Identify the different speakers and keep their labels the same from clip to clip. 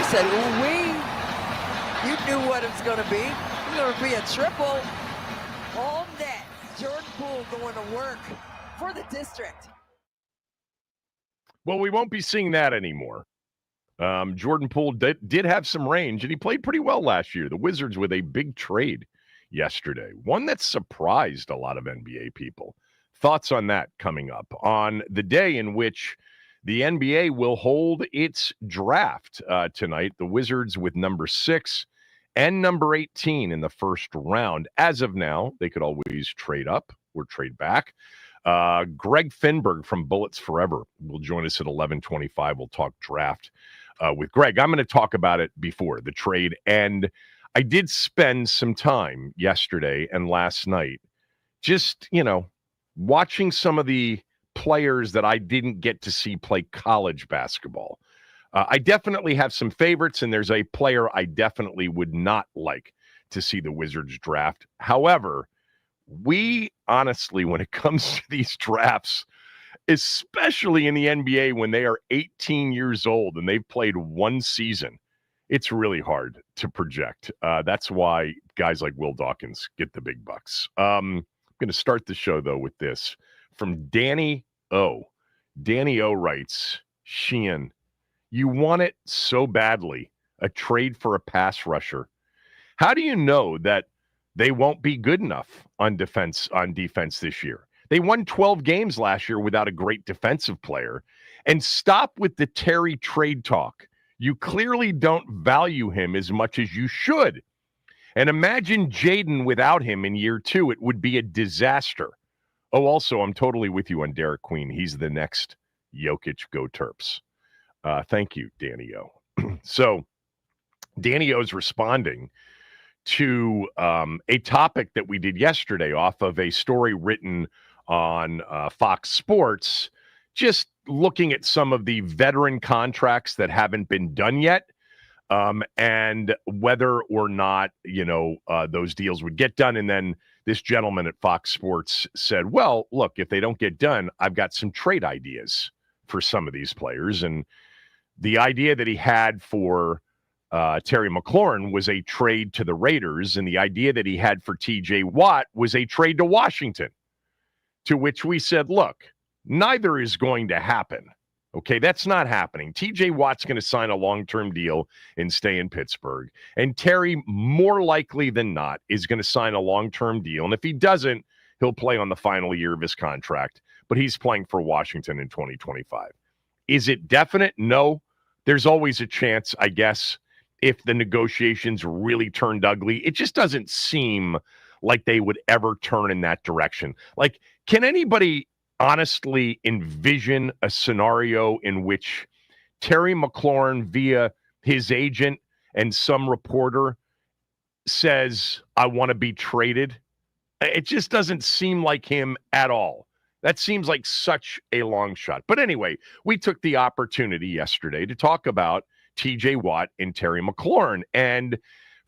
Speaker 1: said, ooh-wee. You knew what it was going to be. It's going to be a triple. All net. Jordan Poole going to work for the district.
Speaker 2: Well, we won't be seeing that anymore. Jordan Poole did have some range, and he played pretty well last year. The Wizards with a big trade yesterday, one that surprised a lot of NBA people. Thoughts on that coming up on the day in which the NBA will hold its draft tonight. The Wizards with number 6 and number 18 in the first round. As of now, they could always trade up or trade back. Greg Finnberg from Bullets Forever will join us at 11:25. We'll talk draft with Greg. I'm going to talk about it before the trade. And I did spend some time yesterday and last night just, watching some of the players that I didn't get to see play college basketball. I definitely have some favorites, and there's a player I definitely would not like to see the Wizards draft. However, we honestly, when it comes to these drafts, especially in the NBA when they are 18 years old and they've played one season, it's really hard to project. That's why guys like Will Dawkins get the big bucks. I'm going to start the show, though, with this from Danny O. Danny O writes, Sheehan, you want it so badly, a trade for a pass rusher. How do you know that they won't be good enough on defense this year? They won 12 games last year without a great defensive player. And stop with the Terry trade talk. You clearly don't value him as much as you should. And imagine Jaden without him in year 2. It would be a disaster. Oh, also, I'm totally with you on Derek Queen. He's the next Jokic. Go Terps. Thank you, Danny O. So Danny O's responding to a topic that we did yesterday off of a story written on Fox Sports, just looking at some of the veteran contracts that haven't been done yet, and whether or not, those deals would get done. And then this gentleman at Fox Sports said, well, look, if they don't get done, I've got some trade ideas for some of these players. And the idea that he had for Terry McLaurin was a trade to the Raiders, and the idea that he had for TJ Watt was a trade to Washington, to which we said, look, neither is going to happen. Okay, that's not happening. TJ Watt's going to sign a long-term deal and stay in Pittsburgh. And Terry, more likely than not, is going to sign a long-term deal. And if he doesn't, he'll play on the final year of his contract. But he's playing for Washington in 2025. Is it definite? No. There's always a chance, I guess, if the negotiations really turned ugly. It just doesn't seem like they would ever turn in that direction. Like, can anybody honestly envision a scenario in which Terry McLaurin, via his agent and some reporter, says, I want to be traded? It just doesn't seem like him at all. That seems like such a long shot. But anyway, we took the opportunity yesterday to talk about TJ Watt and Terry McLaurin, and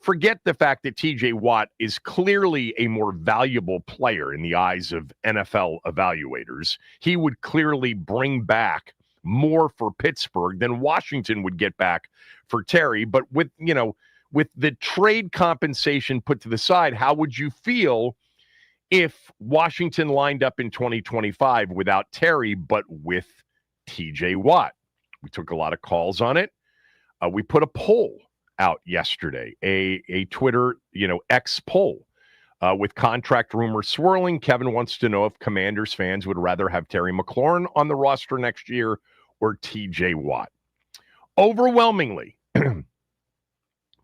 Speaker 2: forget the fact that TJ Watt is clearly a more valuable player in the eyes of NFL evaluators. He would clearly bring back more for Pittsburgh than Washington would get back for Terry. But with the trade compensation put to the side, how would you feel if Washington lined up in 2025 without Terry, but with TJ Watt? We took a lot of calls on it. We put a poll out yesterday, a Twitter, X poll with contract rumors swirling. Kevin wants to know if Commanders fans would rather have Terry McLaurin on the roster next year or TJ Watt. Overwhelmingly,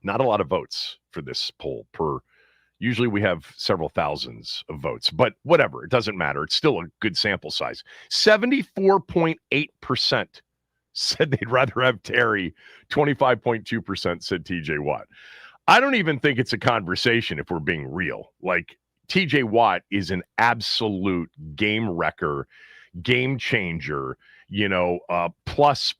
Speaker 2: not a lot of votes for this poll per. Usually we have several thousands of votes, but whatever, it doesn't matter. It's still a good sample size. 74.8% said they'd rather have Terry. 25.2% said TJ Watt. I don't even think it's a conversation if we're being real. Like, TJ Watt is an absolute game wrecker, game changer, plus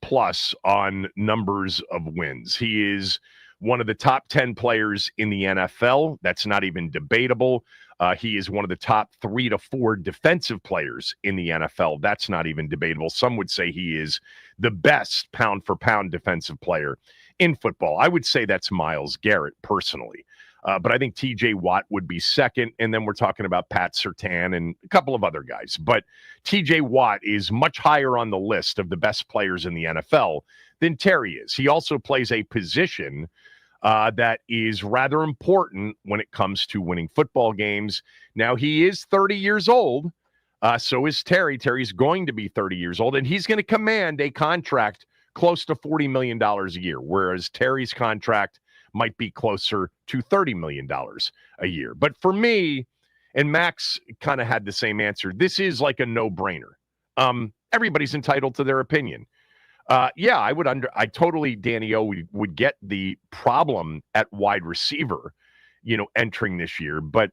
Speaker 2: on numbers of wins. He is one of the top 10 players in the NFL. That's not even debatable. He is one of the top 3 to 4 defensive players in the NFL. That's not even debatable. Some would say he is the best pound-for-pound defensive player in football. I would say that's Myles Garrett, personally. But I think T.J. Watt would be second, and then we're talking about Pat Surtain and a couple of other guys. But T.J. Watt is much higher on the list of the best players in the NFL than Terry is. He also plays a position that is rather important when it comes to winning football games. Now, he is 30 years old. So is Terry. Terry's going to be 30 years old, and he's going to command a contract close to $40 million a year, whereas Terry's contract might be closer to $30 million a year. But for me, and Max kind of had the same answer, this is like a no-brainer. Everybody's entitled to their opinion. Yeah, I totally, Danny O, would get the problem at wide receiver, entering this year. But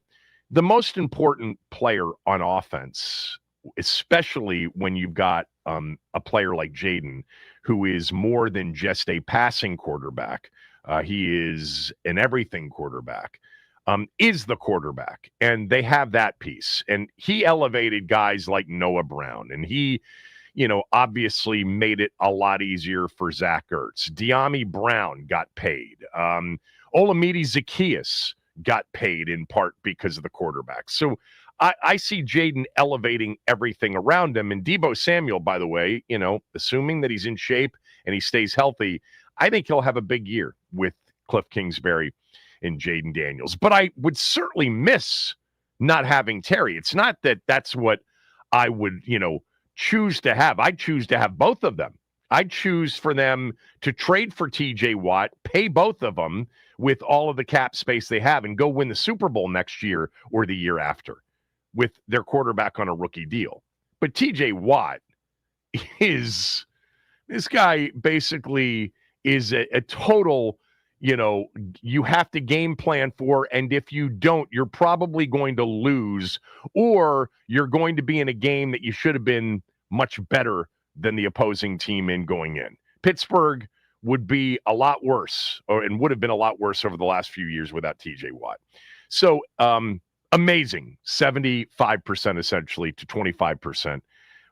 Speaker 2: the most important player on offense, especially when you've got a player like Jaden, who is more than just a passing quarterback, he is an everything quarterback, is the quarterback. And they have that piece. And he elevated guys like Noah Brown. And he, obviously made it a lot easier for Zach Ertz. De'Ami Brown got paid. Olamide Zaccheaus got paid in part because of the quarterback. So I see Jaden elevating everything around him. And Deebo Samuel, by the way, assuming that he's in shape and he stays healthy, I think he'll have a big year with Cliff Kingsbury and Jaden Daniels. But I would certainly miss not having Terry. It's not that that's what I would, choose to have. I'd choose to have both of them. I'd choose for them to trade for TJ Watt, pay both of them with all of the cap space they have, and go win the Super Bowl next year or the year after with their quarterback on a rookie deal. But TJ Watt is, this guy basically is a total, you have to game plan for, and if you don't, you're probably going to lose, or you're going to be in a game that you should have been much better than the opposing team in going in. Pittsburgh would be a lot worse, and would have been a lot worse over the last few years without TJ Watt. So amazing, 75% essentially to 25%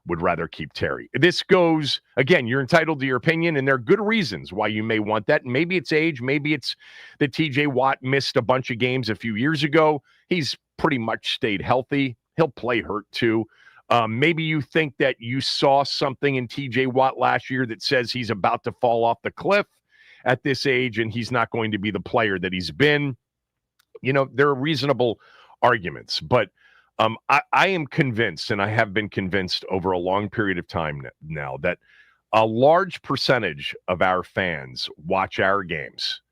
Speaker 2: would rather keep Terry. This goes, again, you're entitled to your opinion, and there are good reasons why you may want that. And maybe it's age. Maybe it's that TJ Watt missed a bunch of games a few years ago. He's pretty much stayed healthy. He'll play hurt too. Maybe you think that you saw something in TJ Watt last year that says he's about to fall off the cliff at this age and he's not going to be the player that he's been. There are reasonable arguments, but I am convinced, and I have been convinced over a long period of time now, that a large percentage of our fans watch our games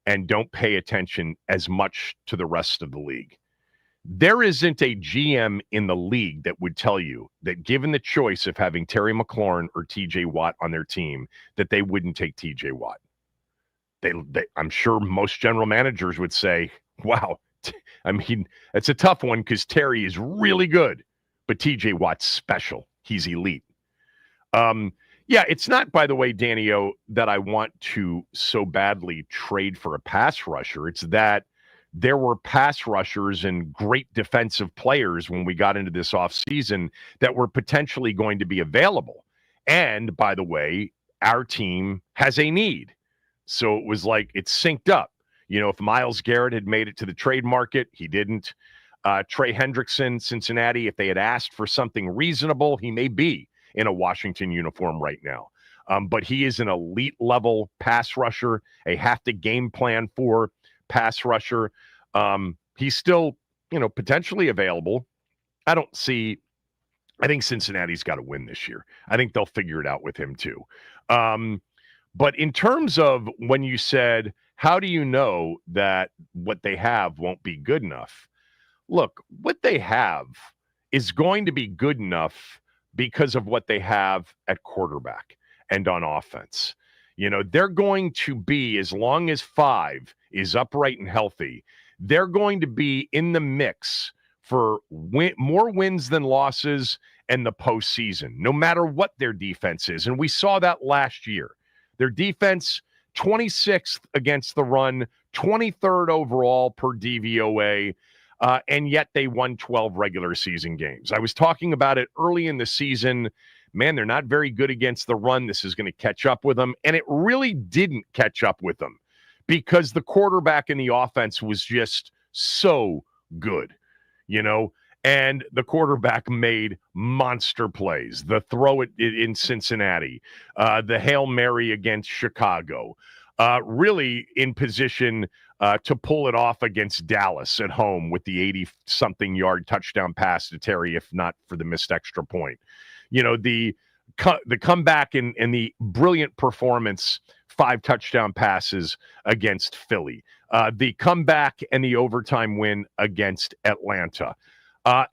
Speaker 2: and don't pay attention as much to the rest of the league. There isn't a GM in the league that would tell you that, given the choice of having Terry McLaurin or TJ Watt on their team, that they wouldn't take TJ Watt. I'm sure most general managers would say, wow, it's a tough one because Terry is really good, but TJ Watt's special. He's elite. Yeah, it's not, by the way, Danny O, that I want to so badly trade for a pass rusher. It's that there were pass rushers and great defensive players when we got into this offseason that were potentially going to be available. And, by the way, our team has a need. So it was like it's synced up. If Myles Garrett had made it to the trade market, he didn't. Trey Hendrickson, Cincinnati, if they had asked for something reasonable, he may be in a Washington uniform right now. But he is an elite level pass rusher, a have to game plan for pass rusher. He's still, potentially available. I think Cincinnati's got to win this year. I think they'll figure it out with him too. But in terms of when you said, how do you know that what they have won't be good enough? Look, what they have is going to be good enough because of what they have at quarterback and on offense. They're going to be, as long as 5 is upright and healthy, they're going to be in the mix for more wins than losses in the postseason, no matter what their defense is. And we saw that last year. Their defense 26th against the run, 23rd overall per DVOA, and yet they won 12 regular season games. I was talking about it early in the season. Man, they're not very good against the run. This is going to catch up with them. And it really didn't catch up with them because the quarterback in the offense was just so good, and the quarterback made monster plays. The throw it in Cincinnati, the Hail Mary against Chicago, really in position to pull it off against Dallas at home with the 80-something yard touchdown pass to Terry, if not for the missed extra point. The comeback and the brilliant performance, 5 touchdown passes against Philly, the comeback and the overtime win against Atlanta.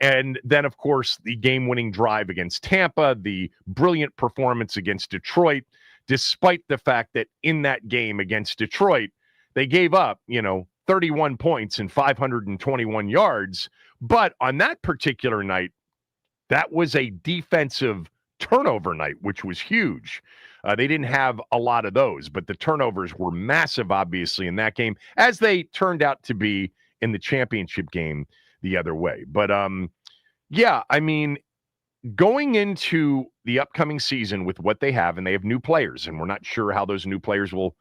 Speaker 2: And then, of course, the game-winning drive against Tampa, the brilliant performance against Detroit, despite the fact that in that game against Detroit, they gave up, 31 points and 521 yards. But on that particular night, that was a defensive turnover night, which was huge. They didn't have a lot of those, but the turnovers were massive, obviously, in that game, as they turned out to be in the championship game the other way. But going into the upcoming season with what they have, and they have new players, and we're not sure how those new players will,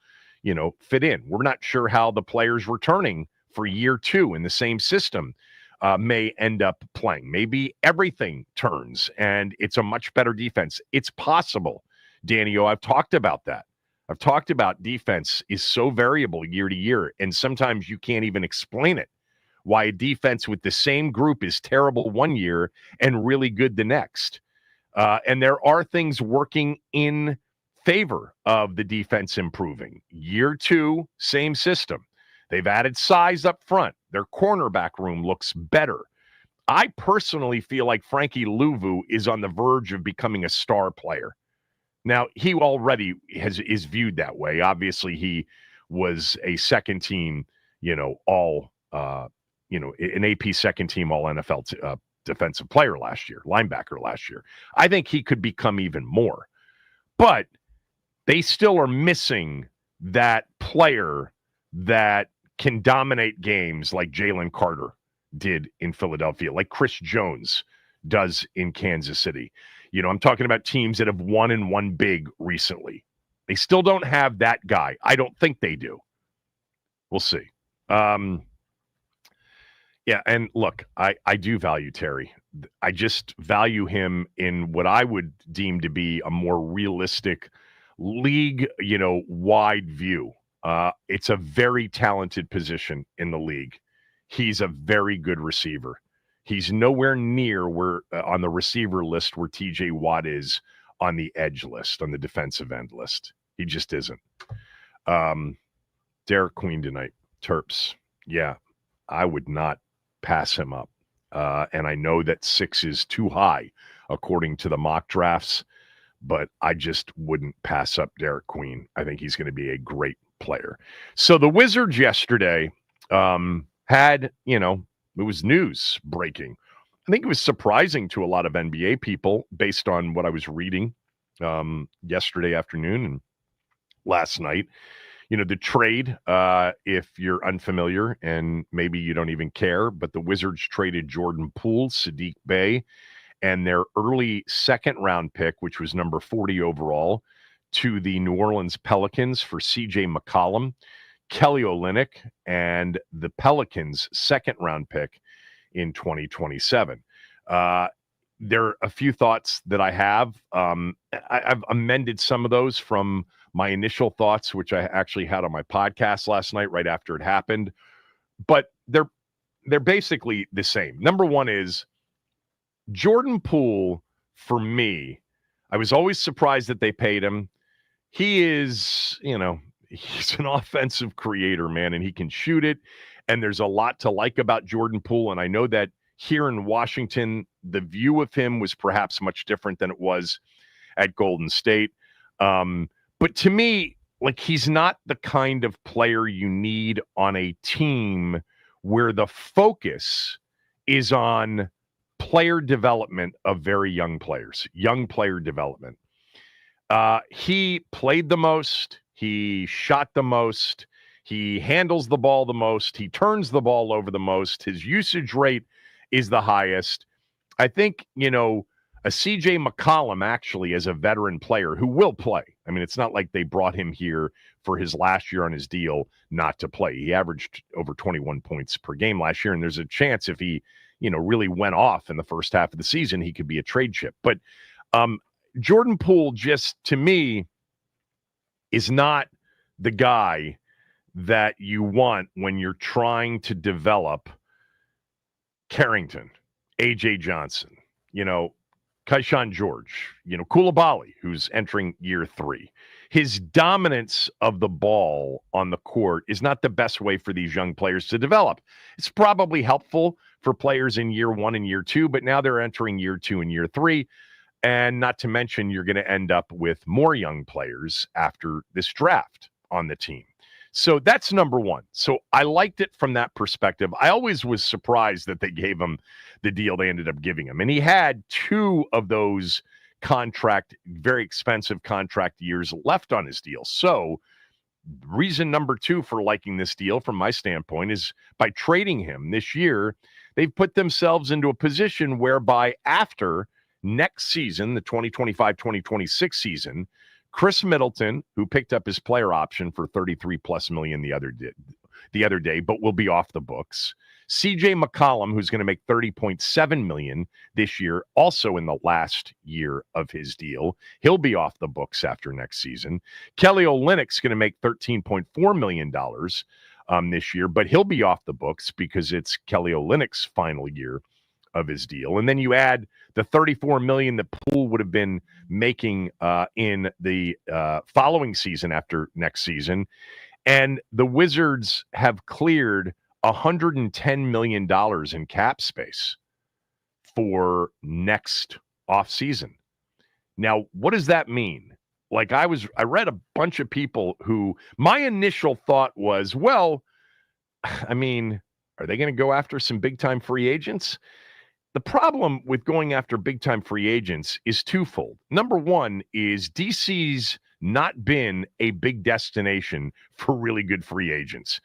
Speaker 2: fit in. We're not sure how the players returning for year 2 in the same system may end up playing. Maybe everything turns and it's a much better defense. It's possible, Danny O. I've talked about that. I've talked about defense is so variable year to year, and sometimes you can't even explain it. Why a defense with the same group is terrible one year and really good the next. And there are things working in favor of the defense improving. Year 2, same system. They've added size up front. Their cornerback room looks better. I personally feel like Frankie Louvu is on the verge of becoming a star player. Now, he already is viewed that way. Obviously, he was a second team, an AP second team all NFL defensive player last year, linebacker last year. I think he could become even more. But they still are missing that player that can dominate games like Jalen Carter did in Philadelphia, like Chris Jones does in Kansas City. I'm talking about teams that have won and won big recently. They still don't have that guy. I don't think they do. We'll see. Yeah, and look, I do value Terry. I just value him in what I would deem to be a more realistic league, wide view. It's a very talented position in the league. He's a very good receiver. He's nowhere near where on the receiver list where TJ Watt is on the edge list, on the defensive end list. He just isn't. Derek Queen tonight, Terps. Yeah, I would not pass him up. And I know that 6 is too high, according to the mock drafts, but I just wouldn't pass up Derek Queen. I think he's going to be a great player. So the Wizards yesterday had, it was news breaking. I think it was surprising to a lot of NBA people based on what I was reading yesterday afternoon and last night. The trade, if you're unfamiliar and maybe you don't even care, but the Wizards traded Jordan Poole, Sadiq Bey, and their early second-round pick, which was number 40 overall, to the New Orleans Pelicans for C.J. McCollum, Kelly Olynyk, and the Pelicans' second-round pick in 2027. There are a few thoughts that I have. I've amended some of those from my initial thoughts, which I actually had on my podcast last night right after it happened. But they're basically the same. Number one is Jordan Poole, for me, I was always surprised that they paid him. He is, he's an offensive creator, man, and he can shoot it. And there's a lot to like about Jordan Poole. And I know that here in Washington, the view of him was perhaps much different than it was at Golden State. But to me, he's not the kind of player you need on a team where the focus is on player development of very young players, young player development. He played the most. He shot the most. He handles the ball the most. He turns the ball over the most. His usage rate is the highest. I think, a CJ McCollum actually as a veteran player who will play. I mean, it's not like they brought him here for his last year on his deal not to play. He averaged over 21 points per game last year, and there's a chance if he, really went off in the first half of the season, he could be a trade chip. But Jordan Poole just, to me, is not the guy that you want when you're trying to develop Carrington, A.J. Johnson, Kaishan George, Koulibaly, who's entering year 3. His dominance of the ball on the court is not the best way for these young players to develop. It's probably helpful for players in year 1 and year 2, but now they're entering year 2 and year 3. And not to mention, you're going to end up with more young players after this draft on the team. So that's number one. So I liked it from that perspective. I always was surprised that they gave him the deal they ended up giving him. And he had 2 of those very expensive contract years left on his deal. So reason number 2 for liking this deal from my standpoint is by trading him this year, they've put themselves into a position whereby after next season, the 2025-2026 season, Chris Middleton, who picked up his player option for $33+ million the other day, but will be off the books. CJ McCollum, who's going to make $30.7 million this year, also in the last year of his deal. He'll be off the books after next season. Kelly Olynyk's going to make $13.4 million this year, but he'll be off the books because it's Kelly Olynyk's final year of his deal. And then you add the $34 million that Poole would have been making in the following season after next season. And the Wizards have cleared $110 million in cap space for next offseason. Now, what does that mean? Like I read a bunch of people who my initial thought was, well, I mean, are they going to go after some big time free agents? The problem with going after big-time free agents is twofold. Number one is DC's not been a big destination for really good free agents.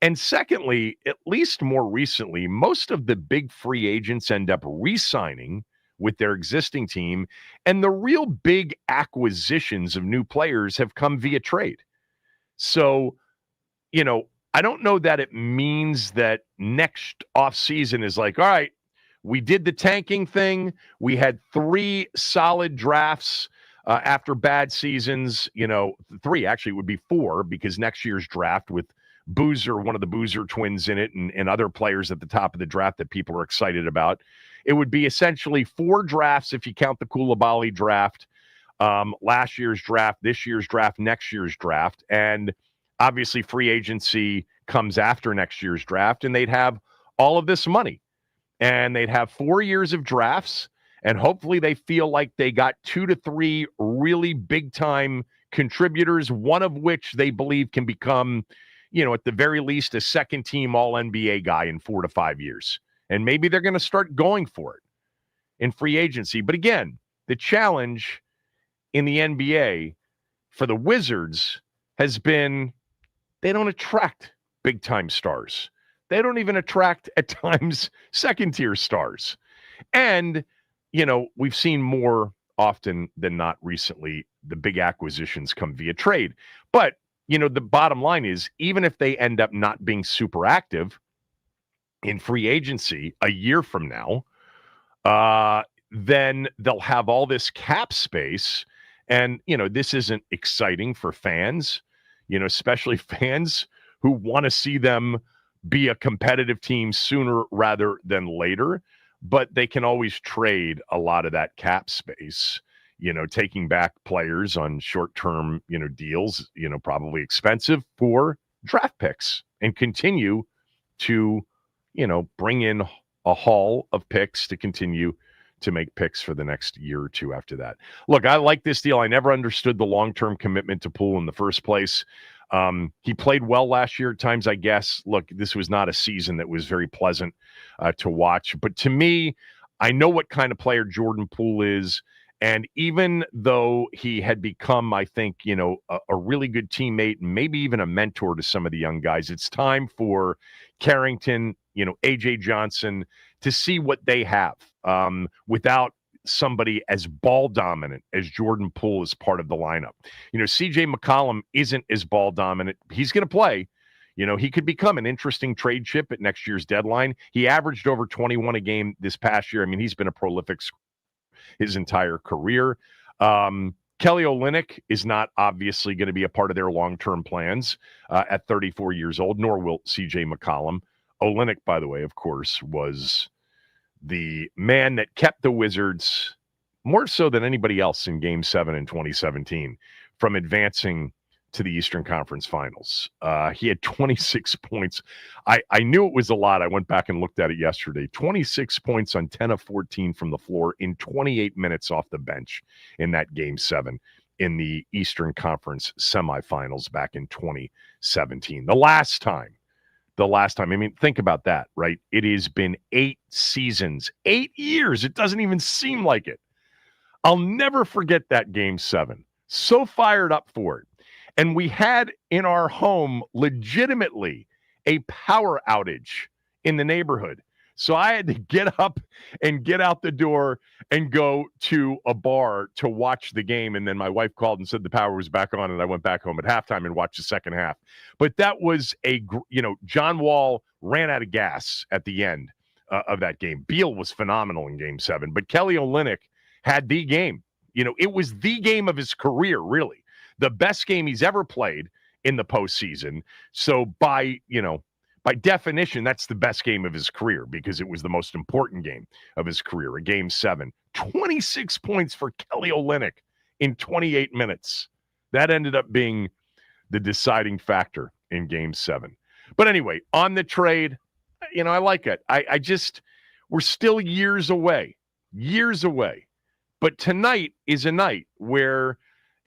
Speaker 2: And secondly, at least more recently, most of the big free agents end up re-signing with their existing team, and the real big acquisitions of new players have come via trade. So, I don't know that it means that next offseason is like, all right, we did the tanking thing. We had 3 solid drafts after bad seasons. 3 actually would be 4 because next year's draft with Boozer, one of the Boozer twins in it, and other players at the top of the draft that people are excited about. It would be essentially 4 drafts if you count the Koulibaly draft, last year's draft, this year's draft, next year's draft. And obviously free agency comes after next year's draft, and they'd have all of this money. And they'd have 4 years of drafts, and hopefully they feel like they got 2 to 3 really big-time contributors, one of which they believe can become, at the very least, a second-team All-NBA guy in 4 to 5 years. And maybe they're going to start going for it in free agency. But again, the challenge in the NBA for the Wizards has been they don't attract big-time stars. They don't even attract, at times, second-tier stars. And, we've seen more often than not recently the big acquisitions come via trade. But, the bottom line is, even if they end up not being super active in free agency a year from now, then they'll have all this cap space. And, this isn't exciting for fans, especially fans who want to see them be a competitive team sooner rather than later, but they can always trade a lot of that cap space, taking back players on short-term, deals, probably expensive for draft picks and continue to, bring in a haul of picks to continue to make picks for the next year or two after that. Look, I like this deal. I never understood the long-term commitment to Poole in the first place. He played well last year at times, I guess. Look, this was not a season that was very pleasant to watch. But to me, I know what kind of player Jordan Poole is, And even though he had become, I think, a really good teammate and maybe even a mentor to some of the young guys, it's time for Carrington, A.J. Johnson, to see what they have without somebody as ball dominant as Jordan Poole as part of the lineup. C.J. McCollum isn't as ball dominant. He's going to play. He could become an interesting trade chip at next year's deadline. He averaged over 21 a game this past year. I mean, he's been a prolific his entire career. Kelly Olynyk is not obviously going to be a part of their long-term plans at 34 years old, nor will C.J. McCollum. Olynyk, by the way, of course, was the man that kept the Wizards, more so than anybody else in Game 7 in 2017, from advancing to the Eastern Conference Finals. He had 26 points. I knew it was a lot. I went back and looked at it yesterday. 26 points on 10 of 14 from the floor in 28 minutes off the bench in that Game 7 in the Eastern Conference semifinals back in 2017. The last time, I mean, think about that, right? It has been 8 seasons, 8 years. It doesn't even seem like it. I'll never forget that Game 7. So fired up for it. And we had in our home legitimately a power outage in the neighborhood. So I had to get up and get out the door and go to a bar to watch the game. And then my wife called and said the power was back on, and I went back home at halftime and watched the second half. But that was John Wall ran out of gas at the end of that game. Beal was phenomenal in Game 7, but Kelly Olynyk had the game. It was the game of his career, really. The best game he's ever played in the postseason. So by definition, that's the best game of his career because it was the most important game of his career, a Game 7. 26 points for Kelly Olynyk in 28 minutes. That ended up being the deciding factor in Game 7. But anyway, on the trade, I like it. We're still years away. But tonight is a night where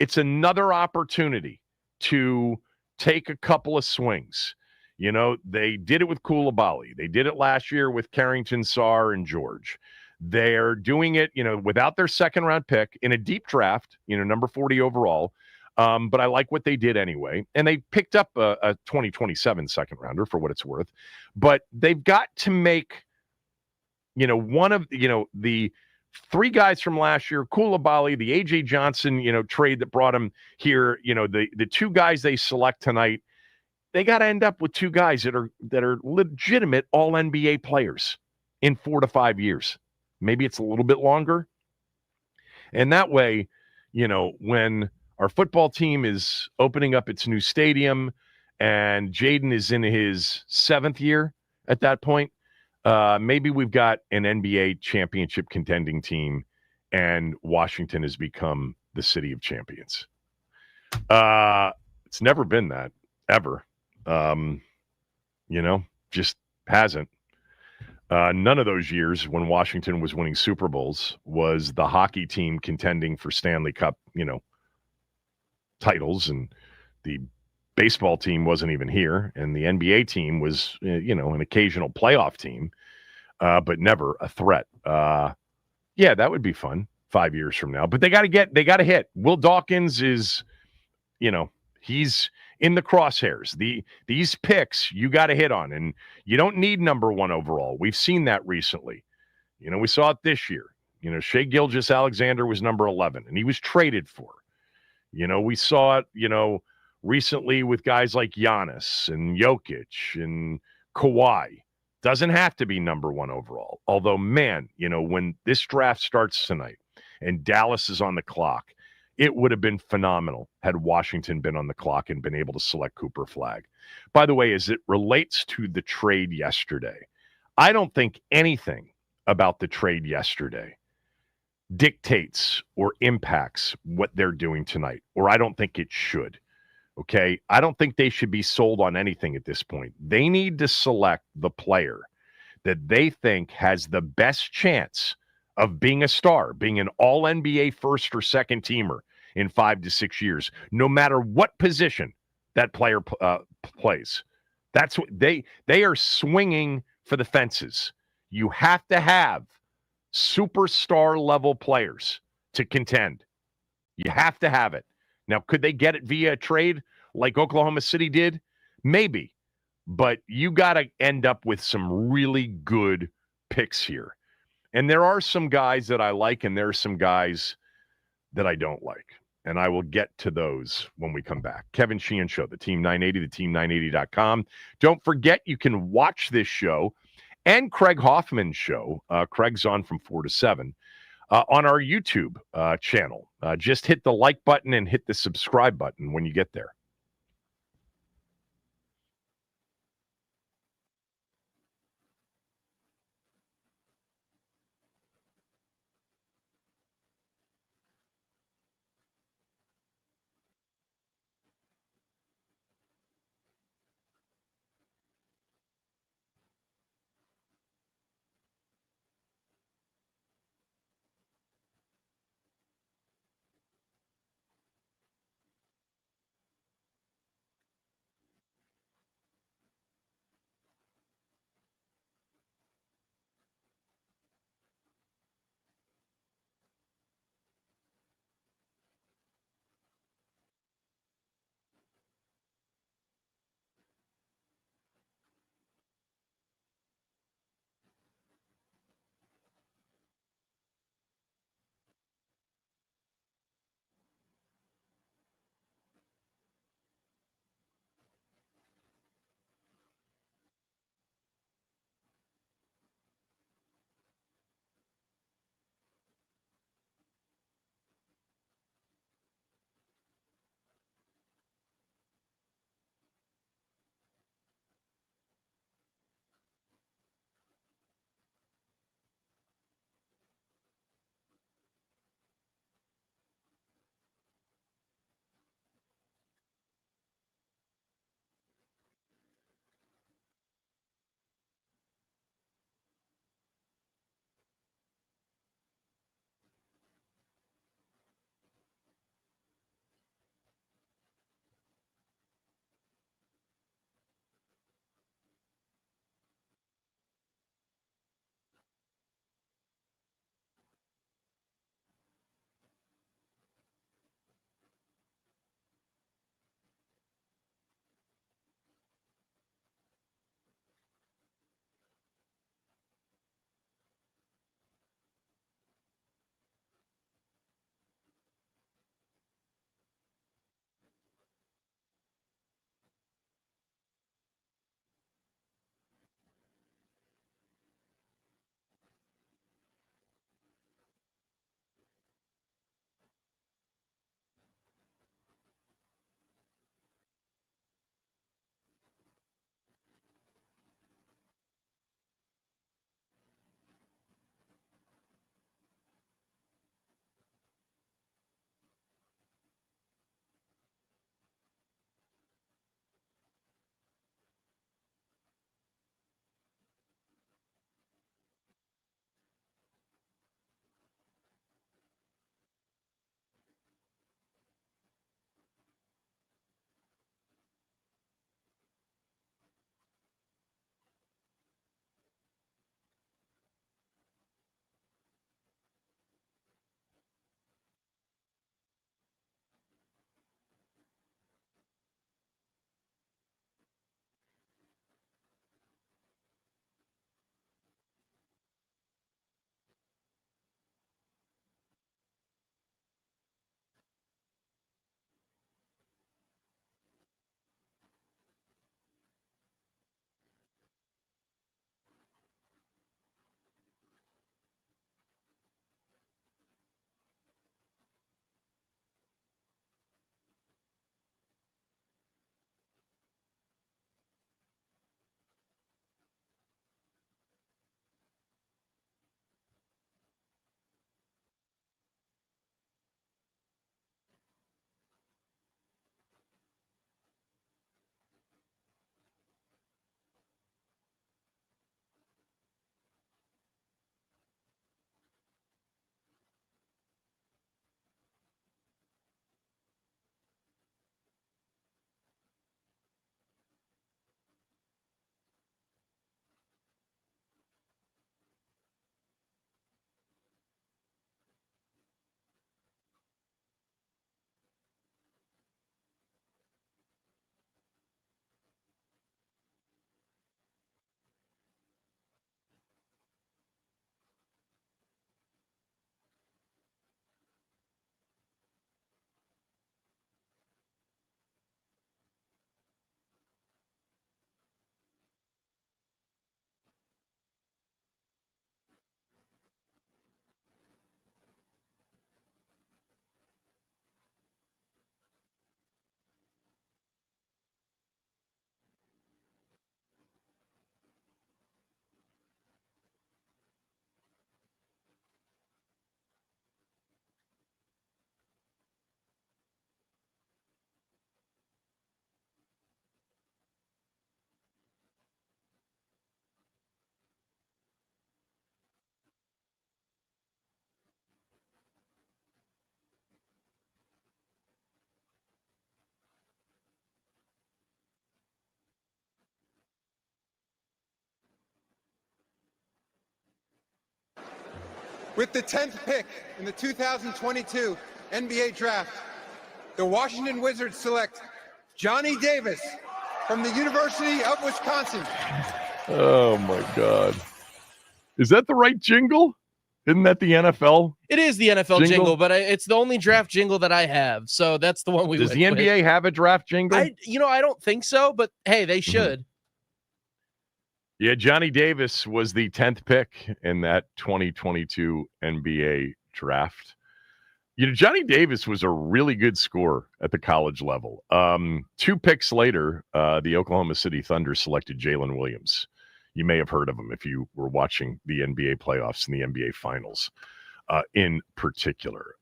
Speaker 2: it's another opportunity to take a couple of swings. They did it with Koulibaly. They did it last year with Carrington, Sarr, and George. They're doing it, without their second-round pick in a deep draft, number 40 overall. But I like what they did anyway. And they picked up a 2027 second-rounder for what it's worth. But they've got to make, one of, the 3 guys from last year, Koulibaly, the A.J. Johnson, trade that brought him here, the 2 guys they select tonight, they got to end up with 2 guys that are legitimate all-NBA players in 4 to 5 years. Maybe it's a little bit longer. And that way, when our football team is opening up its new stadium and Jaden is in his 7th year at that point, maybe we've got an NBA championship contending team and Washington has become the city of champions. It's never been that, ever. Just hasn't. None of those years when Washington was winning Super Bowls was the hockey team contending for Stanley Cup, titles, and the baseball team wasn't even here, and the NBA team was, an occasional playoff team, but never a threat. Yeah, that would be fun 5 years from now. But they got to hit. Will Dawkins is, he's in the crosshairs. These picks you got to hit on, and you don't need number 1 overall. We've seen that recently. We saw it this year. Shai Gilgeous-Alexander was number 11, and he was traded for. We saw it, recently with guys like Giannis and Jokic and Kawhi. Doesn't have to be number 1 overall. Although, man, when this draft starts tonight and Dallas is on the clock, it would have been phenomenal had Washington been on the clock and been able to select Cooper Flagg. By the way, as it relates to the trade yesterday, I don't think anything about the trade yesterday dictates or impacts what they're doing tonight, or I don't think it should. Okay? I don't think they should be sold on anything at this point. They need to select the player that they think has the best chance of being a star, being an all-NBA first or second teamer in 5 to 6 years, no matter what position that player plays. That's what they are swinging for the fences. You have to have superstar level players to contend. You have to have it. Now, could they get it via a trade like Oklahoma City did? Maybe. But you got to end up with some really good picks here. And there are some guys that I like, and there are some guys that I don't like. And I will get to those when we come back. Kevin Sheehan Show, the Team 980, the team980.com. Don't forget, you can watch this show and Craig Hoffman's show. Craig's on from 4 to 7 on our YouTube channel. Just hit the like button and hit the subscribe button when you get there.
Speaker 3: With the 10th pick in the 2022 NBA Draft, the Washington Wizards select Johnny Davis from the University of Wisconsin.
Speaker 2: Oh, my God. Is that the right jingle? Isn't that the NFL?
Speaker 4: It is the NFL jingle, but it's the only draft jingle that I have, so that's the one we
Speaker 2: Does
Speaker 4: went
Speaker 2: the NBA
Speaker 4: with.
Speaker 2: have a draft jingle?
Speaker 4: I don't think so, but hey, they should.
Speaker 2: Yeah, Johnny Davis was the 10th pick in that 2022 NBA draft. Johnny Davis was a really good scorer at the college level. 2 picks later, the Oklahoma City Thunder selected Jalen Williams. You may have heard of him if you were watching the NBA playoffs and the NBA finals in particular.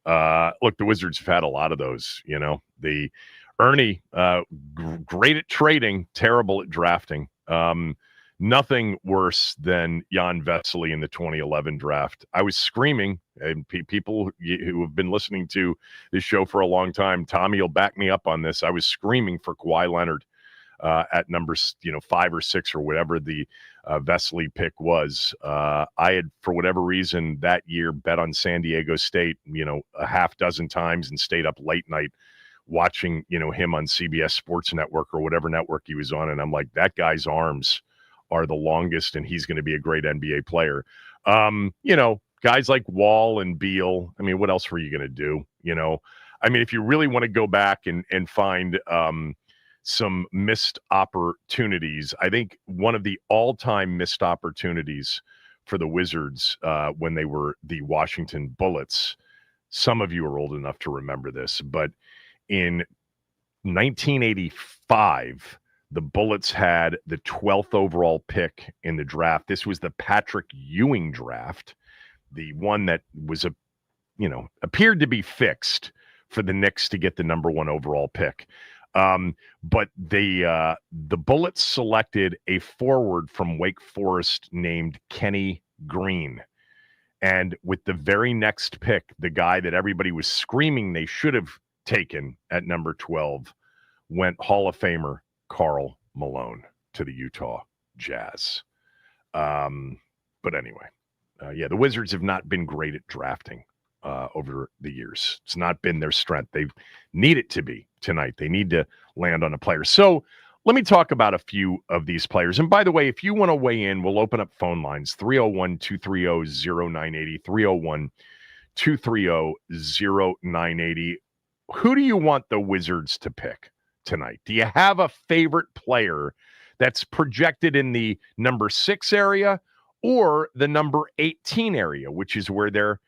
Speaker 2: Look, the Wizards have had a lot of those, The Ernie, great at trading, terrible at drafting. Nothing worse than Jan Vesely in the 2011 draft. I was screaming, and people who have been listening to this show for a long time, Tommy will back me up on this. I was screaming for Kawhi Leonard at numbers, 5 or 6 or whatever the Vesely pick was. I had, for whatever reason, that year bet on San Diego State, a half dozen times and stayed up late night watching, him on CBS Sports Network or whatever network he was on. And I'm like, that guy's arms are the longest, and he's going to be a great NBA player. Guys like Wall and Beal, what else were you going to do? If you really want to go back and find some missed opportunities, I think one of the all-time missed opportunities for the Wizards when they were the Washington Bullets, some of you are old enough to remember this, but in 1985, the Bullets had the 12th overall pick in the draft. This was the Patrick Ewing draft, the one that was appeared to be fixed for the Knicks to get the number 1 overall pick. But the Bullets selected a forward from Wake Forest named Kenny Green. And with the very next pick, the guy that everybody was screaming they should have taken at number 12 went Hall of Famer Karl Malone to the Utah Jazz. But anyway, the Wizards have not been great at drafting over the years. It's not been their strength. They need it to be tonight. They need to land on a player. So let me talk about a few of these players. And by the way, if you want to weigh in, we'll open up phone lines, 301-230-0980, 301-230-0980. Who do you want the Wizards to pick tonight? Do you have a favorite player that's projected in the number 6 area or the number 18 area, which is where their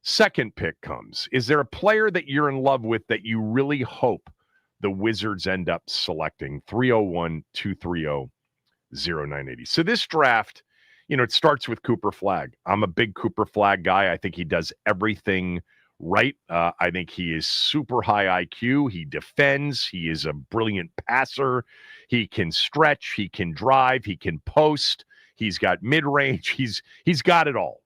Speaker 2: second pick comes? Is there a player that you're in love with that you really hope the Wizards end up selecting? 301-230-0980. So this draft, it starts with Cooper Flagg. I'm a big Cooper Flagg guy. I think he does everything right. I think he is super high IQ. He defends. He is a brilliant passer. He can stretch. He can drive. He can post. He's got mid-range. He's got it all.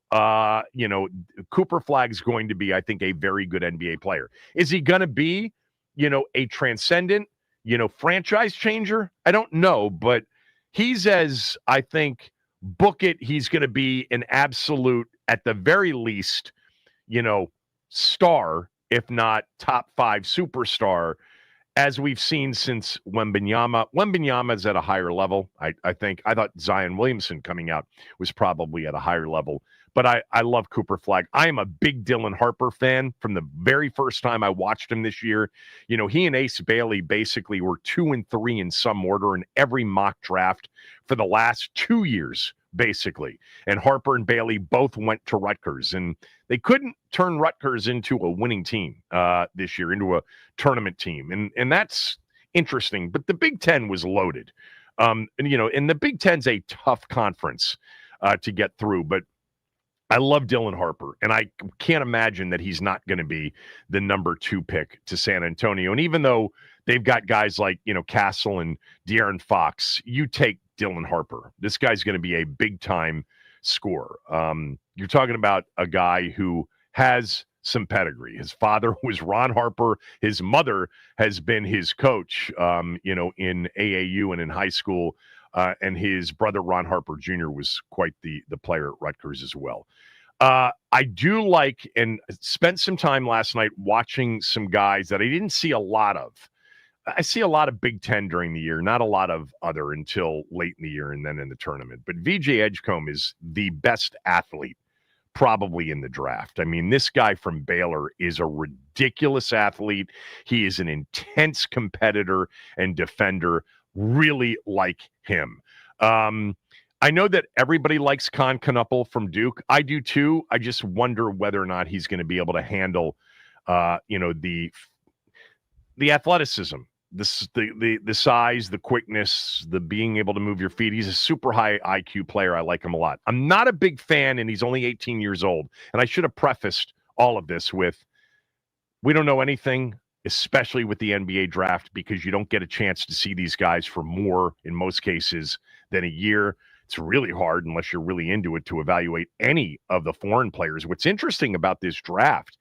Speaker 2: Cooper Flagg's going to be, I think, a very good NBA player. Is he going to be, a transcendent, franchise changer? I don't know, but he's as, I think, book it, he's going to be an absolute, at the very least, star, if not top 5 superstar, as we've seen since Wembanyama. Wembanyama's at a higher level. I think. I thought Zion Williamson coming out was probably at a higher level. But I love Cooper Flagg. I am a big Dylan Harper fan from the very first time I watched him this year. He and Ace Bailey basically were 2 and 3 in some order in every mock draft for the last 2 years, basically. And Harper and Bailey both went to Rutgers, and they couldn't turn Rutgers into a winning team this year, into a tournament team. And that's interesting. But the Big Ten was loaded. And the Big Ten's a tough conference to get through. But I love Dylan Harper, and I can't imagine that he's not going to be the number 2 pick to San Antonio. And even though they've got guys like, Castle and De'Aaron Fox, you take Dylan Harper. This guy's going to be a big-time scorer. You're talking about a guy who has some pedigree. His father was Ron Harper. His mother has been his coach, in AAU and in high school. And his brother, Ron Harper Jr., was quite the player at Rutgers as well. I do like and spent some time last night watching some guys that I didn't see a lot of. I see a lot of Big Ten during the year, not a lot of other until late in the year and then in the tournament. But VJ Edgecombe is the best athlete probably in the draft. I mean, this guy from Baylor is a ridiculous athlete. He is an intense competitor and defender. Really like him. I know that everybody likes Con Knuppel from Duke. I do too. I just wonder whether or not he's going to be able to handle, the athleticism, the size, the quickness, the being able to move your feet. He's a super high IQ player. I like him a lot. I'm not a big fan, and he's only 18 years old. And I should have prefaced all of this with, we don't know anything, especially with the NBA draft, because you don't get a chance to see these guys for more, in most cases, than a year. It's really hard, unless you're really into it, to evaluate any of the foreign players. What's interesting about this draft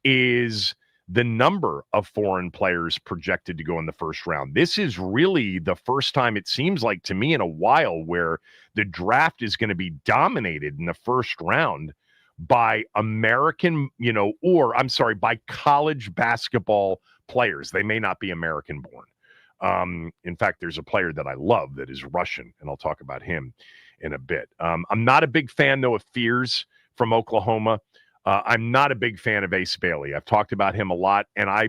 Speaker 2: is the number of foreign players projected to go in the first round. This is really the first time, it seems like to me, in a while, where the draft is going to be dominated in the first round by American, by college basketball players. They may not be American born. In fact, there's a player that I love that is Russian, and I'll talk about him in a bit. I'm not a big fan, though, of Fears from Oklahoma. I'm not a big fan of Ace Bailey. I've talked about him a lot, and I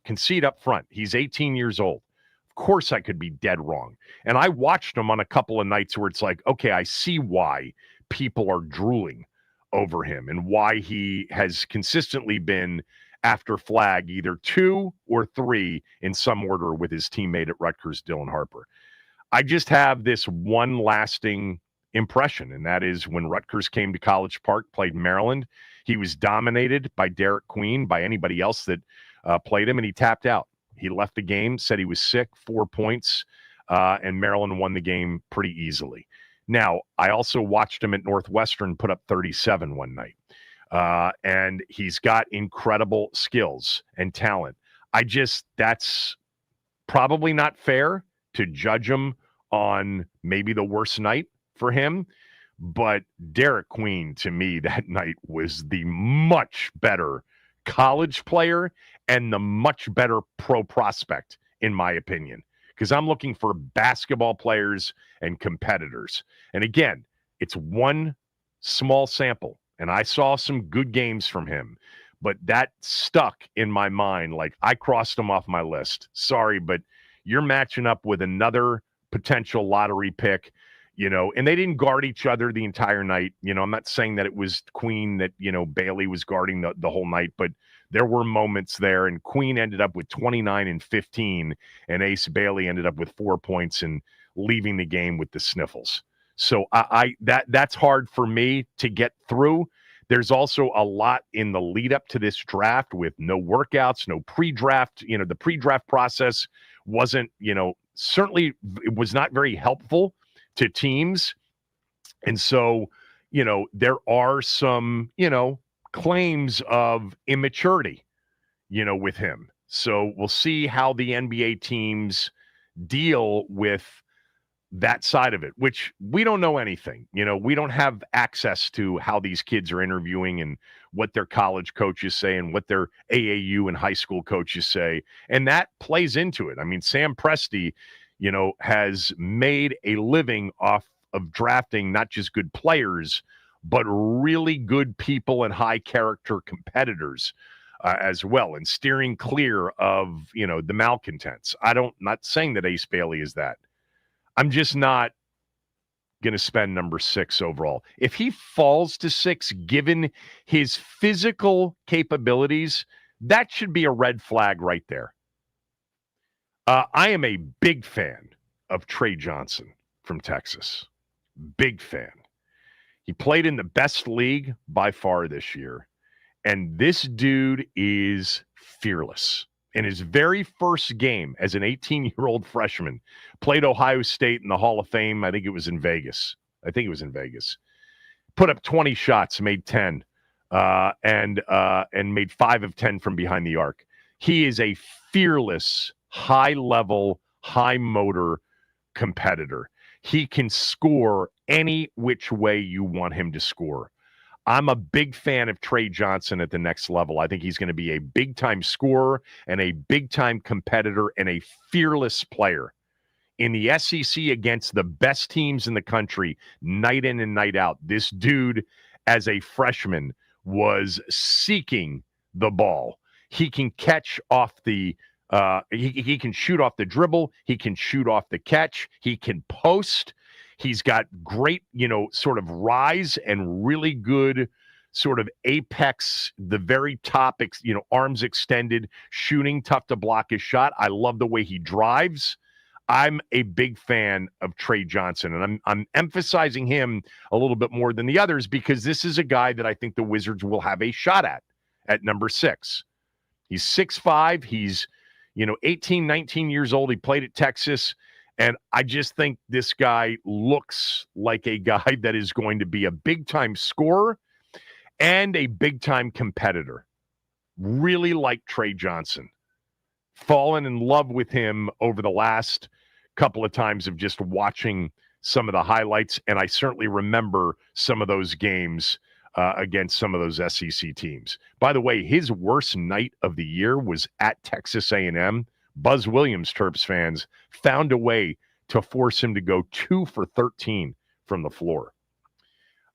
Speaker 2: concede up front. He's 18 years old. Of course, I could be dead wrong. And I watched him on a couple of nights where it's like, okay, I see why people are drooling over him and why he has consistently been after flag either 2 or 3 in some order with his teammate at Rutgers, Dylan Harper. I just have this one lasting impression, and that is when Rutgers came to College Park, played Maryland, he was dominated by Derek Queen, by anybody else that played him, and he tapped out. He left the game, said he was sick, 4 points, and Maryland won the game pretty easily. Now, I also watched him at Northwestern put up 37 one night. And he's got incredible skills and talent. That's probably not fair to judge him on maybe the worst night for him. But Derek Queen, to me, that night was the much better college player and the much better pro prospect, in my opinion, because I'm looking for basketball players and competitors. And again, it's one small sample. And I saw some good games from him, but that stuck in my mind. Like, I crossed him off my list. Sorry, but you're matching up with another potential lottery pick, and they didn't guard each other the entire night. I'm not saying that it was Queen that, Bailey was guarding the whole night, but there were moments there, and Queen ended up with 29 and 15, and Ace Bailey ended up with 4 points and leaving the game with the sniffles. So that's hard for me to get through. There's also a lot in the lead up to this draft with no workouts, no pre-draft. The pre-draft process wasn't, certainly it was not very helpful to teams. And so, there are some, claims of immaturity, with him. So we'll see how the NBA teams deal with that side of it, which we don't know anything. We don't have access to how these kids are interviewing and what their college coaches say and what their AAU and high school coaches say. And that plays into it. I mean, Sam Presti, has made a living off of drafting not just good players, but really good people and high character competitors as well, and steering clear of, the malcontents. Not saying that Ace Bailey is that. I'm just not going to spend number 6 overall. If he falls to 6, given his physical capabilities, that should be a red flag right there. I am a big fan of Trey Johnson from Texas. Big fan. He played in the best league by far this year. And this dude is fearless. In his very first game as an 18-year-old freshman, played Ohio State in the Hall of Fame. I think it was in Vegas. Put up 20 shots, made 10, and made 5 of 10 from behind the arc. He is a fearless, high-level, high-motor competitor. He can score any which way you want him to score. I'm a big fan of Trey Johnson at the next level. I think he's going to be a big-time scorer and a big-time competitor and a fearless player in the SEC against the best teams in the country, night in and night out. This dude, as a freshman, was seeking the ball. He can catch off the he can shoot off the dribble. He can shoot off the catch. He can post. He's got great, sort of rise and really good sort of apex, the very top, arms extended, shooting, tough to block his shot. I love the way he drives. I'm a big fan of Trey Johnson, and I'm emphasizing him a little bit more than the others because this is a guy that I think the Wizards will have a shot at number 6. He's 6'5". He's, 18, 19 years old. He played at Texas. And I just think this guy looks like a guy that is going to be a big-time scorer and a big-time competitor. Really like Trey Johnson. Fallen in love with him over the last couple of times of just watching some of the highlights, and I certainly remember some of those games against some of those SEC teams. By the way, his worst night of the year was at Texas A&M. Buzz Williams, Terps fans, found a way to force him to go 2 for 13 from the floor.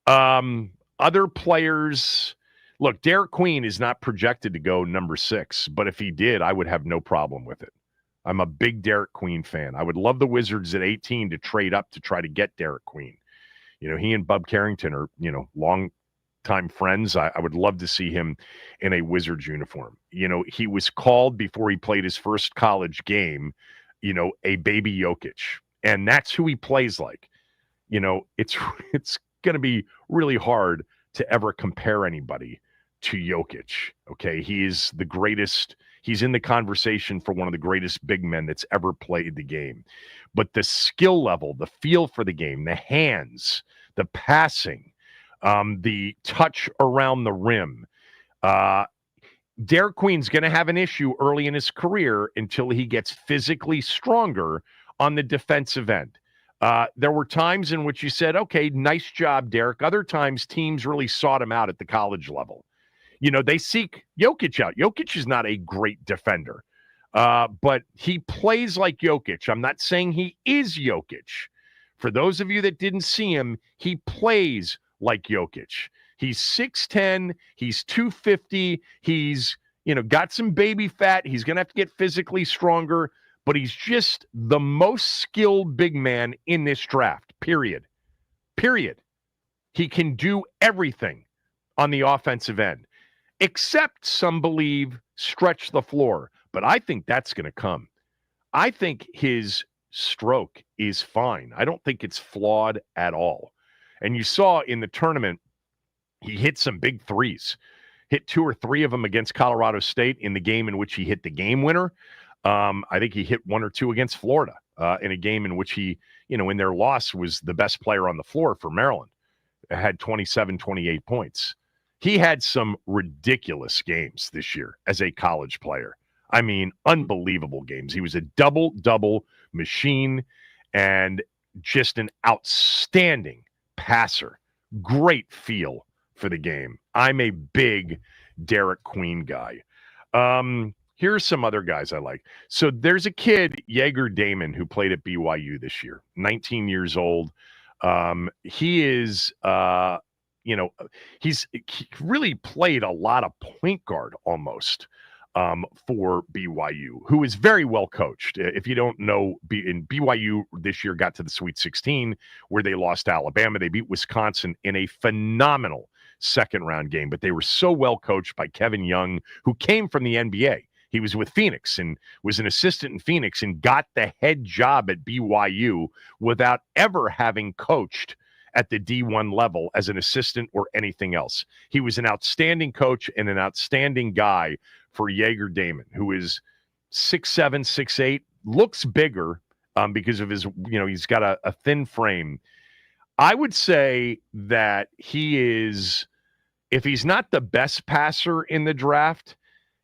Speaker 2: Other players, look, Derek Queen is not projected to go number 6, but if he did, I would have no problem with it. I'm a big Derek Queen fan. I would love the Wizards at 18 to trade up to try to get Derek Queen. He and Bub Carrington are, long-time friends. I would love to see him in a Wizards uniform. He was called before he played his first college game, a baby Jokic. And that's who he plays like. It's going to be really hard to ever compare anybody to Jokic. Okay. He is the greatest. He's in the conversation for one of the greatest big men that's ever played the game. But the skill level, the feel for the game, the hands, the passing, the touch around the rim. Derek Queen's going to have an issue early in his career until he gets physically stronger on the defensive end. There were times in which you said, okay, nice job, Derek. Other times teams really sought him out at the college level. They seek Jokic out. Jokic is not a great defender, but he plays like Jokic. I'm not saying he is Jokic. For those of you that didn't see him, he plays like Jokic. He's 6'10", he's 250, he's, got some baby fat. He's going to have to get physically stronger, but he's just the most skilled big man in this draft, period. He can do everything on the offensive end, except some believe stretch the floor, but I think that's going to come. I think his stroke is fine. I don't think it's flawed at all. And you saw in the tournament, he hit some big threes, hit 2 or 3 of them against Colorado State in the game in which he hit the game winner. I think he hit 1 or 2 against Florida in a game in which he, in their loss was the best player on the floor for Maryland. Had 27, 28 points. He had some ridiculous games this year as a college player. I mean, unbelievable games. He was a double-double machine and just an outstanding passer. Great feel for the game. I'm a big Derek Queen guy. Here's some other guys I like. So there's a kid, Jaeger Damon, who played at BYU this year, 19 years old. He is, he really played a lot of point guard almost for BYU, who is very well coached. If you don't know, in BYU this year got to the Sweet 16 where they lost to Alabama. They beat Wisconsin in a phenomenal second-round game, but they were so well coached by Kevin Young, who came from the NBA. He was with Phoenix and was an assistant in Phoenix and got the head job at BYU without ever having coached at the D1 level as an assistant or anything else. He was an outstanding coach and an outstanding guy for Jaeger Damon, who is 6'7", 6'8", looks bigger because of his, he's got a thin frame. I would say that he is, if he's not the best passer in the draft,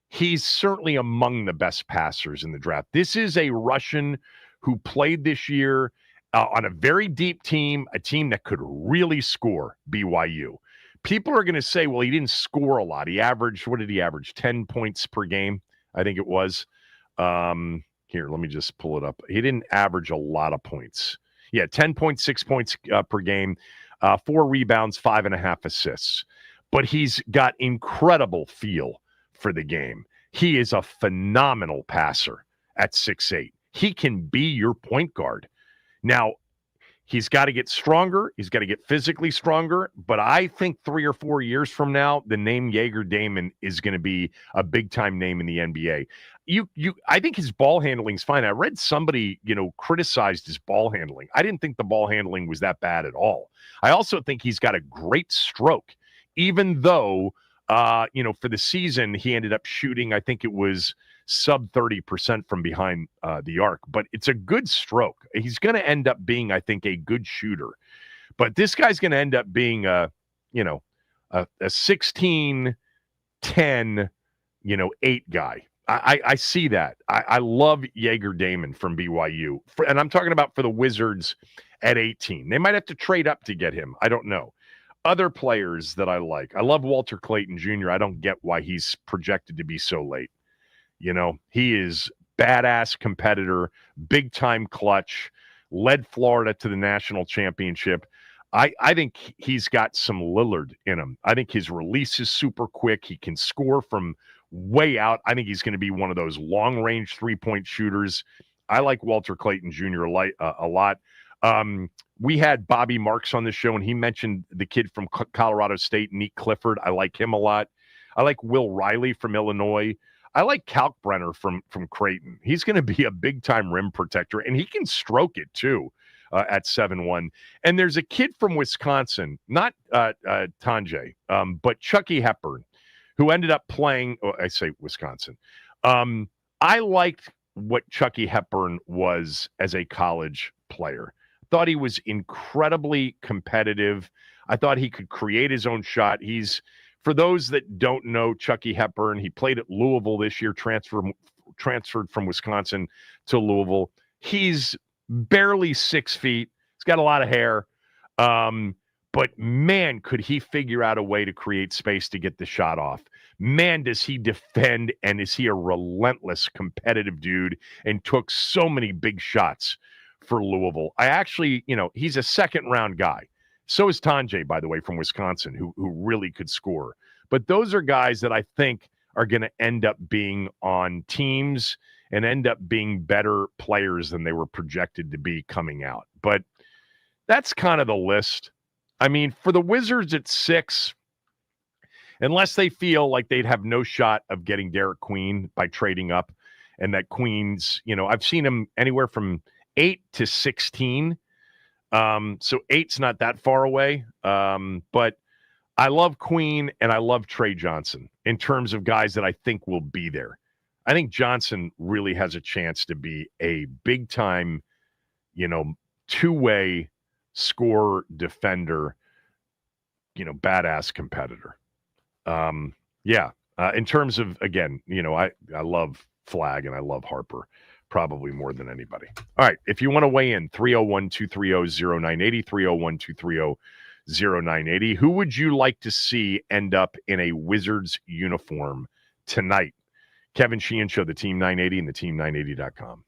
Speaker 2: he's certainly among the best passers in the draft. This is a Russian who played this year on a very deep team, a team that could really score BYU. People are going to say, well, he didn't score a lot. What did he average? 10 points per game, I think it was. Here, let me just pull it up. He didn't average a lot of points. Yeah, 10.6 points per game, 4 rebounds, 5.5 assists. But he's got incredible feel for the game. He is a phenomenal passer at 6'8". He can be your point guard. Now, he's got to get stronger. He's got to get physically stronger. But I think 3 or 4 years from now, the name Jaeger Damon is going to be a big-time name in the NBA. I think his ball handling is fine. I read somebody, criticized his ball handling. I didn't think the ball handling was that bad at all. I also think he's got a great stroke, even though, for the season, he ended up shooting, I think it was sub 30% from behind the arc, but it's a good stroke. He's going to end up being, I think, a good shooter, but this guy's going to end up being a 16, 10, 8 guy. I see that. I love Jaeger Damon from BYU, and I'm talking about for the Wizards at 18. They might have to trade up to get him. I don't know. Other players that I like. I love Walter Clayton Jr. I don't get why he's projected to be so late. He is badass competitor, big time clutch, led Florida to the national championship. I think he's got some Lillard in him. I think his release is super quick. He can score from way out. I think he's going to be one of those long range 3-point shooters. I like Walter Clayton Jr. a lot. We had Bobby Marks on the show, and he mentioned the kid from Colorado State, Nick Clifford. I like him a lot. I like Will Riley from Illinois. I like Kalkbrenner from Creighton. He's going to be a big-time rim protector, and he can stroke it too at 7'1". And there's a kid from Wisconsin, not Tanjay, but Chucky Hepburn, who ended up playing – I say Wisconsin. I liked what Chucky Hepburn was as a college player. Thought he was incredibly competitive. I thought he could create his own shot. For those that don't know Chucky Hepburn, he played at Louisville this year, transferred from Wisconsin to Louisville. He's barely 6 feet. He's got a lot of hair. But man, could he figure out a way to create space to get the shot off. Man, does he defend, and is he a relentless competitive dude and took so many big shots for Louisville. I actually, he's a second-round guy. So is Tanjay, by the way, from Wisconsin, who really could score. But those are guys that I think are going to end up being on teams and end up being better players than they were projected to be coming out. But that's kind of the list. I mean, for the Wizards at 6, unless they feel like they'd have no shot of getting Derek Queen by trading up, and that Queen's, I've seen him anywhere from 8 to 16. So 8's not that far away. But I love Queen and I love Trey Johnson in terms of guys that I think will be there. I think Johnson really has a chance to be a big time, two-way scorer, defender, badass competitor. In terms of, again, I love Flagg and I love Harper probably more than anybody. All right, if you want to weigh in, 301-230-0980, 301-230-0980. Who would you like to see end up in a Wizards uniform tonight? Kevin Sheehan Show, the Team 980 and the team980.com.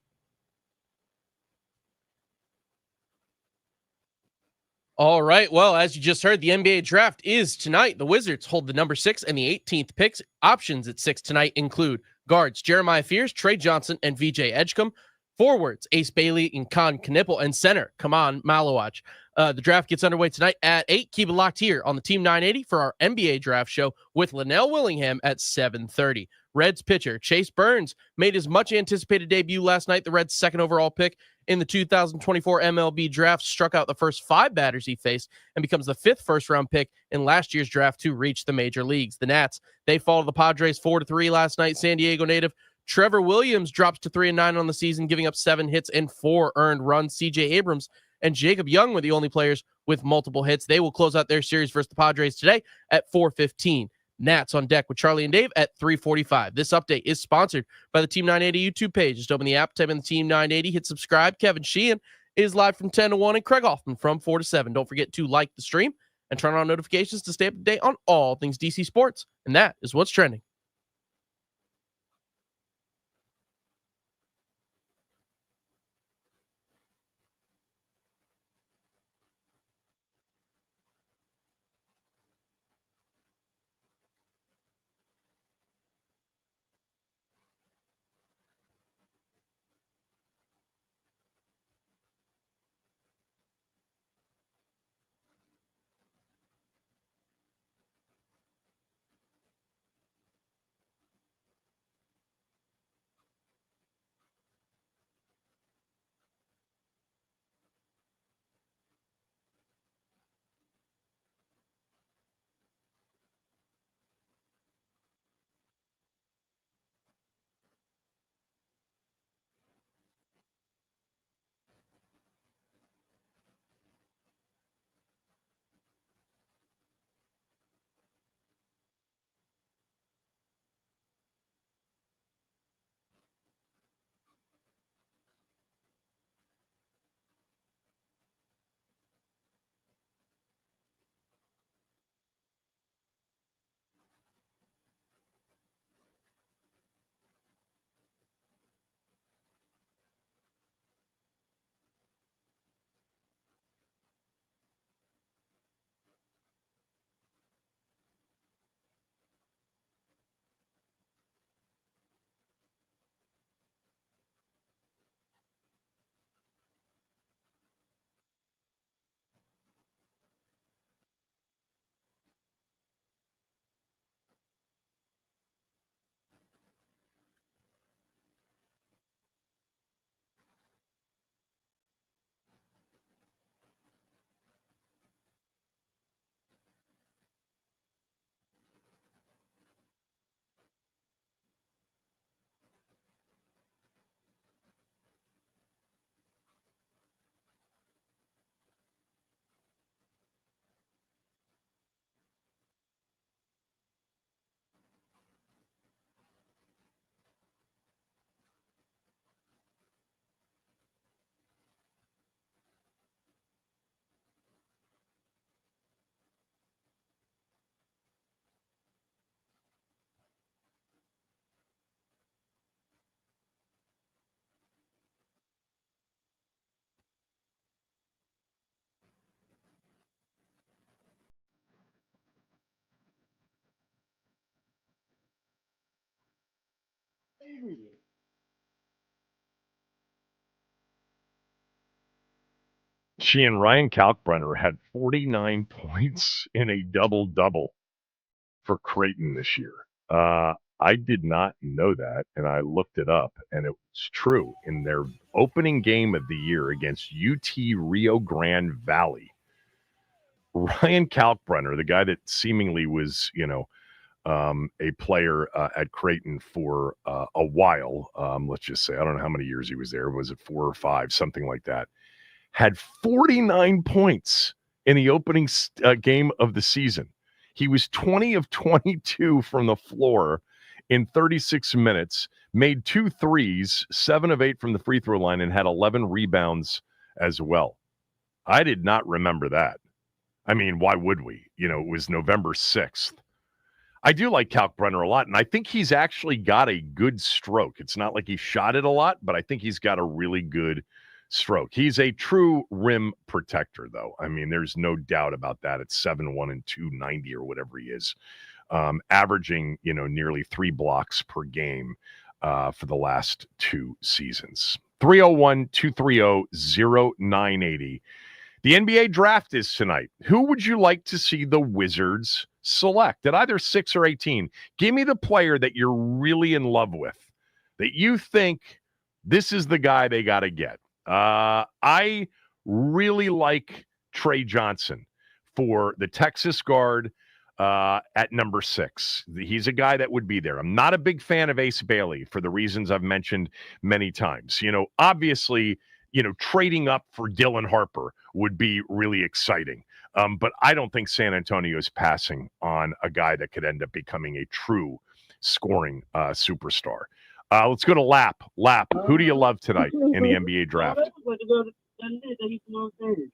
Speaker 4: All right. Well, as you just heard, the NBA draft is tonight. The Wizards hold the number 6 and the 18th picks. Options at 6 tonight include guards Jeremiah Fears, Trey Johnson, and VJ Edgecombe. Forwards Ace Bailey and Khan Knippel, and center Kaman Malawach. The draft gets underway tonight at 8. Keep it locked here on the Team 980 for our NBA draft show with Linnell Willingham at 7:30. Reds pitcher Chase Burns made his much anticipated debut last night. The Reds' second overall pick in the 2024 MLB draft struck out the first 5 batters he faced and becomes the 5th first-round pick in last year's draft to reach the major leagues. The Nats, they followed the Padres 4-3 last night. San Diego native Trevor Williams drops to 3-9 on the season, giving up 7 hits and 4 earned runs. C.J. Abrams and Jacob Young were the only players with multiple hits. They will close out their series versus the Padres today at 4:15. Nats on deck with Charlie and Dave at 3:45. This update is sponsored by the Team 980 YouTube page. Just open the app, type in the Team 980, hit subscribe. Kevin Sheehan is live from 10 to 1 and Craig Hoffman from 4 to 7. Don't forget to like the stream and turn on notifications to stay up to date on all things DC sports. And that is what's trending.
Speaker 2: Sheehan, Ryan Kalkbrenner had 49 points in a double-double for Creighton this year. I did not know that, and I looked it up, and it was true. In their opening game of the year against UT Rio Grande Valley, Ryan Kalkbrenner, the guy that seemingly was, a player at Creighton for a while, let's just say, I don't know how many years he was there. Was it 4 or 5, something like that? Had 49 points in the opening game of the season. He was 20 of 22 from the floor in 36 minutes, made 2 threes, 7 of 8 from the free throw line, and had 11 rebounds as well. I did not remember that. I mean, why would we? It was November 6th. I do like Kalkbrenner a lot, and I think he's actually got a good stroke. It's not like he shot it a lot, but I think he's got a really good stroke. He's a true rim protector, though. I mean, there's no doubt about that. It's 7'1" and 290 or whatever he is, averaging, nearly 3 blocks per game for the last 2 seasons. 301-230-0980. The NBA draft is tonight. Who would you like to see the Wizards select at either 6 or 18? Give me the player that you're really in love with, that you think this is the guy they got to get. I really like Trey Johnson for the Texas guard at number 6. He's a guy that would be there. I'm not a big fan of Ace Bailey for the reasons I've mentioned many times. Obviously, trading up for Dylan Harper would be really exciting. But I don't think San Antonio is passing on a guy that could end up becoming a true scoring superstar. Let's go to Lap. Lap, who do you love tonight in the NBA draft?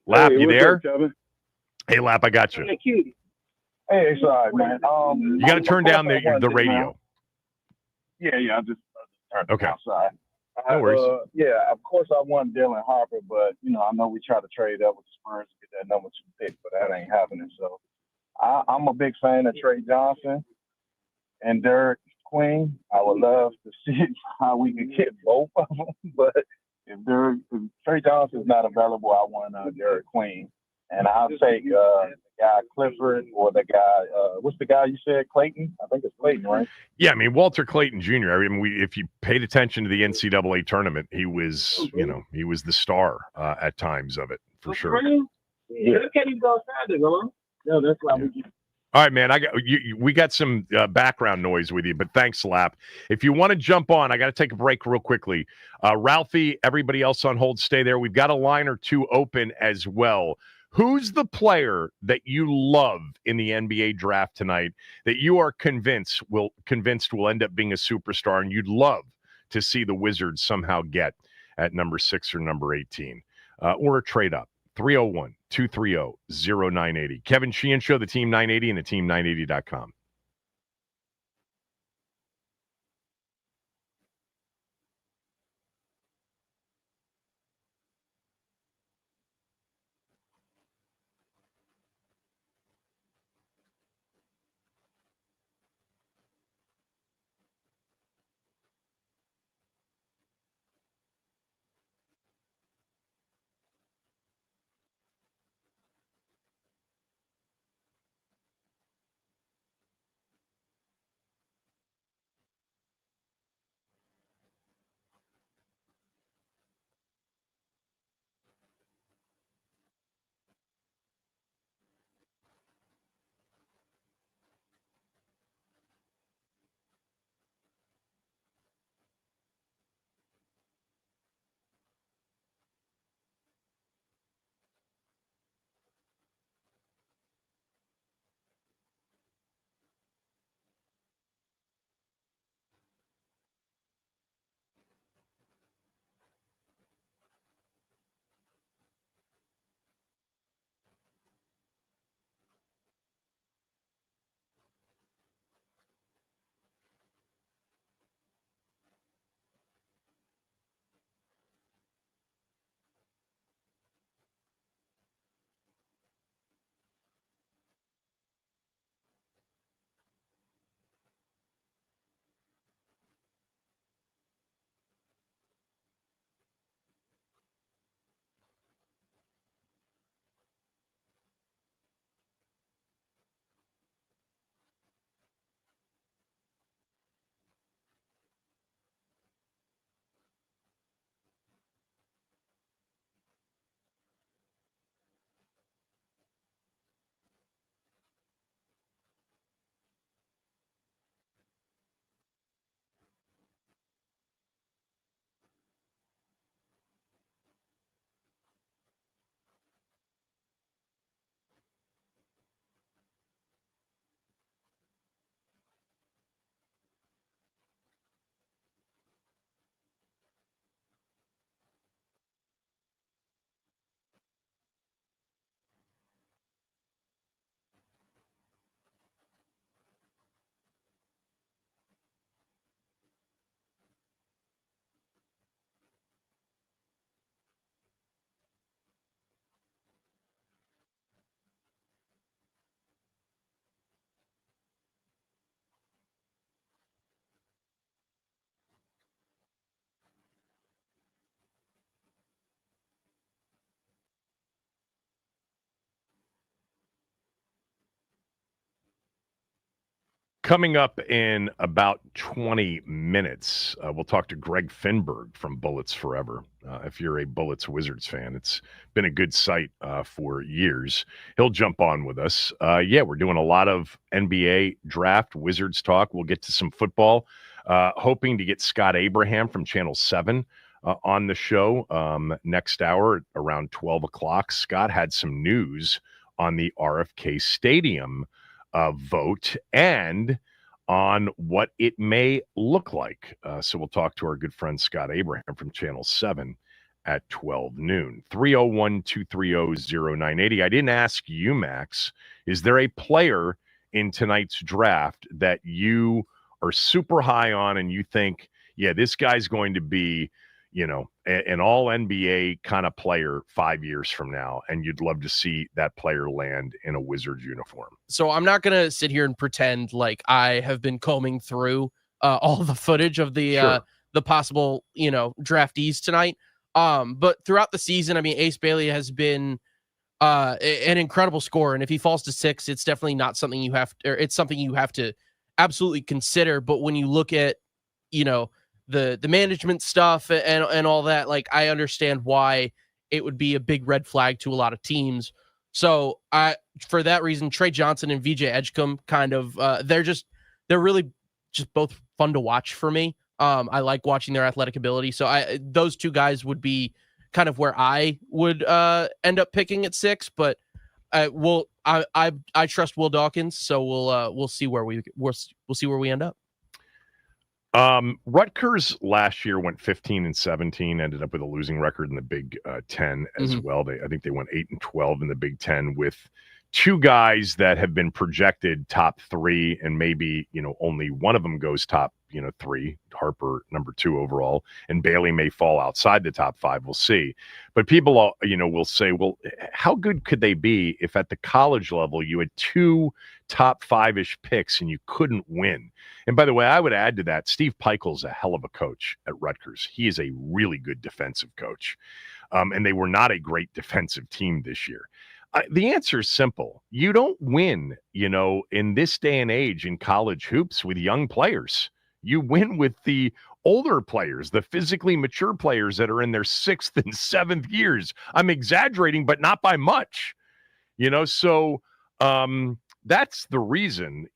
Speaker 2: Lap, you there? Hey, Lap, I got you.
Speaker 5: Hey, cutie. Hey, it's all right, man.
Speaker 2: You got to turn down the radio.
Speaker 5: Yeah, I just turned
Speaker 2: Okay.
Speaker 5: outside.
Speaker 2: No worries.
Speaker 5: Yeah, of course I want Dylan Harper, but, I know we try to trade up with the Spurs to get that number 2 pick, but that ain't happening. So I'm a big fan of Trey Johnson and Derek Queen. I would love to see how we could get both of them, but if Trey Johnson's not available, I want Derek Queen. And I'll take the guy Clifford or the guy, what's the guy you said, Clayton? I think it's Clayton, right?
Speaker 2: Yeah, I mean, Walter Clayton Jr. I mean, if you paid attention to the NCAA tournament, he was, he was the star at times of it, for sure.
Speaker 5: Yeah. Can't even go outside there, no? No, that's why we get.
Speaker 2: All right, man. We got some background noise with you, but thanks, Lap. If you want to jump on, I got to take a break real quickly. Ralphie, everybody else on hold, stay there. We've got a line or two open as well. Who's the player that you love in the NBA draft tonight that you are convinced will end up being a superstar and you'd love to see the Wizards somehow get at number 6 or number 18 or a trade up? 301-230-0980. Kevin Sheehan Show, the Team 980 and the team980.com. Coming up in about 20 minutes, we'll talk to Greg Finnberg from Bullets Forever. If you're a Bullets Wizards fan, it's been a good site for years. He'll jump on with us. We're doing a lot of NBA draft, Wizards talk. We'll get to some football. Hoping to get Scott Abraham from Channel 7 on the show next hour around 12 o'clock. Scott had some news on the RFK Stadium vote and on what it may look like. So we'll talk to our good friend Scott Abraham from Channel 7 at 12 noon. 301-230-0980. I didn't ask you, Max. Is there a player in tonight's draft that you are super high on and you think, yeah, this guy's going to be, an all NBA kind of player 5 years from now, and you'd love to see that player land in a Wizards uniform?
Speaker 4: So I'm not going to sit here and pretend like I have been combing through all the footage of the possible, draftees tonight. But throughout the season, I mean, Ace Bailey has been an incredible scorer. And if he falls to 6, it's definitely not something it's something you have to absolutely consider. But when you look at, the management stuff and all that, like, I understand why it would be a big red flag to a lot of teams. So for that reason, Trey Johnson and VJ Edgecombe kind of, they're really just both fun to watch for me. I like watching their athletic ability. So those two guys would be kind of where I would end up picking at 6, but I trust Will Dawkins. So we'll see where we'll see where we end up.
Speaker 2: Rutgers last year went 15-17, ended up with a losing record in the Big 10 as well. I think they went 8-12 in the Big 10 with two guys that have been projected top 3, and maybe, only one of them goes top, 3, Harper number 2 overall, and Bailey may fall outside the top 5. We'll see. But people, will say, well, how good could they be if at the college level you had 2 top 5-ish picks and you couldn't win? And by the way, I would add to that, Steve Peichel's a hell of a coach at Rutgers. He is a really good defensive coach. And they were not a great defensive team this year. The answer is simple. You don't win, in this day and age in college hoops with young players. You win with the older players, the physically mature players that are in their 6th and 7th years. I'm exaggerating, but not by much. So that's the reason.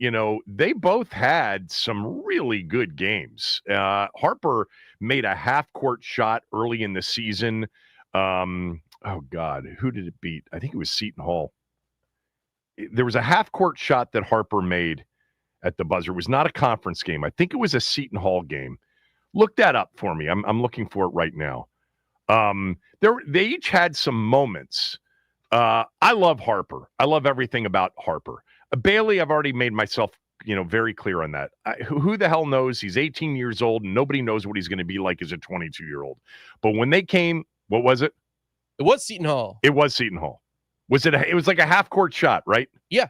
Speaker 2: They both had some really good games. Harper made a half-court shot early in the season. Oh, God, who did it beat? I think it was Seton Hall. There was a half-court shot that Harper made at the buzzer. It was not a conference game. I think it was a Seton Hall game. Look that up for me. I'm looking for it right now. They each had some moments. I love Harper. I love everything about Harper. Bailey, I've already made myself, very clear on that. Who the hell knows? He's 18 years old, and nobody knows what he's going to be like as a 22-year-old. But when they came, what was it?
Speaker 4: It was Seton Hall.
Speaker 2: It was Seton Hall. It was like a half-court shot, right?
Speaker 4: Yeah.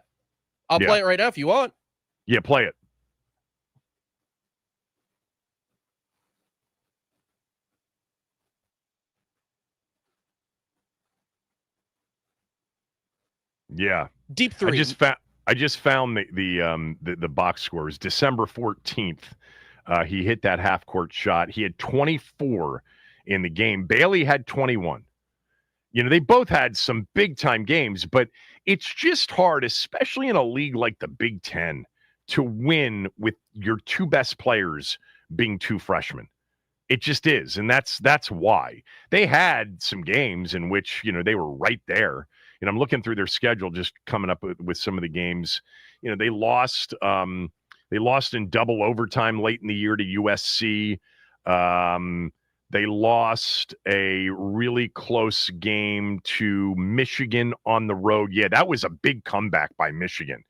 Speaker 4: I'll play it right now if you want.
Speaker 2: Yeah, play it. Yeah.
Speaker 4: Deep 3.
Speaker 2: I just found the box scores. December 14th, he hit that half-court shot. He had 24 in the game. Bailey had 21. They both had some big-time games, but it's just hard, especially in a league like the Big Ten, to win with your 2 best players being 2 freshmen. It just is, and that's why. They had some games in which, they were right there. And I'm looking through their schedule, just coming up with some of the games. They lost in double overtime late in the year to USC. They lost a really close game to Michigan on the road. Yeah, that was a big comeback by Michigan,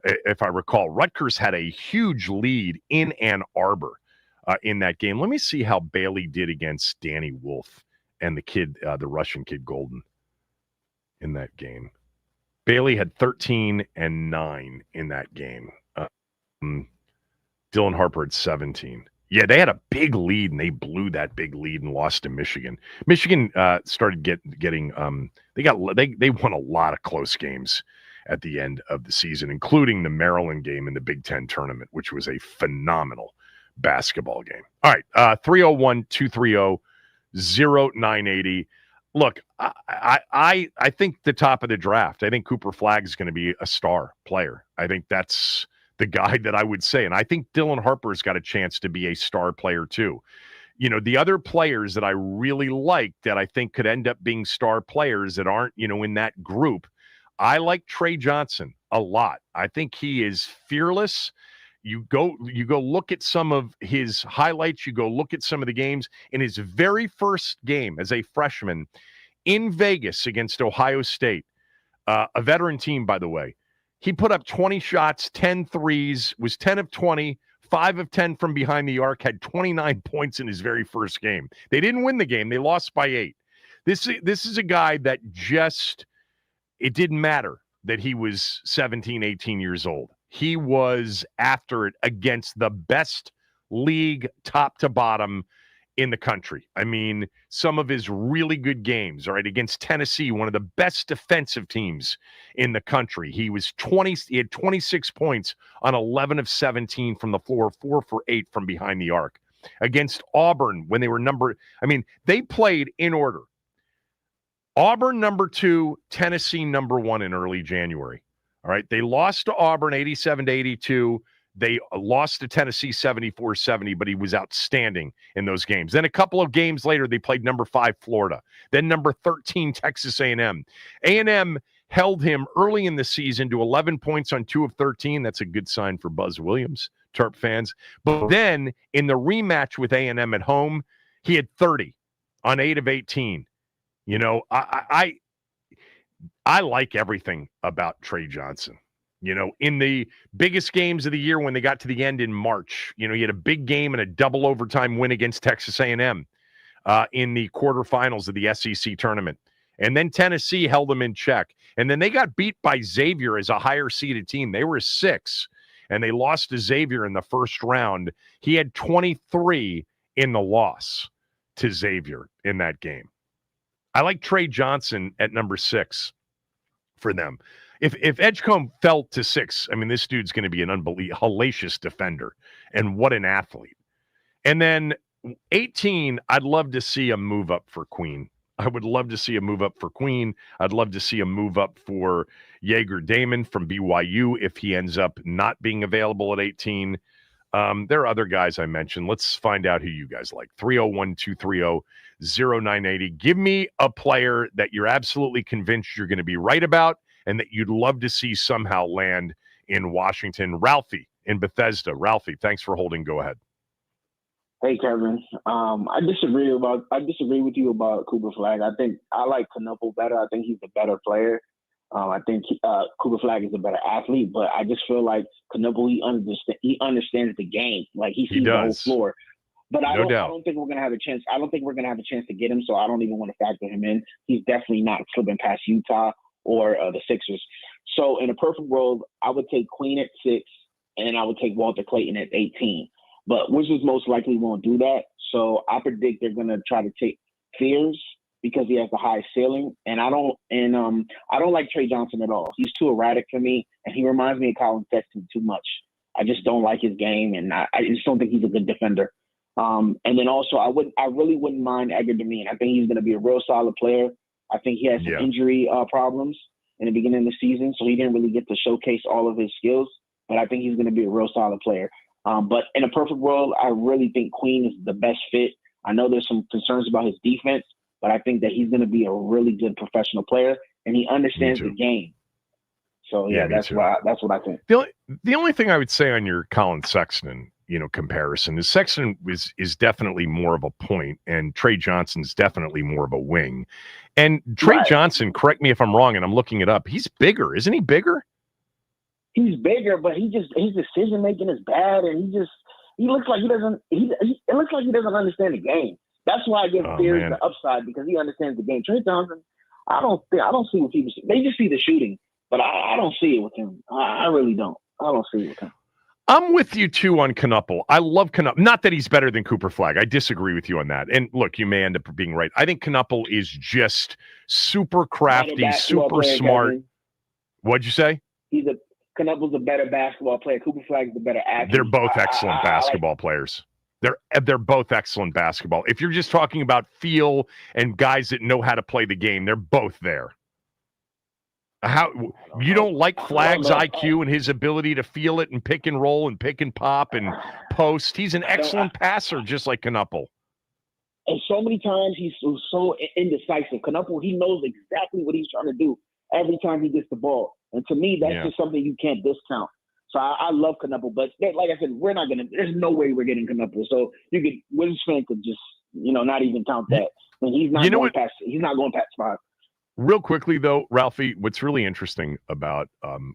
Speaker 2: if I recall. Rutgers had a huge lead in Ann Arbor in that game. Let me see how Bailey did against Danny Wolf and the kid, the Russian kid, Golden, in that game. Bailey had 13 and 9 in that game. Dylan Harper had 17. Yeah, they had a big lead, and they blew that big lead and lost to Michigan. Michigan started getting they won a lot of close games at the end of the season, including the Maryland game in the Big Ten tournament, which was a phenomenal basketball game. All right, 301-230-0980. Look, I think the top of the draft, I think Cooper Flagg is going to be a star player. I think that's the guy that I would say. And I think Dylan Harper's got a chance to be a star player too. The other players that I really like that I think could end up being star players that aren't, in that group, I like Trey Johnson a lot. I think he is fearless. you go look at some of his highlights, you go look at some of the games. In his very first game as a freshman in Vegas against Ohio State, a veteran team, by the way, he put up 20 shots, 10 threes, was 10 of 20, 5 of 10 from behind the arc, had 29 points in his very first game. They didn't win the game. They lost by 8. This is a guy that just, it didn't matter that he was 17, 18 years old. He was after it against the best league top to bottom in the country. I mean, some of his really good games, all right, against Tennessee, one of the best defensive teams in the country. He had 26 points on 11 of 17 from the floor, 4 for 8 from behind the arc. Against Auburn, when they were they played in order. Auburn number 2, Tennessee number 1 in early January. All right. They lost to Auburn 87-82. They lost to Tennessee 74-70, but he was outstanding in those games. Then a couple of games later, they played number 5 Florida. Then number 13 Texas A&M. A&M held him early in the season to 11 points on 2 of 13. That's a good sign for Buzz Williams, Terp fans. But then in the rematch with A&M at home, he had 30 on 8 of 18. You know, I like everything about Trey Johnson. You know, in the biggest games of the year when they got to the end in March, you know, he had a big game and a double overtime win against Texas A&M in the quarterfinals of the SEC tournament. And then Tennessee held them in check. And then they got beat by Xavier as a higher seeded team. They were 6, and they lost to Xavier in the first round. He had 23 in the loss to Xavier in that game. I like Trey Johnson at number 6 for them. If Edgecombe fell to 6, I mean, this dude's going to be an hellacious defender, and what an athlete. And then 18, I'd love to see a move up for Queen. I would love to see a move up for Queen. I'd love to see a move up for Jaeger Damon from BYU if he ends up not being available at 18. There are other guys I mentioned. Let's find out who you guys like. 301-230-0980. Give me a player that you're absolutely convinced you're going to be right about and that you'd love to see somehow land in Washington. Ralphie in Bethesda. Ralphie, thanks for holding. Go ahead.
Speaker 6: Hey, Kevin. I disagree with you about Cooper Flag. I think I like Knuppel better. I think he's the better player. I think Cooper Flag is a better athlete, but I just feel like Knuppel, he understands the game. Like he sees the whole floor. But I don't think we're gonna have a chance. I don't think we're gonna have a chance to get him. So I don't even want to factor him in. He's definitely not slipping past Utah or the Sixers. So in a perfect world, I would take Queen at 6, and I would take Walter Clayton at 18. But Wizards most likely won't do that. So I predict they're gonna try to take Fears because he has the high ceiling. And I don't like Trey Johnson at all. He's too erratic for me, and he reminds me of Colin Sexton too much. I just don't like his game, and I just don't think he's a good defender. And then also I really wouldn't mind Edgar Demeen. I think he's gonna be a real solid player. I think he had some injury problems in the beginning of the season, so he didn't really get to showcase all of his skills. But I think he's going to be a real solid player. But in a perfect world, I really think Queen is the best fit. I know there's some concerns about his defense, but I think that he's going to be a really good professional player, and he understands the game. So that's what I think.
Speaker 2: The only thing I would say on your Colin Sexton, comparison is Sexton is definitely more of a point, and Trey Johnson's definitely more of a wing. And Trey Johnson, correct me if I'm wrong, and I'm looking it up. He's bigger, isn't he? Bigger?
Speaker 6: He's bigger, but his decision making is bad, and he looks like he doesn't. It looks like he doesn't understand the game. That's why I give Fears the upside, because he understands the game. Trey Johnson, I don't see what people see. They just see the shooting, but I don't see it with him. I really don't. I don't see it with him.
Speaker 2: I'm with you, too, on Knuppel. I love Knuppel. Not that he's better than Cooper Flag. I disagree with you on that. And, look, you may end up being right. I think Knuppel is just super crafty, super smart. Kevin. What'd you say?
Speaker 6: Knuppel's a better basketball player. Cooper Flag's the better athlete.
Speaker 2: They're both excellent basketball players. They're both excellent basketball. If you're just talking about feel and guys that know how to play the game, they're both there. How you don't like Flag's IQ and his ability to feel it and pick and roll and pick and pop and post? He's an excellent passer, just like Knuppel.
Speaker 6: And so many times he's so indecisive. Knuppel, he knows exactly what he's trying to do every time he gets the ball. And to me, that's just something you can't discount. So I love Knuppel, but like I said, we're not gonna. There's no way we're getting Knuppel. So Wizards fan could just not even count that. And he's not going past. He's not going past 5.
Speaker 2: Real quickly though, Ralphie, what's really interesting about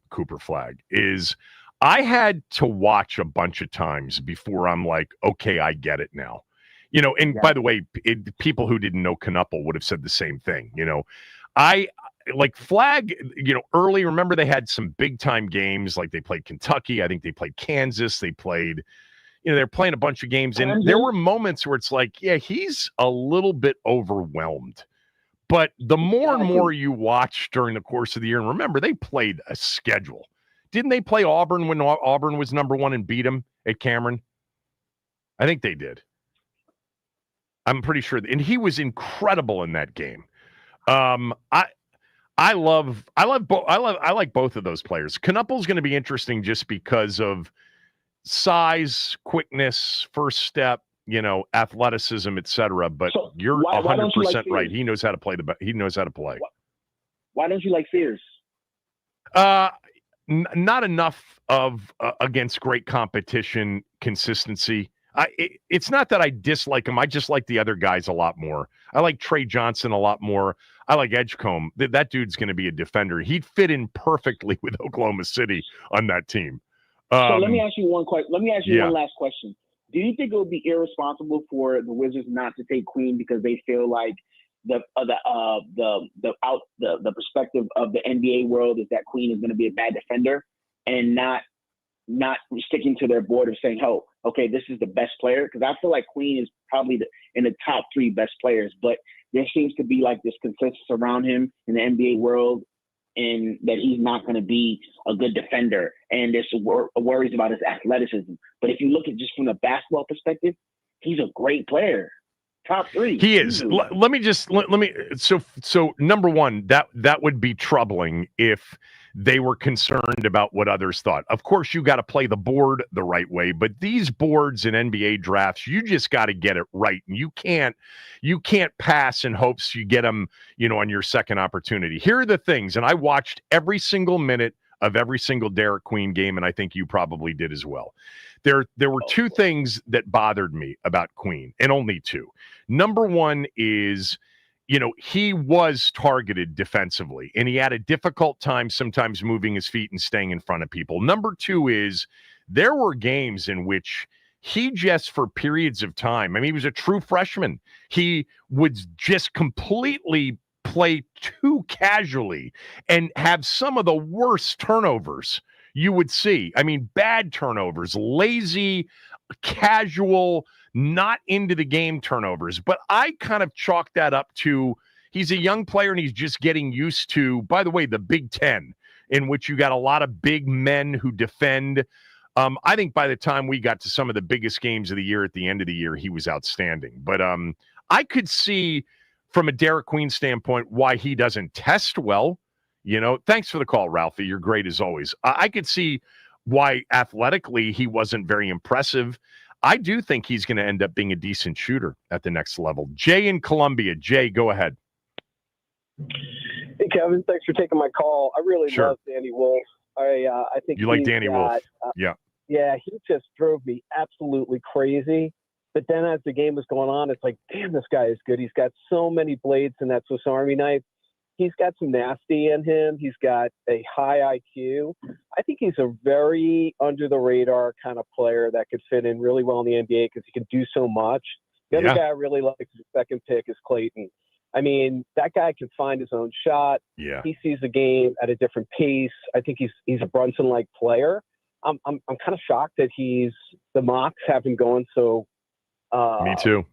Speaker 2: Cooper Flagg is I had to watch a bunch of times before I'm like, okay, I get it now. And by the way, people who didn't know Knuppel would have said the same thing. I like Flagg, early, remember they had some big time games, like they played Kentucky. I think they played Kansas. They played, they're playing a bunch of games. And there were moments where it's like, yeah, he's a little bit overwhelmed. But the more and more you watch during the course of the year, and remember, they played a schedule. Didn't they play Auburn when Auburn was number 1 and beat them at Cameron? I think they did. I'm pretty sure. And he was incredible in that game. I like both of those players. Knuppel's going to be interesting just because of size, quickness, first step, athleticism, etc. But so you're 100% right. He knows how to play he knows how to play.
Speaker 6: Why don't you like Fears?
Speaker 2: Not enough of against great competition consistency. It's not that I dislike him. I just like the other guys a lot more. I like Trey Johnson a lot more. I like Edgecombe. That dude's going to be a defender. He'd fit in perfectly with Oklahoma City on that team.
Speaker 6: So let me ask you one question. Let me ask you one last question. Do you think it would be irresponsible for the Wizards not to take Queen because they feel like the perspective of the NBA world is that Queen is going to be a bad defender, and not sticking to their board of saying, "Oh, okay, this is the best player"? Because I feel like Queen is probably in the top 3 best players, but there seems to be like this consensus around him in the NBA world, and that he's not going to be a good defender, and there's worries about his athleticism. But if you look at just from a basketball perspective, he's a great player. Top 3.
Speaker 2: He is. Let me so number one, that would be troubling if they were concerned about what others thought. Of course, you got to play the board the right way, but these boards in NBA drafts, you just got to get it right. And you can't pass in hopes you get them, on your second opportunity. Here are the things, and I watched every single minute of every single Derek Queen game, and I think you probably did as well. There were 2 things that bothered me about Queen, and only 2. Number one is, he was targeted defensively, and he had a difficult time sometimes moving his feet and staying in front of people. Number 2 is there were games in which he just, for periods of time, he was a true freshman. He would just completely play too casually and have some of the worst turnovers you would see. Bad turnovers, lazy, casual, not into the game turnovers. But I kind of chalk that up to he's a young player and he's just getting used to, by the way, the Big Ten, in which you got a lot of big men who defend. I think by the time we got to some of the biggest games of the year at the end of the year, he was outstanding. But I could see from a Derek Queen standpoint why he doesn't test well. Thanks for the call, Ralphie. You're great as always. I could see why athletically he wasn't very impressive. I do think he's going to end up being a decent shooter at the next level. Jay in Columbia. Jay, go ahead.
Speaker 7: Hey, Kevin. Thanks for taking my call. I really love Danny Wolf. I think
Speaker 2: you like Danny Wolf. Yeah.
Speaker 7: Yeah, he just drove me absolutely crazy. But then as the game was going on, it's like, damn, this guy is good. He's got so many blades in that Swiss Army knife. He's got some nasty in him. He's got a high IQ. I think he's a very under-the-radar kind of player that could fit in really well in the NBA because he can do so much. The other guy I really like, the second pick, is Clayton. That guy can find his own shot.
Speaker 2: Yeah.
Speaker 7: He sees the game at a different pace. I think he's a Brunson-like player. I'm kind of shocked that the mocks have him going so
Speaker 2: me too.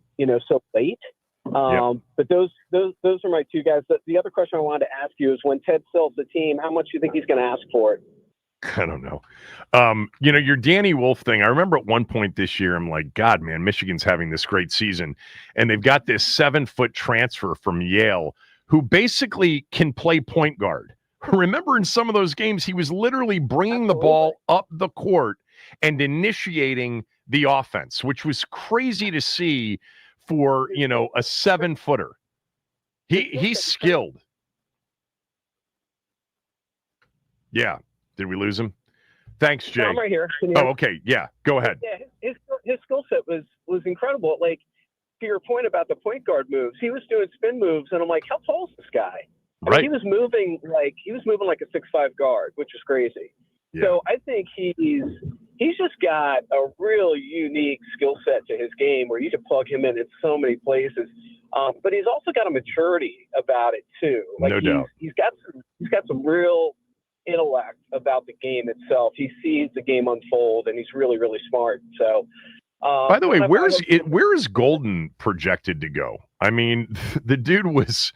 Speaker 7: So late. But those are my 2 guys. The other question I wanted to ask you is, when Ted sells the team, how much do you think he's going to ask for it?
Speaker 2: I don't know. Your Danny Wolf thing, I remember at one point this year, I'm like, God, man, Michigan's having this great season. And they've got this 7-foot transfer from Yale who basically can play point guard. Remember in some of those games, he was literally bringing the ball up the court and initiating the offense, which was crazy to see for, a 7-footer. He's skilled. Yeah. Did we lose him? Thanks, Jay.
Speaker 7: I'm right here. Can you hear
Speaker 2: Oh,
Speaker 7: me?
Speaker 2: okay. Yeah, go ahead.
Speaker 7: Yeah, his skill set was incredible. Like, to your point about the point guard moves, he was doing spin moves, and I'm like, how tall is this guy? I mean, he was moving like a 6'5" guard, which is crazy.
Speaker 2: Yeah.
Speaker 7: So I think he's just got a real unique skill set to his game where you can plug him in so many places. But he's also got a maturity about it too. Like
Speaker 2: No doubt.
Speaker 7: He's got some real intellect about the game itself. He sees the game unfold, and he's really, really smart. So,
Speaker 2: by the way, where is Golden projected to go? I mean, the dude was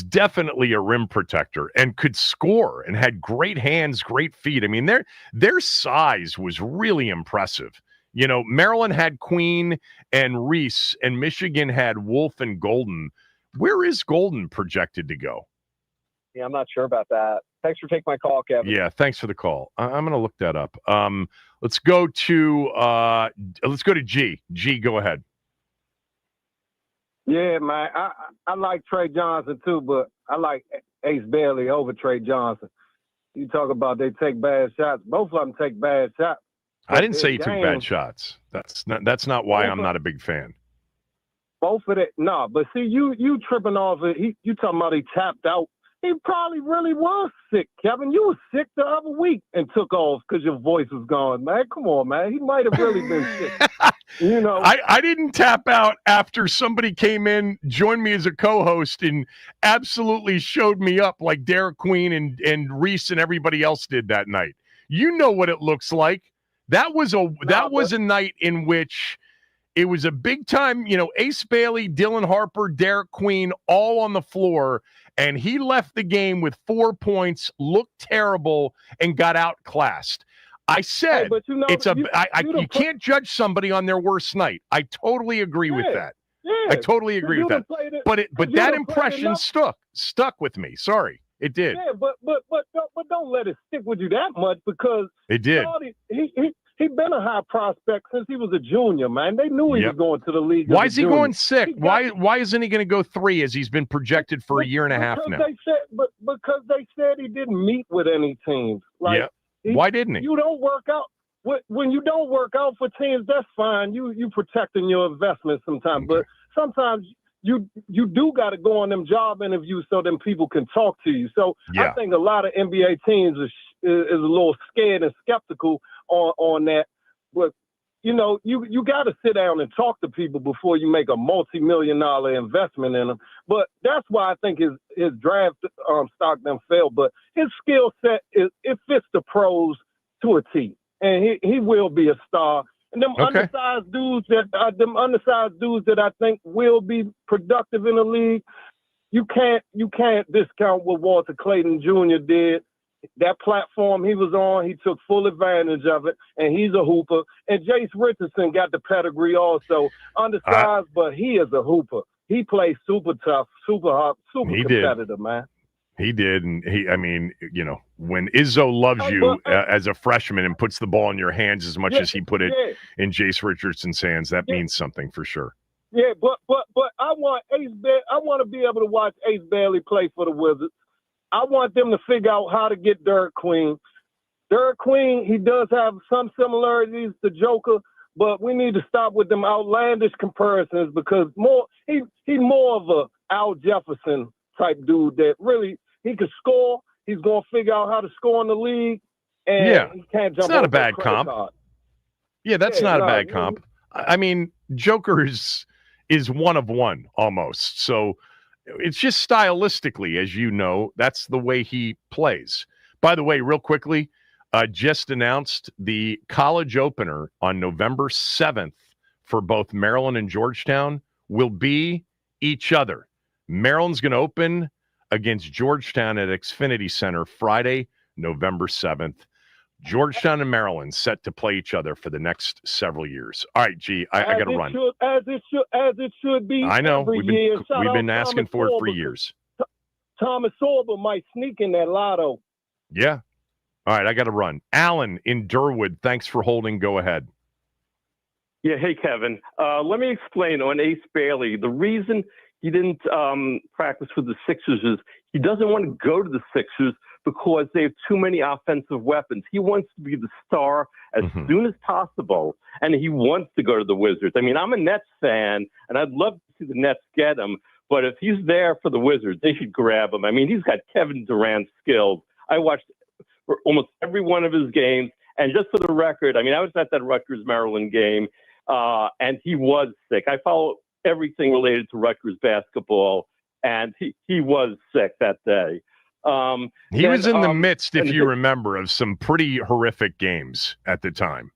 Speaker 2: definitely a rim protector and could score and had great hands, great feet. I mean, their size was really impressive. You know, Maryland had Queen and Reese, and Michigan had Wolf and Golden. Where is Golden projected to go?
Speaker 7: Yeah, I'm not sure about that. Thanks for taking my call, Kevin.
Speaker 2: Yeah, thanks for the call. I'm going to look that up. Let's go to G. G, go ahead.
Speaker 8: Yeah, man. I like Trey Johnson too, but I like Ace Bailey over Trey Johnson. You talk about they take bad shots. Both of them take bad shots.
Speaker 2: I didn't say he took bad shots. That's not why I'm not a big fan.
Speaker 8: Both of it, no. But see, you tripping off it. You talking about he tapped out. He probably really was sick, Kevin. You were sick the other week and took off because your voice was gone, man. Come on, man. He might have really been sick. You know,
Speaker 2: I didn't tap out after somebody came in, joined me as a co-host, and absolutely showed me up like Derek Queen and Reese and everybody else did that night. You know what it looks like. That was a night in which it was a big time, you know, Ace Bailey, Dylan Harper, Derek Queen, all on the floor, and he left the game with 4 points, looked terrible, and got outclassed. I said, you can't judge somebody on their worst night. I totally agree with that.
Speaker 8: Yeah,
Speaker 2: I totally agree with that. But that impression stuck with me. Sorry, it did.
Speaker 8: Yeah, but don't let it stick with you that much because
Speaker 2: it did.
Speaker 8: He been a high prospect since he was a junior, man. They knew he was going to the league.
Speaker 2: Why is he going sick? Why isn't he going to go 3 as he's been projected for a year and a half now?
Speaker 8: Because they said he didn't meet with any teams. Like,
Speaker 2: why didn't he?
Speaker 8: You don't work out. When you don't work out for teams, that's fine. You protecting your investment sometimes. But sometimes you do got to go on them job interviews so them people can talk to you. So I think a lot of NBA teams is a little scared and skeptical on that. But, you know, you got to sit down and talk to people before you make a multi-million-dollar investment in them. But that's why I think his draft stock then fell. But his skill set, it fits the pros to a T. And he will be a star. And them undersized dudes that I think will be productive in the league, you can't discount what Walter Clayton Jr. did. That platform he was on, he took full advantage of it, and he's a hooper. And Jace Richardson got the pedigree also. Undersized, but he is a hooper. He plays super tough, super hard, super competitive, man.
Speaker 2: He did, and you know, when Izzo loves you as a freshman and puts the ball in your hands as much as he put it in Jace Richardson's hands, that means something for sure.
Speaker 8: Yeah, but I want to be able to watch Ace Bailey play for the Wizards. I want them to figure out how to get Derek Queen. Derek Queen, he does have some similarities to Joker, but we need to stop with them outlandish comparisons because he's more of a Al Jefferson type dude that really he could score. He's going to figure out how to score in the league, and he can't jump.
Speaker 2: It's not a bad comp. Yeah, that's not a bad comp. I mean, Joker is one of one almost. So it's just stylistically, as you know, that's the way he plays. By the way, real quickly, just announced the college opener on November 7th for both Maryland and Georgetown will be each other. Maryland's going to open against Georgetown at Xfinity Center Friday, November 7th. Georgetown and Maryland set to play each other for the next several years. All right, G, I got to run.
Speaker 8: As it should be.
Speaker 2: I know.
Speaker 8: We've
Speaker 2: been asking for it for years.
Speaker 8: Thomas Sorber might sneak in that lotto.
Speaker 2: Yeah. All right, I got to run. Alan in Durwood, thanks for holding. Go ahead.
Speaker 9: Yeah, hey, Kevin. Let me explain on Ace Bailey. The reason he didn't practice with the Sixers is he doesn't want to go to the Sixers because they have too many offensive weapons. He wants to be the star as soon as possible, and he wants to go to the Wizards. I mean, I'm a Nets fan, and I'd love to see the Nets get him, but if he's there for the Wizards, they should grab him. I mean, he's got Kevin Durant skills. I watched almost every one of his games, and just for the record, I mean, I was at that Rutgers-Maryland game, and he was sick. I follow everything related to Rutgers basketball, and he was sick that day.
Speaker 2: He was in the midst, if you remember, of some pretty horrific games at the time.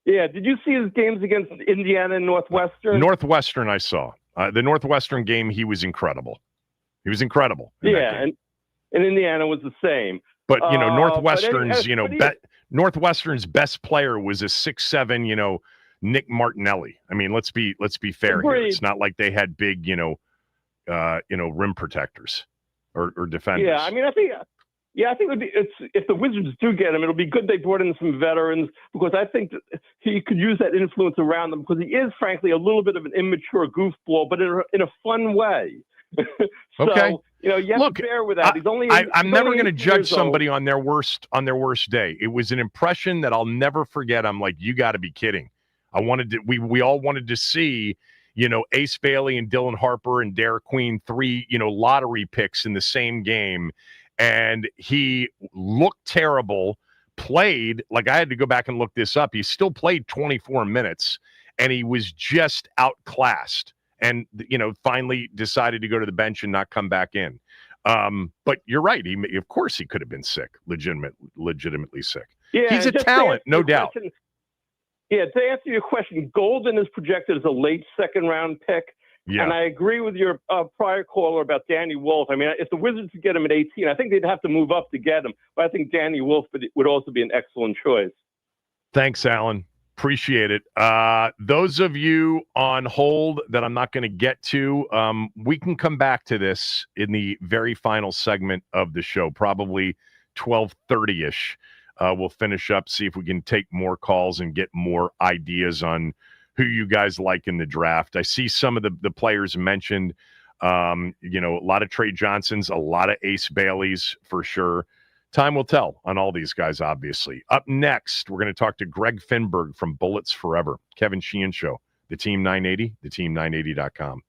Speaker 9: Yeah. Did you see his games against Indiana and Northwestern?
Speaker 2: Northwestern, I saw. The Northwestern game, he was incredible. He was incredible.
Speaker 9: Yeah, and Indiana was the same.
Speaker 2: But, Northwestern's best player was a 6'7", Nick Martinelli. I mean, let's be fair here. It's not like they had big, rim protectors or defenders.
Speaker 9: Yeah, I mean, I think it would be. If the Wizards do get him, it'll be good they brought in some veterans, because I think that he could use that influence around them, because he is, frankly, a little bit of an immature goofball, but in a fun way. So,
Speaker 2: okay.
Speaker 9: You have to bear with that.
Speaker 2: I'm never going to judge somebody on their worst day. It was an impression that I'll never forget. I'm like, you got to be kidding. We all wanted to see, Ace Bailey and Dylan Harper and Derek Queen, 3, lottery picks in the same game. And he looked terrible, played, like I had to go back and look this up. He still played 24 minutes, and he was just outclassed. And, finally decided to go to the bench and not come back in. But you're right. Of course he could have been sick, legitimately sick.
Speaker 9: Yeah,
Speaker 2: he's a talent, no doubt.
Speaker 9: To answer your question, Golden is projected as a late second-round pick. Yeah. And I agree with your prior caller about Danny Wolf. I mean, if the Wizards could get him at 18, I think they'd have to move up to get him. But I think Danny Wolf would also be an excellent choice.
Speaker 2: Thanks, Alan. Appreciate it. Those of you on hold that I'm not going to get to, we can come back to this in the very final segment of the show, probably 12:30-ish. We'll finish up, see if we can take more calls and get more ideas on who you guys like in the draft. I see some of the players mentioned, a lot of Trey Johnsons, a lot of Ace Baileys for sure. Time will tell on all these guys, obviously. Up next, we're going to talk to Greg Finnberg from Bullets Forever. Kevin Sheehan Show, the Team 980, theteam980.com.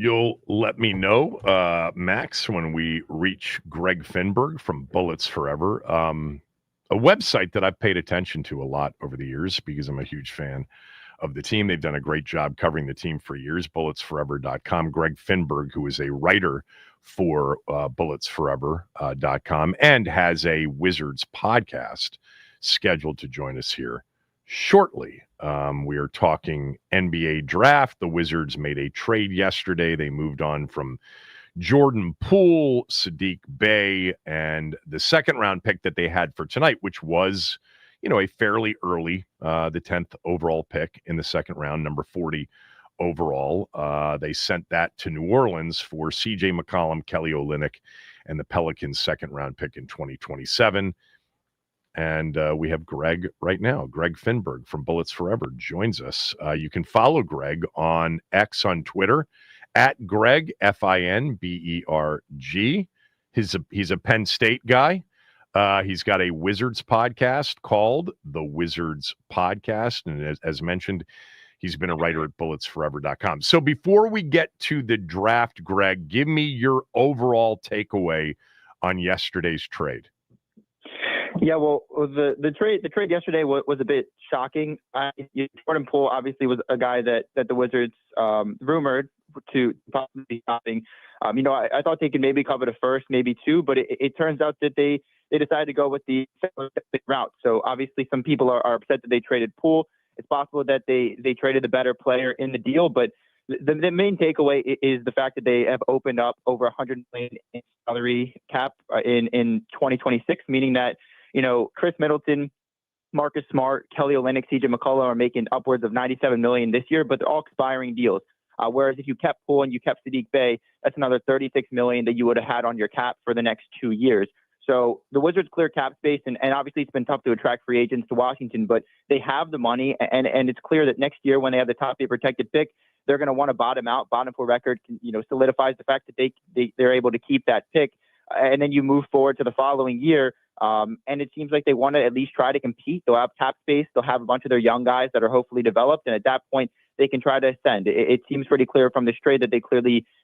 Speaker 2: You'll let me know, Max, when we reach Greg Finnberg from Bullets Forever, a website that I've paid attention to a lot over the years because I'm a huge fan of the team. They've done a great job covering the team for years, bulletsforever.com. Greg Finnberg, who is a writer for bulletsforever.com and has a Wizards podcast scheduled to join us here shortly. We are talking NBA draft. The Wizards made a trade yesterday. They moved on from Jordan Poole, Sadiq Bey, and the second round pick that they had for tonight, which was, a fairly early, the 10th overall pick in the second round, number 40 overall. They sent that to New Orleans for CJ McCollum, Kelly Olynyk, and the Pelicans' second round pick in 2027. And we have Greg right now. Greg Finnberg from Bullets Forever joins us. You can follow Greg on X on Twitter at Greg, Finberg. He's a Penn State guy. He's got a Wizards podcast called The Wizards Podcast. And as mentioned, he's been a writer at bulletsforever.com. So before we get to the draft, Greg, give me your overall takeaway on yesterday's trade.
Speaker 10: Yeah, well, the trade yesterday was a bit shocking. Jordan Poole obviously was a guy that the Wizards rumored to possibly be stopping. I thought they could maybe cover the first, maybe two, but it turns out that they decided to go with the route. So obviously some people are upset that they traded Poole. It's possible that they traded the better player in the deal, but the main takeaway is the fact that they have opened up over $100 million in salary cap in 2026, meaning that Chris Middleton, Marcus Smart, Kelly Olynyk, CJ McCollum are making upwards of $97 million this year, but they're all expiring deals. Whereas if you kept Poole and you kept Sadiq Bey, that's another $36 million that you would have had on your cap for the next 2 years. So the Wizards clear cap space, and obviously it's been tough to attract free agents to Washington, but they have the money, and it's clear that next year when they have the top 8 protected pick, they're going to want to bottom for record, solidifies the fact that they're able to keep that pick. And then you move forward to the following year. And it seems like they want to at least try to compete. They'll have cap space. They'll have a bunch of their young guys that are hopefully developed. And at that point, they can try to ascend. It seems pretty clear from this trade that they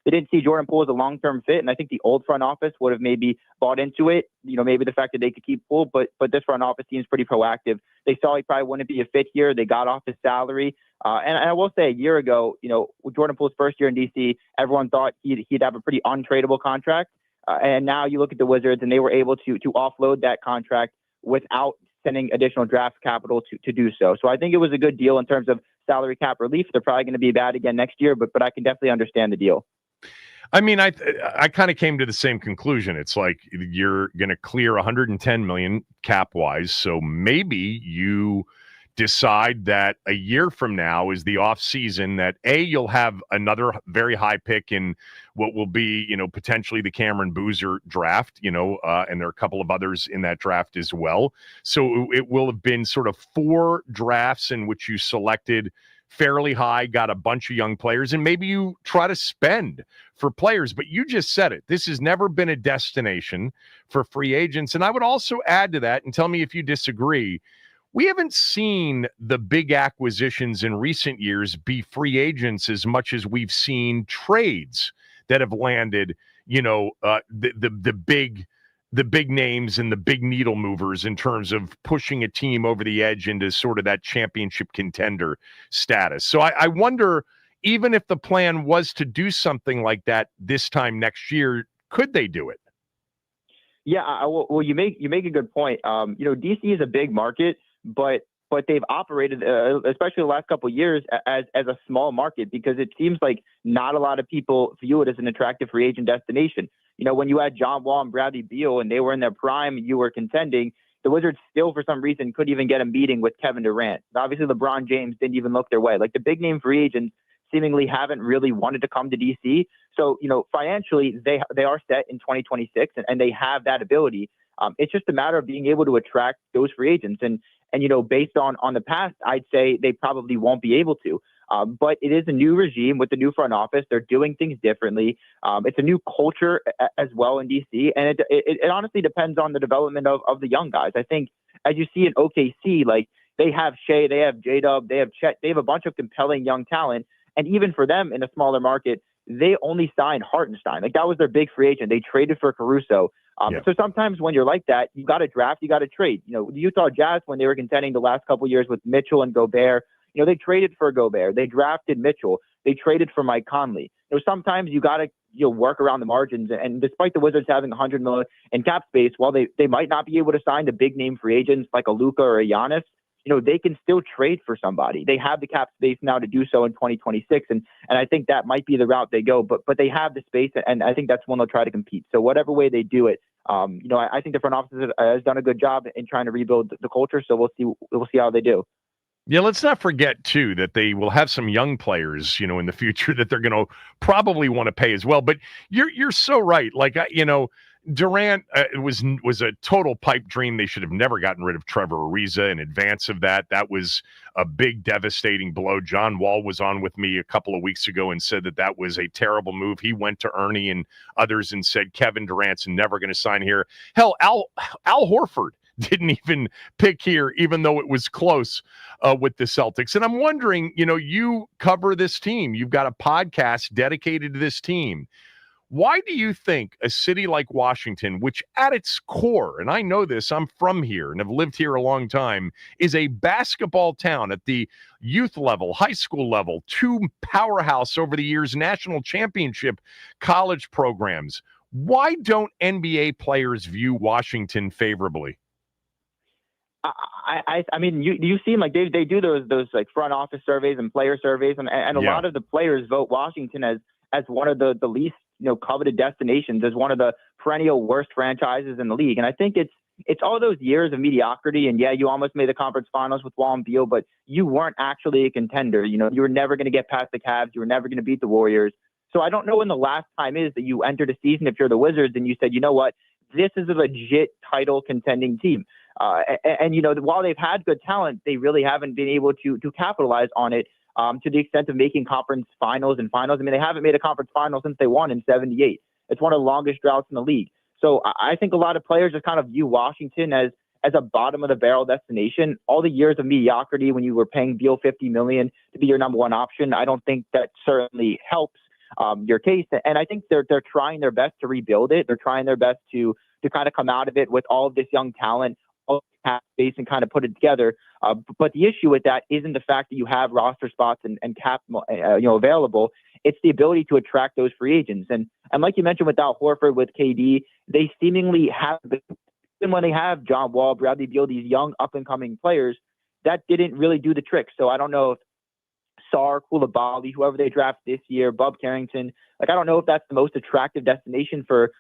Speaker 10: didn't see Jordan Poole as a long-term fit. And I think the old front office would have maybe bought into it. Maybe the fact that they could keep Poole, but this front office seems pretty proactive. They saw he probably wouldn't be a fit here. They got off his salary. And I will say a year ago, with Jordan Poole's first year in DC, everyone thought he'd have a pretty untradeable contract. And now you look at the Wizards, and they were able to offload that contract without sending additional draft capital to do so. So I think it was a good deal in terms of salary cap relief. They're probably going to be bad again next year, but I can definitely understand the deal.
Speaker 2: I mean, I kind of came to the same conclusion. It's like you're going to clear $110 million cap wise, so maybe you decide that a year from now is the off season that you'll have another very high pick in what will be, potentially the Cameron Boozer draft, and there are a couple of others in that draft as well. So it will have been sort of 4 drafts in which you selected fairly high, got a bunch of young players, and maybe you try to spend for players. But you just said it. This has never been a destination for free agents. And I would also add to that, and tell me if you disagree, we haven't seen the big acquisitions in recent years be free agents as much as we've seen trades that have landed, the big names and the big needle movers in terms of pushing a team over the edge into sort of that championship contender status. So I wonder, even if the plan was to do something like that this time next year, could they do it?
Speaker 10: Yeah, well, you make a good point. DC is a big market, but they've operated, especially the last couple of years, as a small market, because it seems like not a lot of people view it as an attractive free agent destination. When you had John Wall and Bradley Beal and they were in their prime, you were contending. The Wizards still, for some reason, couldn't even get a meeting with Kevin Durant. Obviously, LeBron James didn't even look their way. Like, the big name free agents seemingly haven't really wanted to come to DC. So, financially, they are set in 2026 and they have that ability. It's just a matter of being able to attract those free agents. And based on the past, I'd say they probably won't be able to. But it is a new regime with the new front office. They're doing things differently. It's a new culture as well in DC. And it honestly depends on the development of the young guys. I think as you see in OKC, like, they have Shea, they have J-Dub, they have Chet, they have a bunch of compelling young talent. And even for them in a smaller market, they only signed Hartenstein. Like, that was their big free agent. They traded for Caruso. So sometimes when you're like that, you got to draft, you got to trade. You know, the Utah Jazz, when they were contending the last couple of years with Mitchell and Gobert, you know, they traded for Gobert. They drafted Mitchell. They traded for Mike Conley. You know, sometimes you got to work around the margins. And despite the Wizards having $100 million in cap space, while they might not be able to sign the big name free agents like a Luka or a Giannis, you know, they can still trade for somebody. They have the cap space now to do so in 2026. And I think that might be the route they go, but they have the space, and I think that's when they'll try to compete. So whatever way they do it, you know, I think the front office has done a good job in trying to rebuild the culture. So we'll see how they do.
Speaker 2: Yeah, let's not forget, too, that they will have some young players, you know, in the future that they're going to probably want to pay as well. But you're so right. Like, you know, Durant was a total pipe dream. They should have never gotten rid of Trevor Ariza in advance of that. That was a big, devastating blow. John Wall was on with me a couple of weeks ago and said that was a terrible move. He went to Ernie and others and said Kevin Durant's never going to sign here. Hell, Al Horford didn't even pick here, even though it was close with the Celtics. And I'm wondering, you know, you cover this team. You've got a podcast dedicated to this team. Why do you think a city like Washington, which at its core, and I know this, I'm from here and have lived here a long time, is a basketball town at the youth level, high school level, two powerhouse over the years, national championship college programs? Why don't NBA players view Washington favorably?
Speaker 10: I mean, you seem like they do those like front office surveys and player surveys, and a lot of the players vote Washington as one of the least, you know, coveted destinations, as one of the perennial worst franchises in the league. And I think it's all those years of mediocrity. And yeah, you almost made the conference finals with Wall and Beal, but you weren't actually a contender. You know, you were never going to get past the Cavs. You were never going to beat the Warriors. So I don't know when the last time is that you entered a season, if you're the Wizards, and you said, you know what, this is a legit title contending team. And, you know, while they've had good talent, they really haven't been able to capitalize on it to the extent of making conference finals and finals. I mean, they haven't made a conference final since they won in '78. It's one of the longest droughts in the league. So I think a lot of players just kind of view Washington as a bottom of the barrel destination. All the years of mediocrity when you were paying Beal $50 million to be your number one option, I don't think that certainly helps your case. And I think they're trying their best to rebuild it. They're trying their best to kind of come out of it with all of this young talent, cap space, and kind of put it together. But the issue with that isn't the fact that you have roster spots and cap, available. It's the ability to attract those free agents. And like you mentioned with Al Horford, with KD, they seemingly have, even when they have John Wall, Bradley Beal, these young up and coming players, that didn't really do the trick. So I don't know if Sarr, Coulibaly, whoever they draft this year, Bub Carrington, like, I don't know if that's the most attractive destination for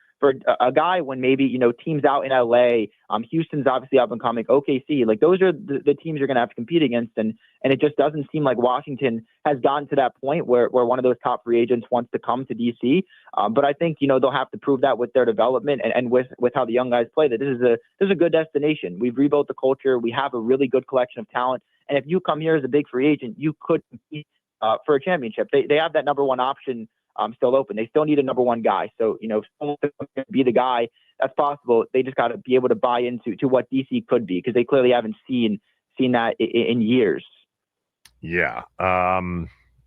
Speaker 10: a guy when maybe, you know, teams out in LA, Houston's obviously up and coming, OKC, like those are the teams you're going to have to compete against. And it just doesn't seem like Washington has gotten to that point where one of those top free agents wants to come to DC. But I think, you know, they'll have to prove that with their development and with how the young guys play, that this is a good destination. We've rebuilt the culture. We have a really good collection of talent. And if you come here as a big free agent, you could compete for a championship. They have that number one option still open. They still need a number one guy. So, you know, if someone can be the guy, that's possible. They just got to be able to buy into what DC could be, because they clearly haven't seen that in years.
Speaker 2: Yeah.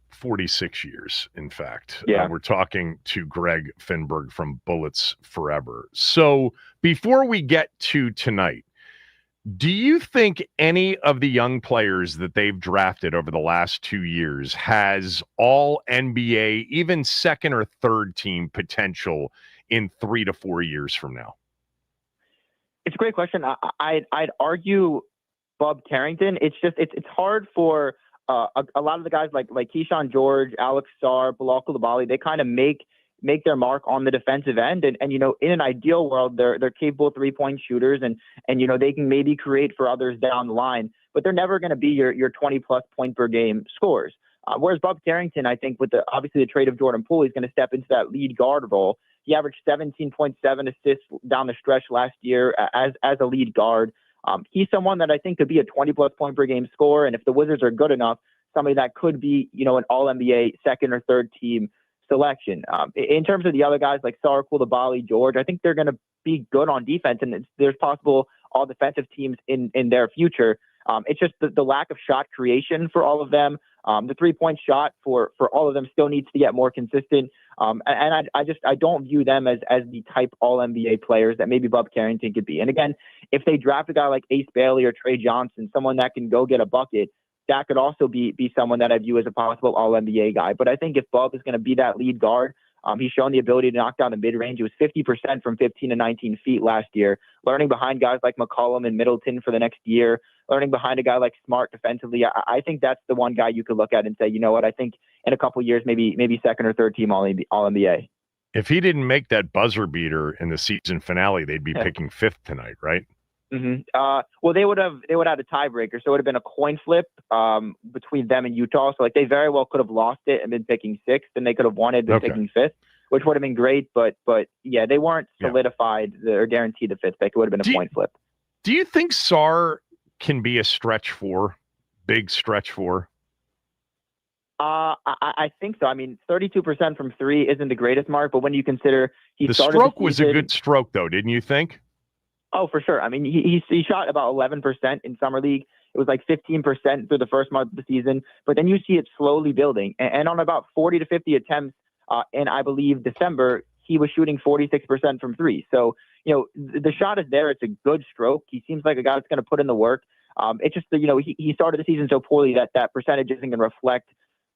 Speaker 2: 46 years, in fact.
Speaker 10: Yeah.
Speaker 2: We're talking to Greg Finnberg from Bullets Forever. So before we get to tonight, do you think any of the young players that they've drafted over the last 2 years has all NBA, even second or third team potential in 3 to 4 years from now?
Speaker 10: It's a great question. I'd argue Bub Carrington. It's hard for a lot of the guys like Keyshawn George, Alex Sarr, Bilal Coulibaly. They kind of make their mark on the defensive end. And, you know, in an ideal world, they're capable 3-point shooters and, you know, they can maybe create for others down the line, but they're never going to be your 20 plus point per game scores. Whereas Bub Carrington, I think with obviously the trade of Jordan Poole, he's going to step into that lead guard role. He averaged 17.7 assists down the stretch last year as a lead guard. He's someone that I think could be a 20 plus point per game scorer. And if the Wizards are good enough, somebody that could be, you know, an all NBA second or third team selection. In terms of the other guys like Sarr, Coulibaly, George, I think they're going to be good on defense, and there's possible all defensive teams in their future. It's just the lack of shot creation for all of them. The 3-point shot for all of them still needs to get more consistent. And I don't view them as the type all NBA players that maybe Bob Carrington could be. And again, if they draft a guy like Ace Bailey or Trey Johnson, someone that can go get a bucket, that could also be someone that I view as a possible all NBA guy. But I think if Bob is going to be that lead guard, he's shown the ability to knock down the mid-range. It was 50% from 15 to 19 feet last year. Learning behind guys like McCollum and Middleton for the next year, learning behind a guy like Smart defensively, I think that's the one guy you could look at and say, you know what, I think in a couple of years, maybe second or third team All-NBA.
Speaker 2: If he didn't make that buzzer beater in the season finale, they'd be picking 5th tonight, right?
Speaker 10: Mm-hmm. Well, they would have a tiebreaker, so it would have been a coin flip between them and Utah. So like they very well could have lost it and been picking 6th, and they could have won it and been picking 5th, which would have been great. But yeah, they weren't solidified or guaranteed the 5th pick. It would have been a coin flip.
Speaker 2: Do you think Sarr can be a stretch 4, big stretch 4?
Speaker 10: I think so. I mean, 32% from 3 isn't the greatest mark, but when you consider
Speaker 2: the stroke was a good stroke, though, didn't you think?
Speaker 10: Oh, for sure. I mean, he shot about 11% in summer league. It was like 15% through the first month of the season, but then you see it slowly building. And on about 40 to 50 attempts, in I believe December, he was shooting 46% from 3. So, you know, the shot is there. It's a good stroke. He seems like a guy that's going to put in the work. It's just that, you know, he started the season so poorly that percentage isn't going to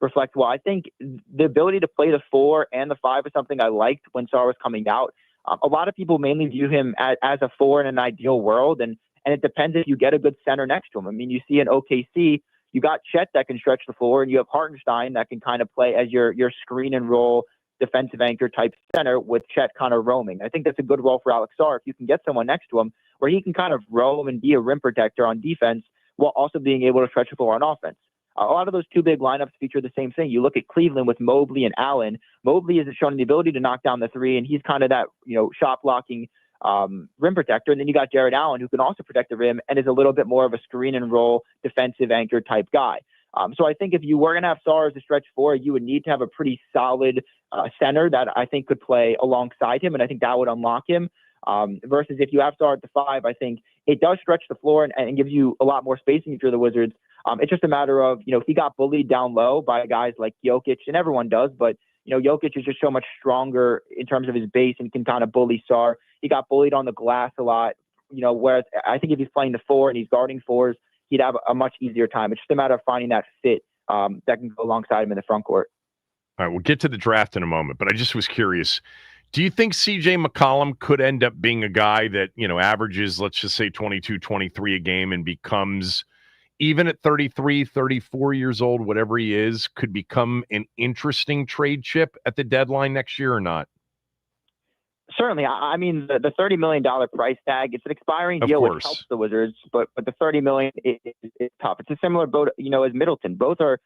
Speaker 10: reflect well. I think the ability to play the 4 and the 5 is something I liked when Sarr was coming out. A lot of people mainly view him as a 4 in an ideal world, and it depends if you get a good center next to him. I mean, you see in OKC, you got Chet that can stretch the floor, and you have Hartenstein that can kind of play as your screen and roll defensive anchor type center with Chet kind of roaming. I think that's a good role for Alex Sarr if you can get someone next to him where he can kind of roam and be a rim protector on defense while also being able to stretch the floor on offense. A lot of those two big lineups feature the same thing. You look at Cleveland with Mobley and Allen. Mobley isn't showing the ability to knock down the 3, and he's kind of that, you know, shot blocking rim protector. And then you got Jared Allen, who can also protect the rim and is a little bit more of a screen and roll defensive anchor type guy. So I think if you were going to have Sarr as a stretch 4, you would need to have a pretty solid center that I think could play alongside him, and I think that would unlock him. Versus if you have Sarr at the 5, I think it does stretch the floor and gives you a lot more spacing if you're the Wizards. It's just a matter of, you know, he got bullied down low by guys like Jokic, and everyone does, but, you know, Jokic is just so much stronger in terms of his base and can kind of bully Sarr. He got bullied on the glass a lot, you know, whereas I think if he's playing the 4 and he's guarding 4s, he'd have a much easier time. It's just a matter of finding that fit that can go alongside him in the front court.
Speaker 2: All right, we'll get to the draft in a moment, but I just was curious. Do you think CJ McCollum could end up being a guy that, you know, averages, let's just say 22, 23 a game and becomes, even at 33, 34 years old, whatever he is, could become an interesting trade chip at the deadline next year or not?
Speaker 10: Certainly. I mean, the $30 million price tag, it's an expiring deal, which helps the Wizards, but the $30 million is tough. It's a similar boat, you know, as Middleton. Both are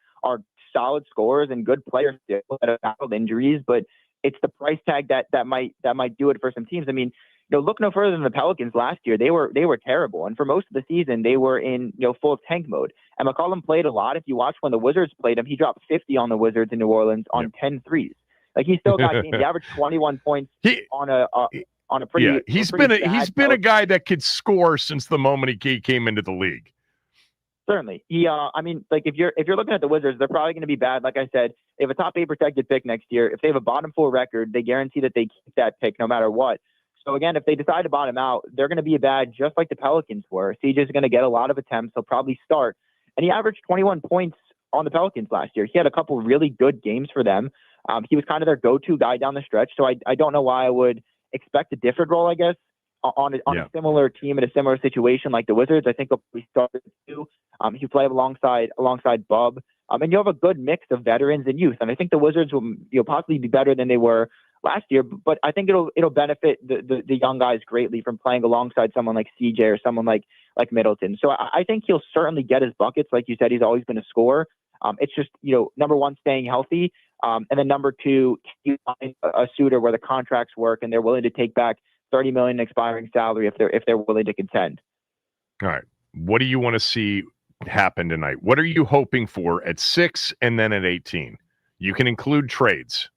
Speaker 10: solid scorers and good players still that have battled injuries, but it's the price tag that might do it for some teams. I mean, you know, look no further than the Pelicans last year. They were terrible, and for most of the season, they were in, you know, full tank mode. And McCollum played a lot. If you watch when the Wizards played him, he dropped 50 on the Wizards in New Orleans on 10 threes. Like, he still got games. He averaged 21 points on a pretty. Yeah,
Speaker 2: he's been a guy that could score since the moment he came into the league.
Speaker 10: Certainly. I mean, like, if you're looking at the Wizards, they're probably going to be bad. Like I said, they have a top 8 protected pick next year. If they have a bottom 4 record, they guarantee that they keep that pick no matter what. So again, if they decide to bottom out, they're going to be bad just like the Pelicans were. CJ's going to get a lot of attempts. He'll probably start. And he averaged 21 points on the Pelicans last year. He had a couple really good games for them. He was kind of their go-to guy down the stretch. So I don't know why I would expect a different role, I guess, on a similar team in a similar situation like the Wizards. I think we started to. He played alongside Bub. And you have a good mix of veterans and youth. And I think the Wizards will, you know, possibly be better than they were last year, but I think it'll benefit the young guys greatly from playing alongside someone like CJ or someone like Middleton. So I think he'll certainly get his buckets. Like you said, he's always been a scorer. It's just, you know, number one, staying healthy. And then number two, you find a suitor where the contracts work and they're willing to take back $30 million expiring salary if they're willing to contend.
Speaker 2: All right. What do you want to see happen tonight? What are you hoping for at 6 and then at 18? You can include trades.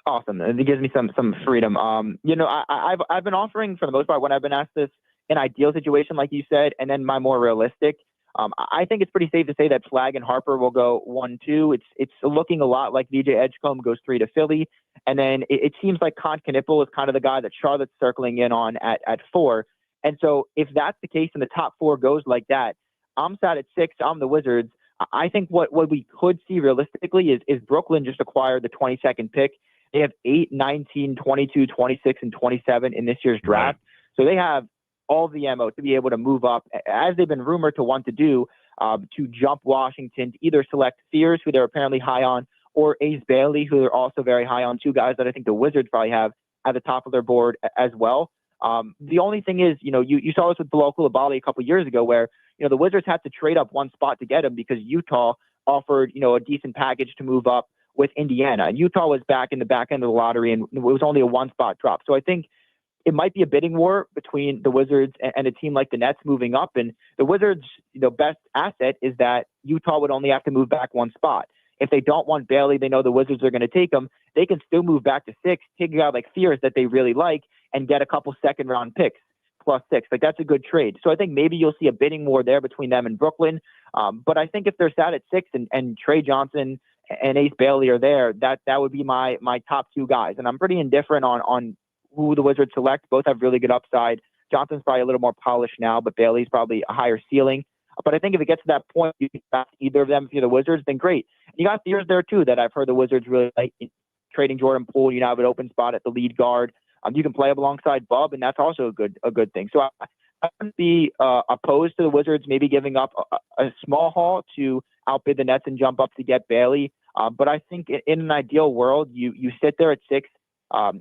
Speaker 10: Awesome. It gives me some freedom. You know, I've been offering, for the most part, when I've been asked this, an ideal situation, like you said, and then my more realistic. I think it's pretty safe to say that Flag and Harper will go 1-2. It's looking a lot like VJ Edgecombe goes 3 to Philly. And then it seems like Con Knippel is kind of the guy that Charlotte's circling in on at 4. And so if that's the case and the top 4 goes like that, I'm sat at 6. I'm the Wizards. I think what we could see realistically is Brooklyn just acquired the 22nd pick. They have 8, 19, 22, 26, and 27 in this year's draft. Right. So they have all the ammo to be able to move up, as they've been rumored to want to do, to jump Washington, to either select Sears, who they're apparently high on, or Ace Bailey, who they're also very high on, 2 guys that I think the Wizards probably have at the top of their board as well. The only thing is, you saw this with Bilal Coulibaly a couple years ago where, the Wizards had to trade up 1 spot to get him because Utah offered, a decent package to move up with Indiana. And Utah was back in the back end of the lottery, and it was only a 1-spot drop. So I think it might be a bidding war between the Wizards and a team like the Nets moving up. And the Wizards, best asset is that Utah would only have to move back 1 spot. If they don't want Bailey, they know the Wizards are going to take him. They can still move back to 6, take a guy like Sears that they really like, and get a couple second-round picks plus 6. Like, that's a good trade. So I think maybe you'll see a bidding war there between them and Brooklyn. But I think if they're sat at 6 and Trey Johnson and Ace Bailey are there, that would be my top 2 guys. And I'm pretty indifferent on who the Wizards select. Both have really good upside. Johnson's probably a little more polished now, but Bailey's probably a higher ceiling. But I think if it gets to that point, you can draft either of them if you're the Wizards, then great. And you got Sears there too that I've heard the Wizards really like. Trading Jordan Poole, you now have an open spot at the lead guard. You can play up alongside Bub, and that's also a good thing. So I wouldn't be opposed to the Wizards maybe giving up a small haul to outbid the Nets and jump up to get Bailey. But I think in an ideal world, you sit there at 6,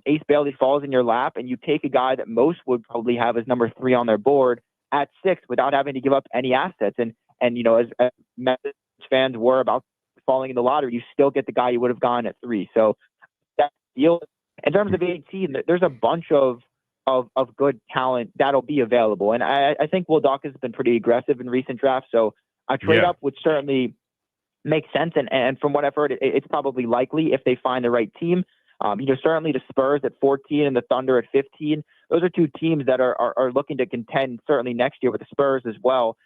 Speaker 10: Ace Bailey falls in your lap, and you take a guy that most would probably have as number 3 on their board at 6 without having to give up any assets. And as Mets fans were about falling in the lottery, you still get the guy you would have gone at 3. So that's the deal. In terms of 18, there's a bunch of good talent that'll be available. And I think Will Dawkins has been pretty aggressive in recent drafts. So a trade up would certainly make sense. And from what I've heard, it's probably likely if they find the right team. Certainly the Spurs at 14 and the Thunder at 15. Those are 2 teams that are looking to contend certainly next year with the Spurs as well.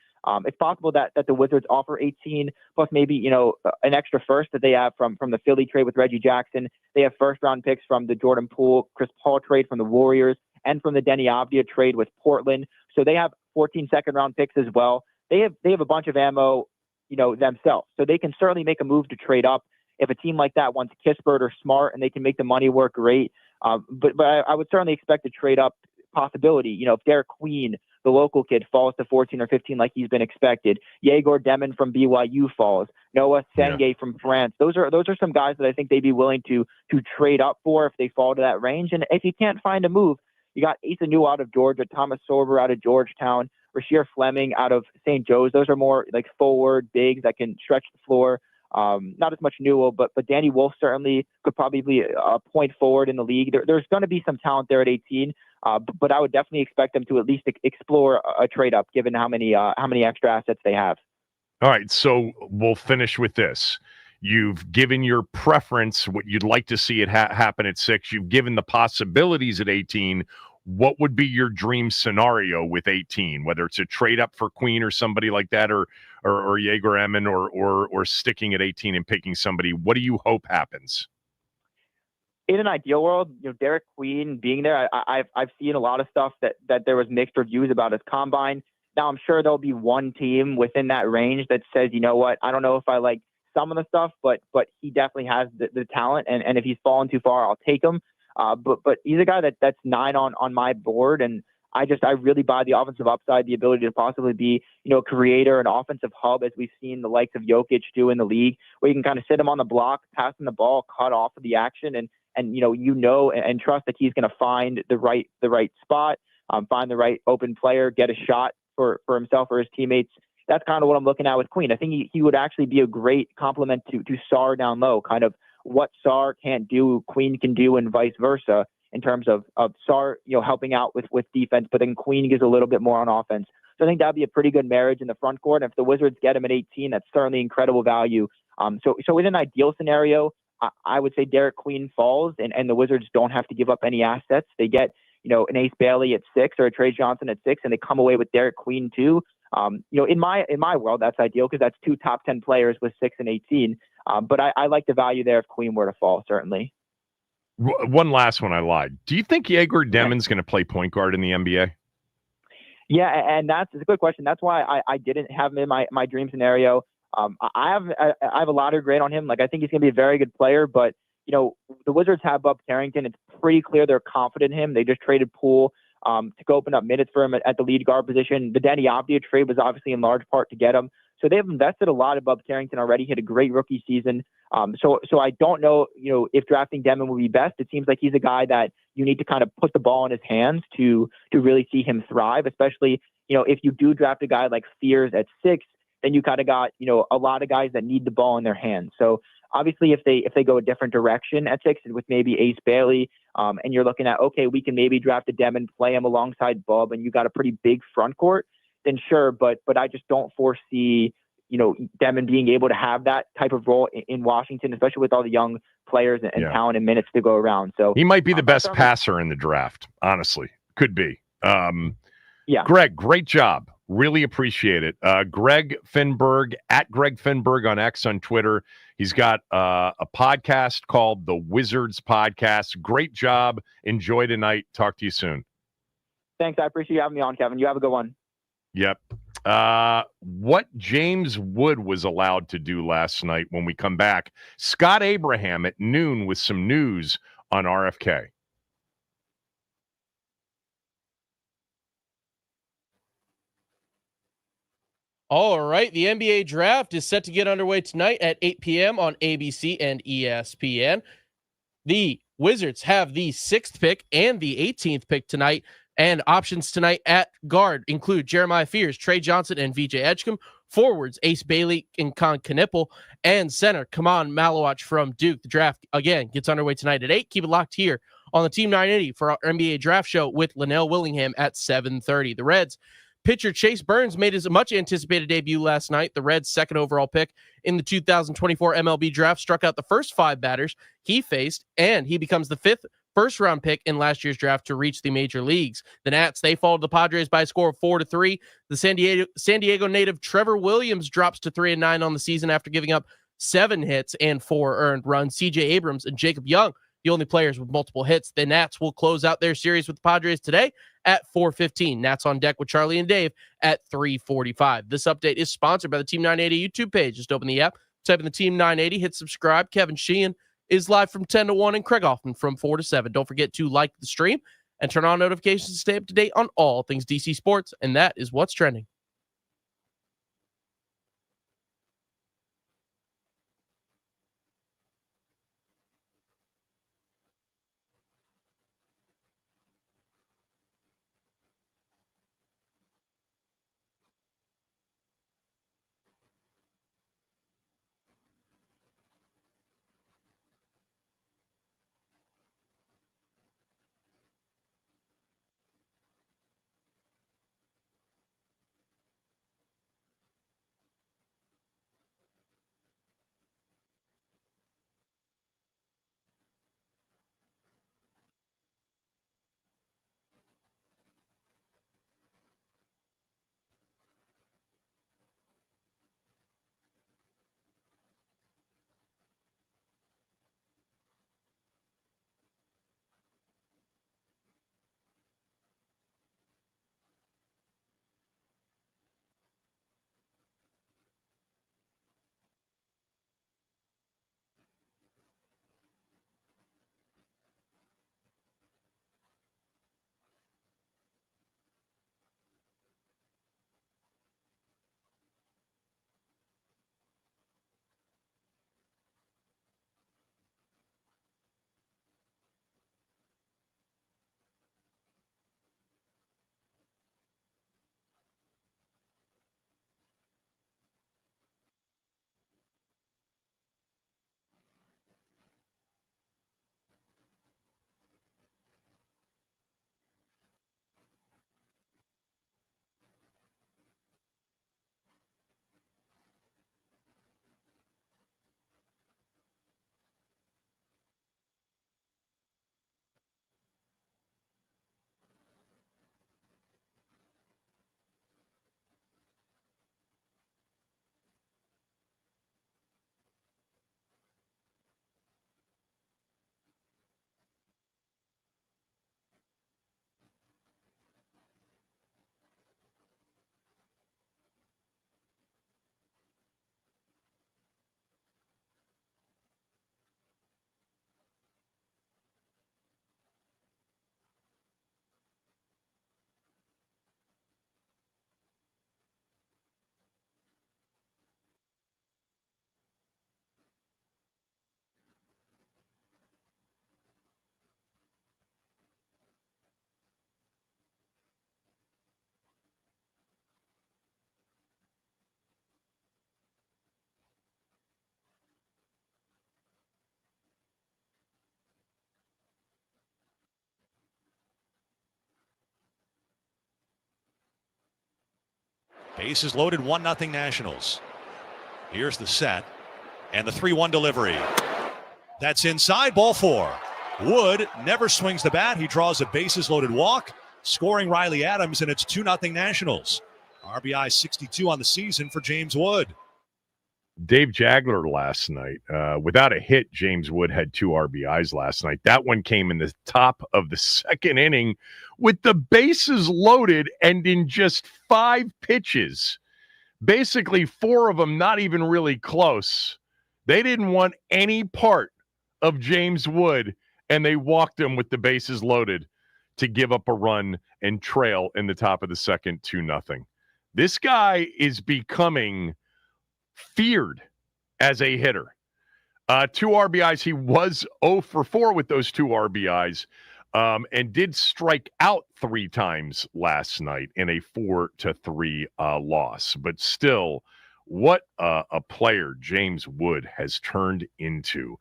Speaker 10: It's possible that the Wizards offer 18 plus maybe, an extra first that they have from the Philly trade with Reggie Jackson. They have first-round picks from the Jordan Poole, Chris Paul trade from the Warriors and from the Denny Avdia trade with Portland. So they have 14 second-round picks as well. They have a bunch of ammo, themselves. So they can certainly make a move to trade up. If a team like that wants Kispert or Smart and they can make the money work, great. But I would certainly expect a trade up possibility. If Derek Queen, the local kid, falls to 14 or 15 like he's been expected, Yegor Demon from BYU falls, Noah Senge from France. Those are some guys that I think they'd be willing to trade up for if they fall to that range. And if you can't find a move, you got Asa New out of Georgia, Thomas Sorber out of Georgetown, Rasheer Fleming out of St. Joe's. Those are more like forward bigs that can stretch the floor. Not as much Newell, but Danny Wolf certainly could probably be a point forward in the league. There's going to be some talent there at 18, but I would definitely expect them to at least explore a trade up, given how many extra assets they have.
Speaker 2: All right, so we'll finish with this. You've given your preference, what you'd like to see it happen at 6. You've given the possibilities at 18. What would be your dream scenario with 18, whether it's a trade up for Queen or somebody like that, or Yegor Emin, or sticking at 18 and picking somebody? What do you hope happens?
Speaker 10: In an ideal world, Derek Queen being there, I've seen a lot of stuff that there was mixed reviews about his combine. Now I'm sure there'll be one team within that range that says, you know what, I don't know if I like some of the stuff, but he definitely has the talent, and if he's fallen too far, I'll take him. But he's a guy that's 9 on my board, and I really buy the offensive upside, the ability to possibly be, a creator, an offensive hub, as we've seen the likes of Jokic do in the league, where you can kind of sit him on the block, pass him the ball, cut off of the action, and trust that he's going to find the right spot, find the right open player, get a shot for himself or his teammates. That's kind of what I'm looking at with Queen. I think he would actually be a great complement to Sarr down low, kind of what Sarr can't do, Queen can do, and vice versa, in terms of Sarr, helping out with defense, but then Queen gives a little bit more on offense. So I think that'd be a pretty good marriage in the front court. And if the Wizards get him at 18, that's certainly incredible value. So in an ideal scenario, I would say Derek Queen falls, and the Wizards don't have to give up any assets. They get, an Ace Bailey at 6 or a Trey Johnson at 6, and they come away with Derek Queen too. In my world, that's ideal because that's 2 top 10 players with 6 and 18. But I like the value there if Queen were to fall, certainly.
Speaker 2: One last one, I lied. Do you think Jaeger Demon's going to play point guard in the NBA?
Speaker 10: Yeah, and it's a good question. That's why I didn't have him in my dream scenario. I have a lottery grade on him. Like, I think he's going to be a very good player, but the Wizards have Bub Carrington. It's pretty clear they're confident in him. They just traded Poole to go open up minutes for him at the lead guard position. The Danny Avdija trade was obviously in large part to get him. So they've invested a lot in Bub Carrington already. He had a great rookie season. So I don't know, if drafting Demon would be best. It seems like he's a guy that you need to kind of put the ball in his hands to really see him thrive, especially, if you do draft a guy like Fears at 6, then you kind of got, a lot of guys that need the ball in their hands. So obviously if they go a different direction at 6 with maybe Ace Bailey, and you're looking at, okay, we can maybe draft a Demon, play him alongside Bub, and you got a pretty big front court, then sure. But I just don't foresee, Demon being able to have that type of role in Washington, especially with all the young players and talent and minutes to go around. So
Speaker 2: he might be the best passer in the draft, honestly. Could be.
Speaker 10: Yeah.
Speaker 2: Greg, great job. Really appreciate it. Greg Finnberg, at Greg Finnberg on X on Twitter. He's got a podcast called The Wizards Podcast. Great job. Enjoy tonight. Talk to you soon.
Speaker 10: Thanks. I appreciate you having me on, Kevin. You have a good one.
Speaker 2: Yep. What James Wood was allowed to do last night when we come back. Scott Abraham at noon with some news on RFK.
Speaker 4: All right, the NBA draft is set to get underway tonight at 8 p.m. on ABC and ESPN. The Wizards have the 6th pick and the 18th pick tonight, and options tonight at guard include Jeremiah Fears, Trey Johnson, and VJ Edgecombe. Forwards, Ace Bailey and Con Knipple, and center, Kaman Malawach from Duke. The draft, again, gets underway tonight at 8. Keep it locked here on the Team 980 for our NBA draft show with Linnell Willingham at 7:30. The Reds pitcher Chase Burns made his much-anticipated debut last night. The Reds' 2nd overall pick in the 2024 MLB draft struck out the first 5 batters he faced, and he becomes the 5th first-round pick in last year's draft to reach the major leagues. The Nats, they followed the Padres by a score of 4-3. The San Diego native Trevor Williams drops to 3-9 on the season after giving up 7 hits and 4 earned runs. C.J. Abrams and Jacob Young, the only players with multiple hits. The Nats will close out their series with the Padres today at 4:15. Nats on deck with Charlie and Dave at 3:45. This update is sponsored by the Team 980 YouTube page. Just open the app, type in the Team 980, hit subscribe. Kevin Sheehan is live from 10 to 1 and Craig Hoffman from 4 to 7. Don't forget to like the stream and turn on notifications to stay up to date on all things DC sports. And that is what's trending.
Speaker 11: Bases loaded, 1-0 Nationals. Here's the set and the 3-1 delivery. That's inside, ball 4. Wood never swings the bat. He draws a bases loaded walk, scoring Riley Adams, and it's 2-0 Nationals. RBI 62 on the season for James Wood.
Speaker 2: Dave Jagler last night. Without a hit, James Wood had 2 RBIs last night. That one came in the top of the second inning with the bases loaded and in just 5 pitches. Basically, 4 of them not even really close. They didn't want any part of James Wood, and they walked him with the bases loaded to give up a run and trail in the top of the second 2-0. This guy is becoming feared as a hitter. 2 RBIs. He was 0 for 4 with those 2 RBIs, and did strike out 3 times last night in a 4-3 loss. But still, what a player James Wood has turned into.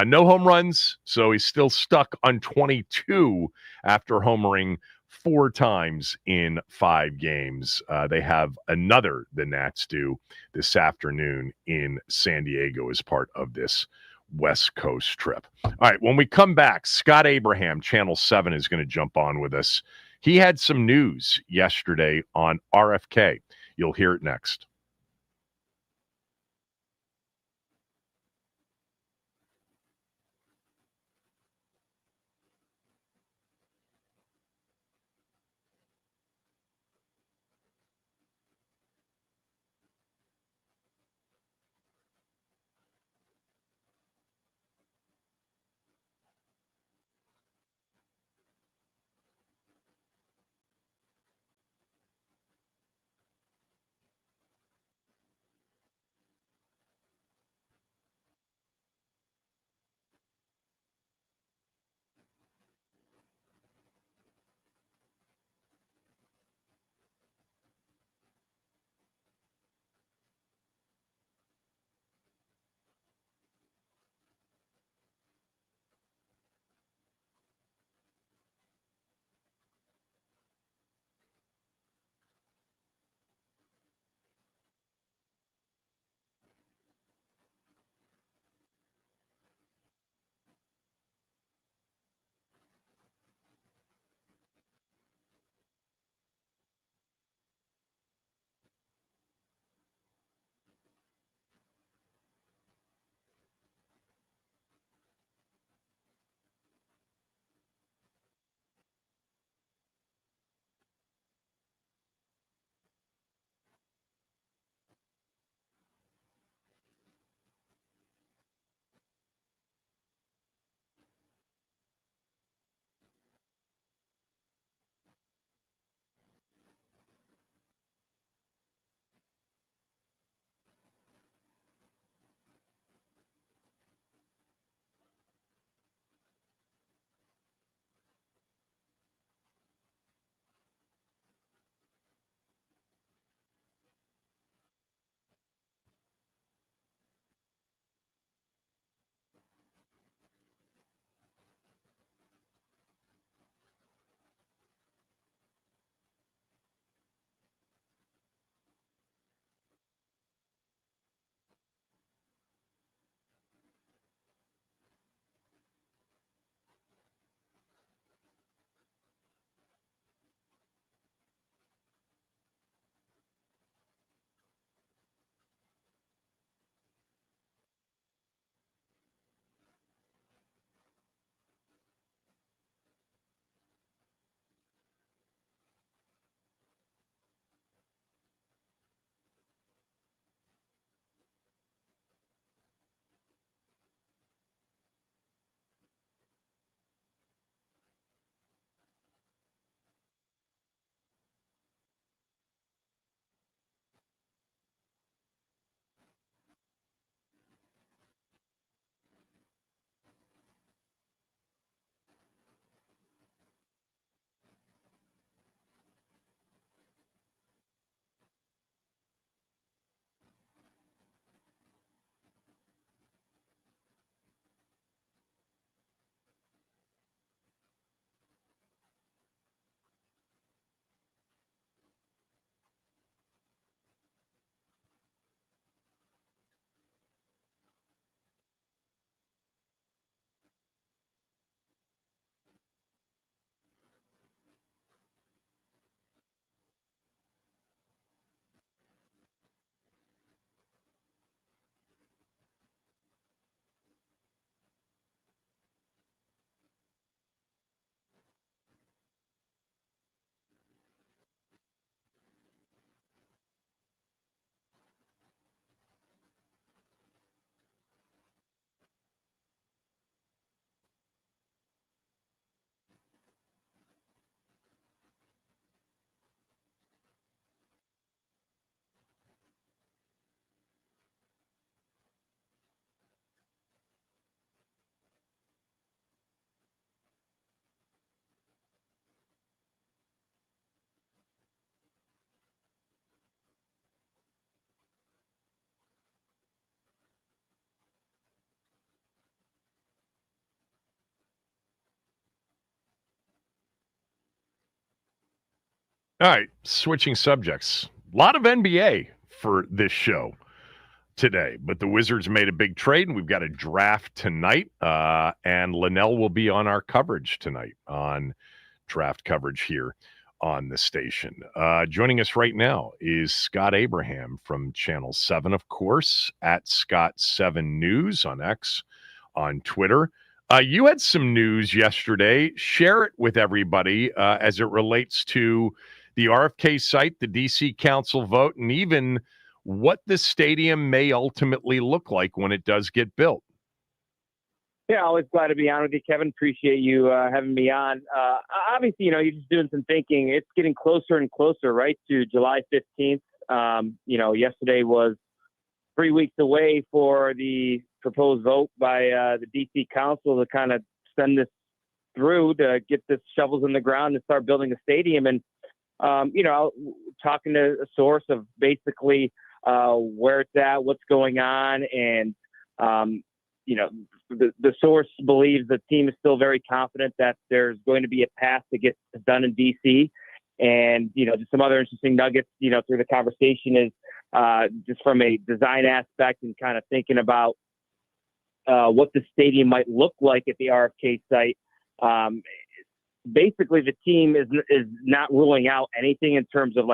Speaker 2: No home runs, so he's still stuck on 22 after homering 4 times in 5 games. They have another, the Nats do, this afternoon in San Diego as part of this West Coast trip. All right, when we come back, Scott Abraham, Channel 7, is going to jump on with us. He had some news yesterday on RFK. You'll hear it next. All right, switching subjects. A lot of NBA for this show today, but the Wizards made a big trade, and we've got a draft tonight, and Linnell will be on our coverage tonight on draft coverage here on the station. Joining us right now is Scott Abraham from Channel 7, of course, at Scott7News on X, on Twitter. You had some news yesterday. Share it with everybody as it relates to the RFK site, the DC Council vote, and even what the stadium may ultimately look like when it does get built.
Speaker 12: Yeah, always glad to be on with you, Kevin. Appreciate you having me on. Obviously, you're just doing some thinking. It's getting closer and closer, right, to July 15th. Yesterday was 3 weeks away for the proposed vote by the DC Council to kind of send this through to get this shovels in the ground and start building a stadium. And, talking to a source of basically where it's at, what's going on. And, the source believes the team is still very confident that there's going to be a path to get this done in DC. And, just some other interesting nuggets, through the conversation is just from a design aspect and kind of thinking about what the stadium might look like at the RFK site. Basically, the team is not ruling out anything in terms of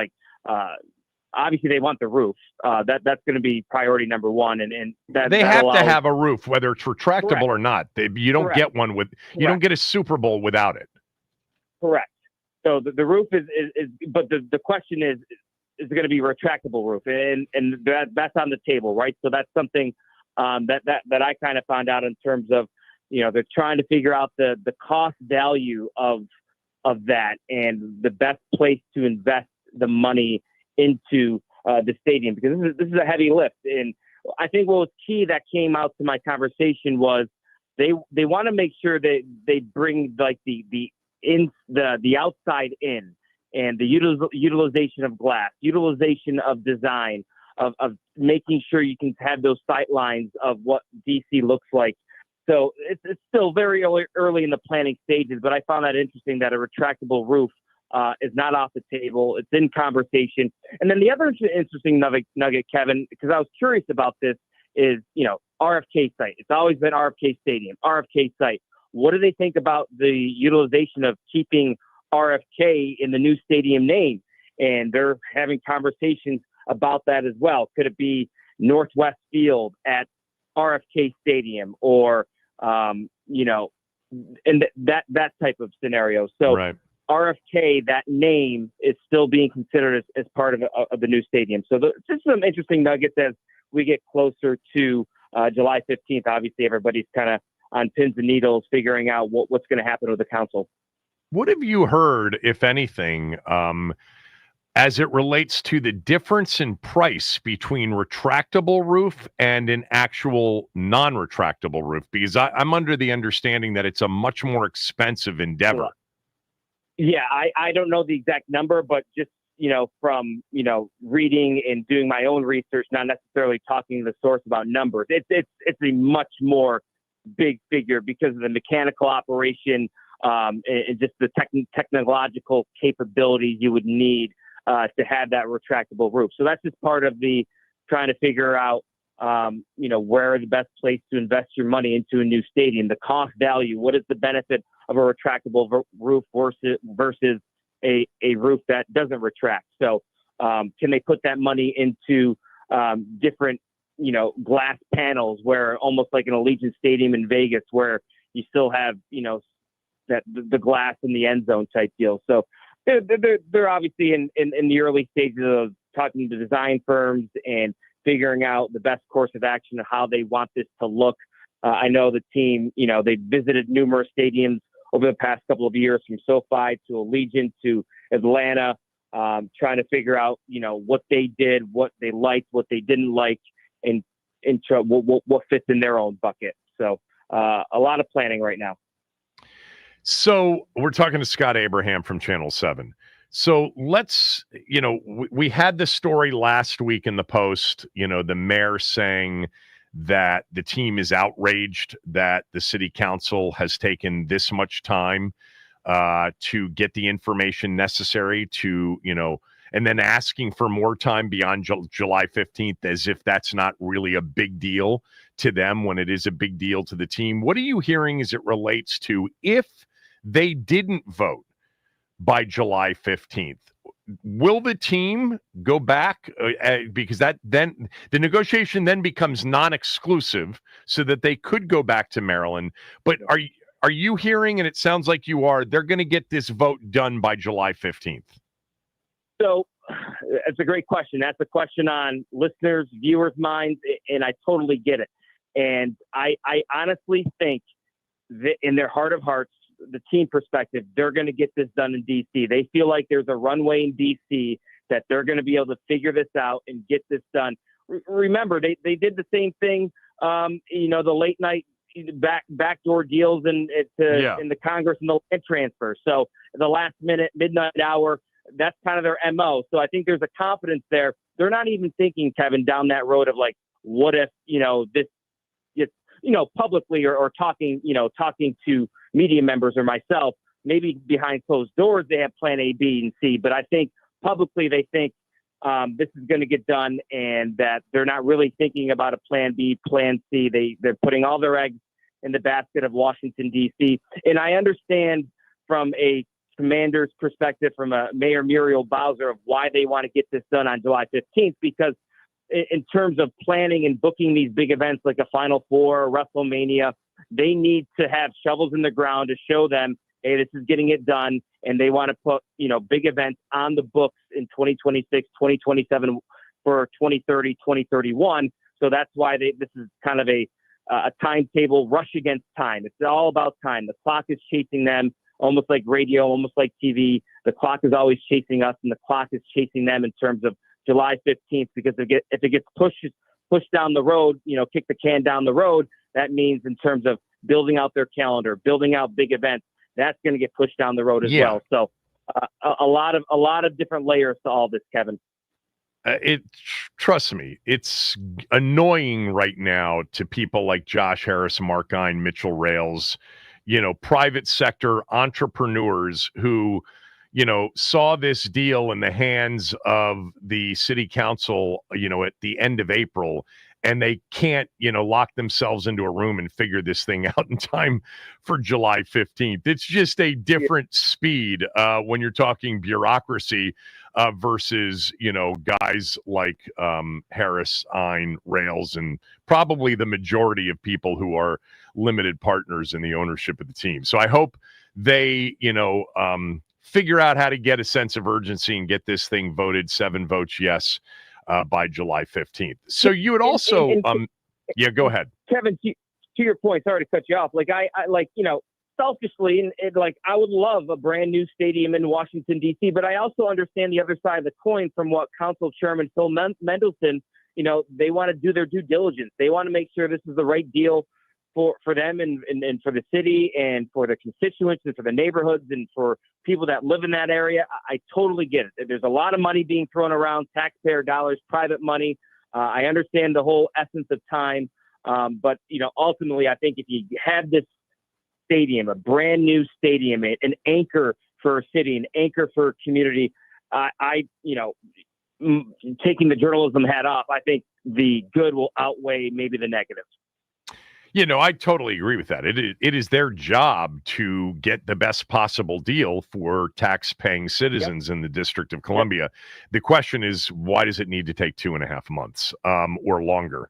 Speaker 12: obviously they want the roof. That's going to be priority number one, and that
Speaker 2: they have to have a roof, whether it's retractable
Speaker 12: Correct.
Speaker 2: or not. You don't
Speaker 12: Correct.
Speaker 2: get one you don't get a Super Bowl without it.
Speaker 12: Correct. So the roof is but the question is it going to be a retractable roof, and that's on the table, right? So that's something that I kind of found out in terms of they're trying to figure out the cost value of that and the best place to invest the money into the stadium, because this is a heavy lift. And I think what was key that came out to my conversation was they want to make sure that they bring the outside in, and the utilization of glass, utilization of design, of making sure you can have those sight lines of what DC looks like. So it's still very early in the planning stages, but I found that interesting that a retractable roof is not off the table. It's in conversation. And then the other interesting nugget, Kevin, because I was curious about this, is, RFK site. It's always been RFK Stadium, RFK site. What do they think about the utilization of keeping RFK in the new stadium name? And they're having conversations about that as well. Could it be Northwest Field at RFK Stadium, or and that type of scenario? So
Speaker 2: right.
Speaker 12: RFK, that name, is still being considered as part of the new stadium. So just some interesting nuggets as we get closer to July 15th. Obviously, everybody's kind of on pins and needles figuring out what's going to happen with the council.
Speaker 2: What have you heard, if anything, as it relates to the difference in price between retractable roof and an actual non-retractable roof? Because I'm under the understanding that it's a much more expensive endeavor.
Speaker 12: Yeah, I don't know the exact number, but just, from, reading and doing my own research, not necessarily talking to the source about numbers, it's a much more big figure because of the mechanical operation and just the technological capabilities you would need to have that retractable roof. So that's just part of the trying to figure out, where the best place to invest your money into a new stadium, the cost value, what is the benefit of a retractable roof versus a roof that doesn't retract. So can they put that money into different, glass panels, where almost like an Allegiant Stadium in Vegas, where you still have, that the glass in the end zone type deal. So they're obviously in the early stages of talking to design firms and figuring out the best course of action of how they want this to look. I know the team, they visited numerous stadiums over the past couple of years, from SoFi to Allegiant to Atlanta, trying to figure out, what they did, what they liked, what they didn't like, and what fits in their own bucket. So a lot of planning right now.
Speaker 2: So we're talking to Scott Abraham from Channel 7. So let's, we had the story last week in the Post, the mayor saying that the team is outraged that the city council has taken this much time to get the information necessary to, and then asking for more time beyond July 15th as if that's not really a big deal to them when it is a big deal to the team. What are you hearing as it relates to if they didn't vote by July 15th? Will the team go back because that then the negotiation then becomes non-exclusive so that they could go back to Maryland? But are you hearing, and it sounds like you are, they're going to get this vote done by July 15th?
Speaker 12: So it's a great question. That's a question on listeners, viewers' minds, and I totally get it. And I honestly think that in their heart of hearts, the team perspective, they're going to get this done in D.C. They feel like there's a runway in D.C. that they're going to be able to figure this out and get this done. Remember, they did the same thing, the late night backdoor deals in the Congress and the land transfer. So the last minute, midnight hour, that's kind of their MO. So I think there's a confidence there. They're not even thinking, Kevin, down that road of like, what if, this gets, publicly or talking to media members or myself, maybe behind closed doors, they have plan A, B, and C. But I think publicly they think this is going to get done and that they're not really thinking about a plan B, plan C. They're putting all their eggs in the basket of Washington, D.C. And I understand from a commander's perspective, from a Mayor Muriel Bowser, of why they want to get this done on July 15th, because in terms of planning and booking these big events like a Final Four, WrestleMania, they need to have shovels in the ground to show them, hey, this is getting it done. And they want to put, big events on the books in 2026, 2027 for 2030, 2031. So that's why this is kind of a timetable rush against time. It's all about time. The clock is chasing them, almost like radio, almost like TV. The clock is always chasing us, and the clock is chasing them in terms of July 15th, because if it gets pushed down the road, kick the can down the road, that means in terms of building out their calendar, building out big events, that's going to get pushed down the road as well. So a lot of different layers to all this, Kevin.
Speaker 2: Trust me, it's annoying right now to people like Josh Harris, Markine, Mitchell Rails, private sector entrepreneurs who, saw this deal in the hands of the city council, at the end of April, and they can't, lock themselves into a room and figure this thing out in time for July 15th. It's just a different speed when you're talking bureaucracy versus, guys like Harris, Ein, Rails, and probably the majority of people who are limited partners in the ownership of the team. So I hope they, figure out how to get a sense of urgency and get this thing voted 7 votes yes by July 15th. So you would also, go ahead.
Speaker 12: Kevin, to your point, sorry to cut you off. Like I selfishly, and I would love a brand new stadium in Washington, D.C., but I also understand the other side of the coin from what Council Chairman Phil Mendelson, they want to do their due diligence. They want to make sure this is the right deal for them and for the city and for the constituents and for the neighborhoods and for people that live in that area. I totally get it. There's a lot of money being thrown around, taxpayer dollars, private money. I understand the whole essence of time. But, ultimately, I think if you have this stadium, a brand new stadium, an anchor for a city, an anchor for a community, taking the journalism hat off, I think the good will outweigh maybe the negatives.
Speaker 2: I totally agree with that. It is their job to get the best possible deal for tax-paying citizens in the District of Columbia. The question is, why does it need to take 2.5 months or longer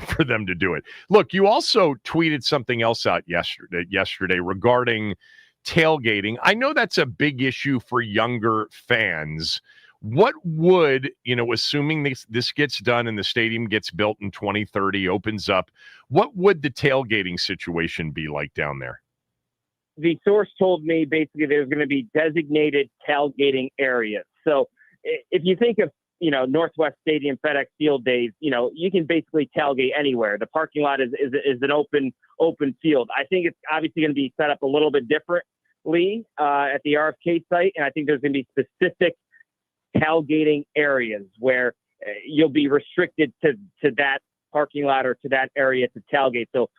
Speaker 2: for them to do it? Look, you also tweeted something else out yesterday regarding tailgating. I know that's a big issue for younger fans. What would, assuming this gets done and the stadium gets built in 2030, opens up, what would the tailgating situation be like down there?
Speaker 12: The source told me basically there's going to be designated tailgating areas. So if you think of, Northwest Stadium, FedEx Field days, you can basically tailgate anywhere. The parking lot is an open field. I think it's obviously going to be set up a little bit differently at the RFK site. And I think there's going to be specific tailgating areas where you'll be restricted to that parking lot or to that area to tailgate. So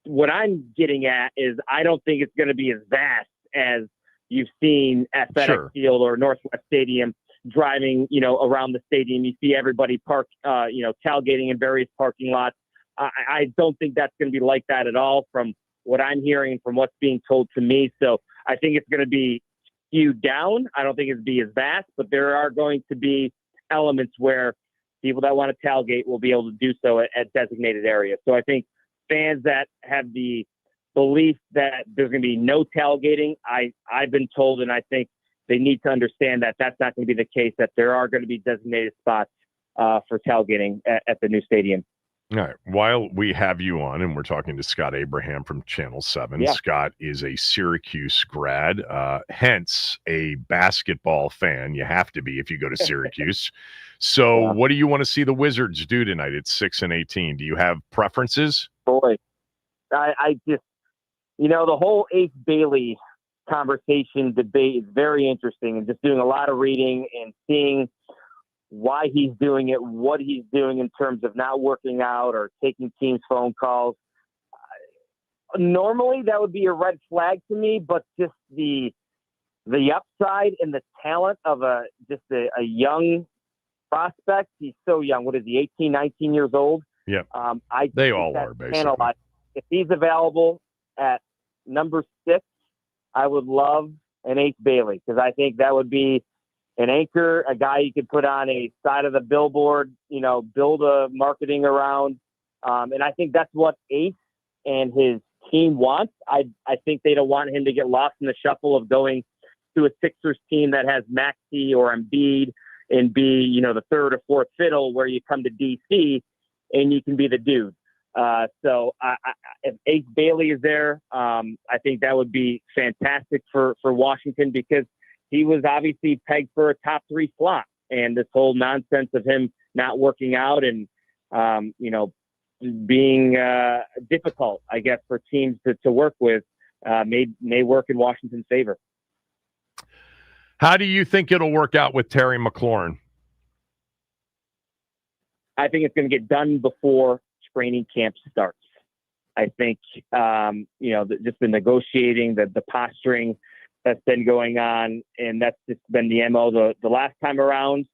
Speaker 12: what I'm getting at is I don't think it's going to be as vast as you've seen at FedEx Field or Northwest Stadium, driving, around the stadium. You see everybody tailgating in various parking lots. I don't think that's going to be like that at all from what I'm hearing and from what's being told to me. So I think it's going to be skewed down. I don't think it'll be as vast, but there are going to be elements where people that want to tailgate will be able to do so at designated areas. So I think fans that have the belief that there's going to be no tailgating, I've been told, and I think they need to understand that that's not going to be the case, that there are going to be designated spots for tailgating at the new stadium.
Speaker 2: All right. While we have you on, and we're talking to Scott Abraham from Channel 7, Scott is a Syracuse grad, hence a basketball fan. You have to be if you go to Syracuse. So what do you want to see the Wizards do tonight at 6-18? Do you have preferences?
Speaker 12: Boy, I just, the whole Ace Bailey conversation debate is very interesting, and just doing a lot of reading and seeing why he's doing it, what he's doing in terms of not working out or taking teams' phone calls. Normally that would be a red flag to me, but just the upside and the talent of a young prospect. He's so young. What is he, 18, 19 years old?
Speaker 2: Yeah. They all are, basically.
Speaker 12: If he's available at number 6, I would love an Ace Bailey, because I think that would be an anchor, a guy you could put on a side of the billboard, build a marketing around. And I think that's what Ace and his team wants. I think they don't want him to get lost in the shuffle of going to a Sixers team that has Maxey or Embiid and be, the third or fourth fiddle, where you come to DC and you can be the dude. So if Ace Bailey is there, I think that would be fantastic for Washington, because he was obviously pegged for a top 3 slot, and this whole nonsense of him not working out and, being difficult, I guess, for teams to work with, may work in Washington's favor.
Speaker 2: How do you think it'll work out with Terry McLaurin?
Speaker 12: I think it's going to get done before training camp starts. I think, just the negotiating, the posturing that's been going on, and that's just been the MO the last time around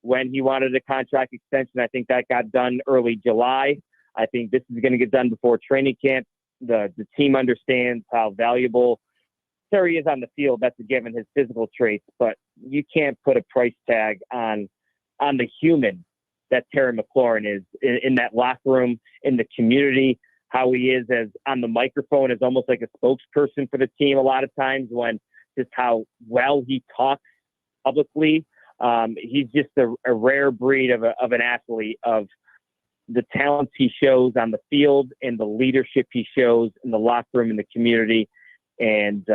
Speaker 12: when he wanted a contract extension. I think that got done early July. I think this is going to get done before training camp. The team understands how valuable Terry is on the field. That's a given, his physical traits, but you can't put a price tag on the human that Terry McLaurin is in that locker room, in the community, how he is as on the microphone is almost like a spokesperson for the team a lot of times, when just how well he talks publicly. He's just a rare breed of an athlete, of the talents he shows on the field and the leadership he shows in the locker room, in the community. And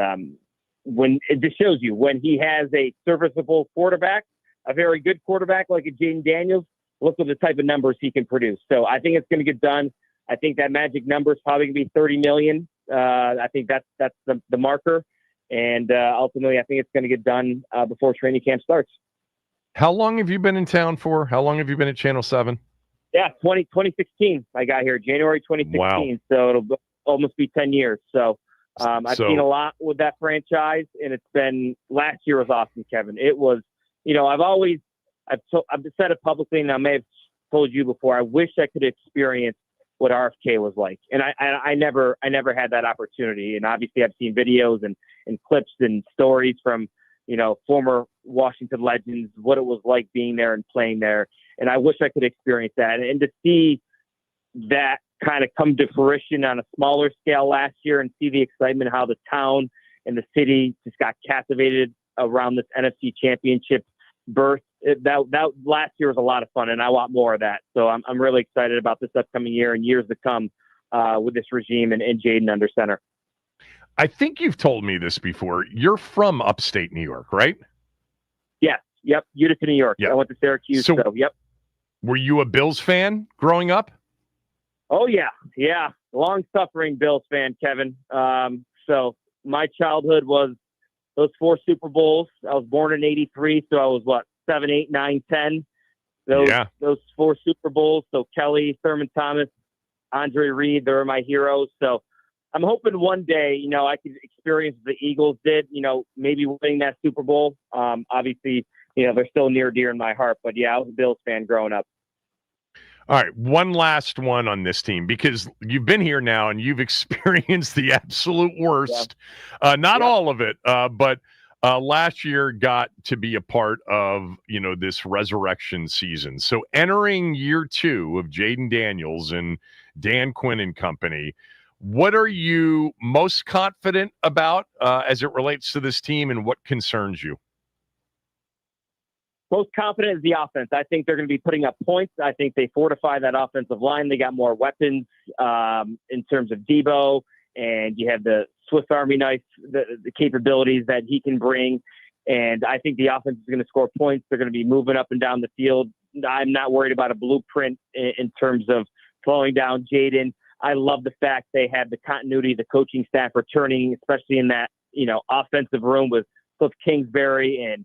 Speaker 12: when it just shows you, when he has a serviceable quarterback, a very good quarterback like a Jaden Daniels, look at the type of numbers he can produce. So I think it's going to get done. I think that magic number is probably going to be 30 million. I think that's the marker. And ultimately, I think it's going to get done before training camp starts.
Speaker 2: How long have you been in town for? How long have you been at Channel 7?
Speaker 12: Yeah, 2016. I got here January 2016. Wow. So it'll almost be 10 yeys. So I've seen a lot with that franchise, and it's been, last year was awesome, Kevin. It was, I've said it publicly, and I may have told you before, I wish I could experience what RFK was like. And I never had that opportunity. And obviously I've seen videos and clips and stories from, former Washington legends, what it was like being there and playing there. And I wish I could experience that. And to see that kind of come to fruition on a smaller scale last year, and see the excitement, how the town and the city just got captivated around this NFC championship berth. That last year was a lot of fun, and I want more of that. So I'm really excited about this upcoming year and years to come with this regime and Jaden under center.
Speaker 2: I think you've told me this before. You're from upstate New York, right?
Speaker 12: Yes. Yep. Utica, New York. Yep. I went to Syracuse. So yep.
Speaker 2: Were you a Bills fan growing up?
Speaker 12: Oh, yeah. Yeah. Long-suffering Bills fan, Kevin. So my childhood was those 4 Super Bowls. I was born in 83, so I was, 7, 8, 9, 10. Those 4 Super Bowls. So Kelly, Thurman Thomas, Andre Reed, they were my heroes. So I'm hoping one day, I could experience the Eagles did, maybe winning that Super Bowl. Obviously, they're still near dear in my heart, but yeah, I was a Bills fan growing up.
Speaker 2: All right, one last one on this team, because you've been here now and you've experienced the absolute worst. Yeah. Not all of it, but last year got to be a part of, this resurrection season. So entering year 2 of Jaden Daniels and Dan Quinn and company, what are you most confident about as it relates to this team, and what concerns you?
Speaker 12: Most confident is the offense. I think they're going to be putting up points. I think they fortify that offensive line. They got more weapons in terms of Debo, and you have the Swiss Army knife, the capabilities that he can bring. And I think the offense is going to score points. They're going to be moving up and down the field. I'm not worried about a blueprint in terms of slowing down Jaden. I love the fact they have the continuity, the coaching staff returning, especially in that, offensive room with Cliff Kingsbury and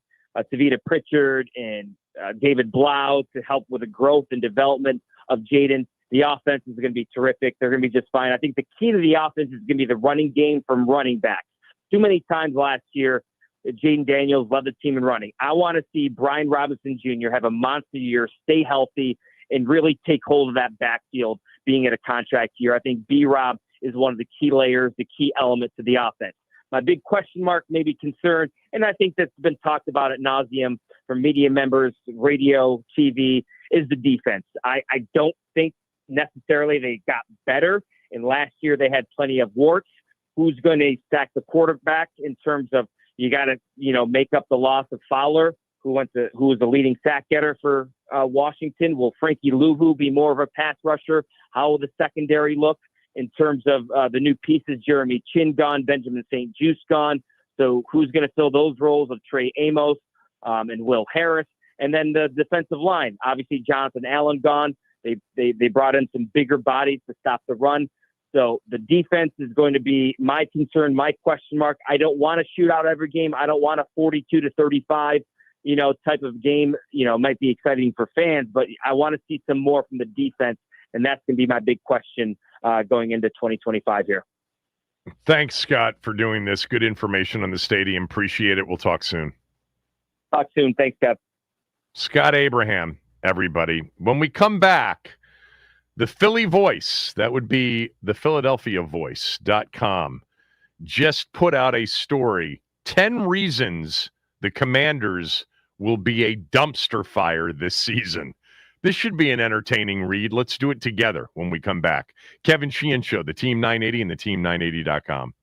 Speaker 12: Tavita Pritchard and David Blau to help with the growth and development of Jaden. The offense is going to be terrific. They're going to be just fine. I think the key to the offense is going to be the running game from running backs. Too many times last year, Jaden Daniels led the team in running. I want to see Brian Robinson Jr. have a monster year, stay healthy, and really take hold of that backfield being at a contract year. I think B-Rob is one of the key layers, the key elements of the offense. My big question mark, maybe concern, and I think that's been talked about ad nauseum from media members, radio, TV, is the defense. I don't think necessarily they got better, and last year they had plenty of warts. Who's going to stack the quarterback in terms of you got to, make up the loss of Fowler, who was the leading sack getter for Washington? Will Frankie Louvu be more of a pass rusher? How will the secondary look in terms of the new pieces? Jeremy Chin gone, Benjamin St. Juste gone. So who's going to fill those roles of Trey Amos and Will Harris? And then the defensive line, obviously Jonathan Allen gone. They brought in some bigger bodies to stop the run. So the defense is going to be my concern, my question mark. I don't want to shoot out every game. I don't want a 42-35, type of game. Might be exciting for fans, but I want to see some more from the defense, and that's going to be my big question going into 2025 here.
Speaker 2: Thanks, Scott, for doing this. Good information on the stadium. Appreciate it. We'll talk soon.
Speaker 12: Talk soon. Thanks, Kev.
Speaker 2: Scott Abraham, everybody. When we come back, the Philly Voice, that would be the PhiladelphiaVoice.com, just put out a story, 10 reasons the Commanders will be a dumpster fire this season. This should be an entertaining read. Let's do it together when we come back. Kevin Sheehan Show, the Team 980 and the Team980.com.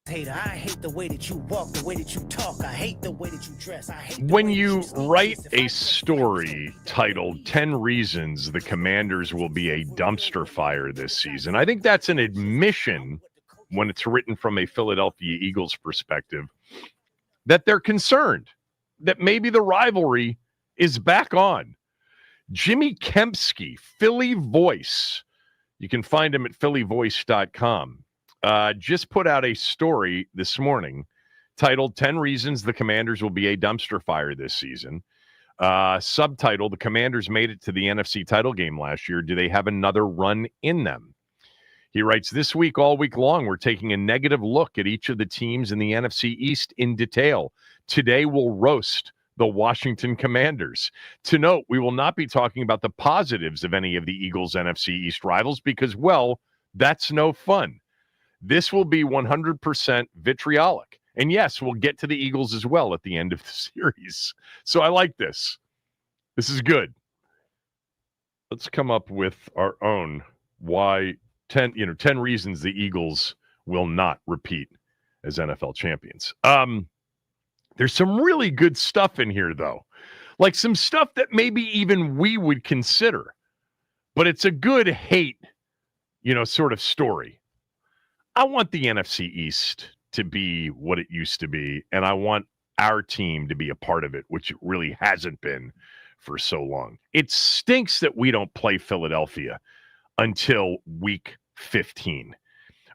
Speaker 13: Hater, I hate the way that you walk, the way that you talk. I hate the way that you dress. I hate the
Speaker 2: When
Speaker 13: way
Speaker 2: you
Speaker 13: that you
Speaker 2: write a story titled 10 Reasons the Commanders Will Be a Dumpster Fire This Season, I think that's an admission when it's written from a Philadelphia Eagles perspective that they're concerned that maybe the rivalry is back on. Jimmy Kempski, Philly Voice. You can find him at phillyvoice.com. Just put out a story this morning titled 10 Reasons the Commanders Will Be a Dumpster Fire This Season. Subtitle, The Commanders Made It to the NFC title game last year. Do they have another run in them? He writes, this week, all week long, we're taking a negative look at each of the teams in the NFC East in detail. Today, we'll roast the Washington Commanders. To note, we will not be talking about the positives of any of the Eagles' NFC East rivals because, well, that's no fun. This will be 100% vitriolic. And yes, we'll get to the Eagles as well at the end of the series. So I like this. This is good. Let's come up with our own why 10 reasons the Eagles will not repeat as NFL champions. There's some really good stuff in here, though. Like some stuff that maybe even we would consider. But it's a good hate, sort of story. I want the NFC East to be what it used to be, and I want our team to be a part of it, which it really hasn't been for so long. It stinks that we don't play Philadelphia until week 15.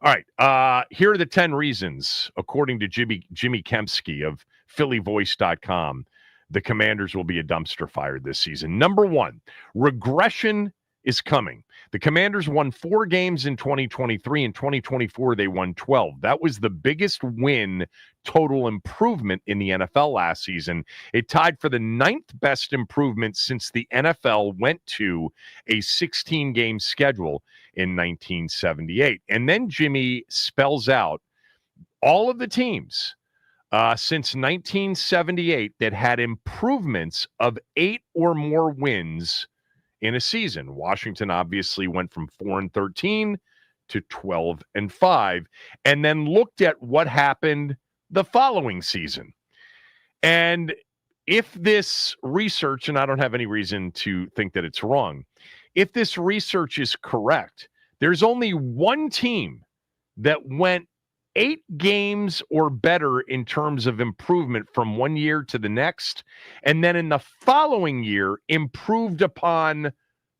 Speaker 2: All right, here are the 10 reasons, according to Jimmy Kempski of phillyvoice.com, the Commanders will be a dumpster fire this season. Number one, regression is coming. The Commanders won 4 games in 2023. In 2024, they won 12. That was the biggest win total improvement in the NFL last season. It tied for the 9th best improvement since the NFL went to a 16-game schedule in 1978. And then Jimmy spells out all of the teams since 1978 that had improvements of 8 or more wins in a season. Washington obviously went from 4-13 to 12-5, and then looked at what happened the following season. And if this research, and I don't have any reason to think that it's wrong, if this research is correct, there's only one team that went 8 games or better in terms of improvement from one year to the next, and then in the following year improved upon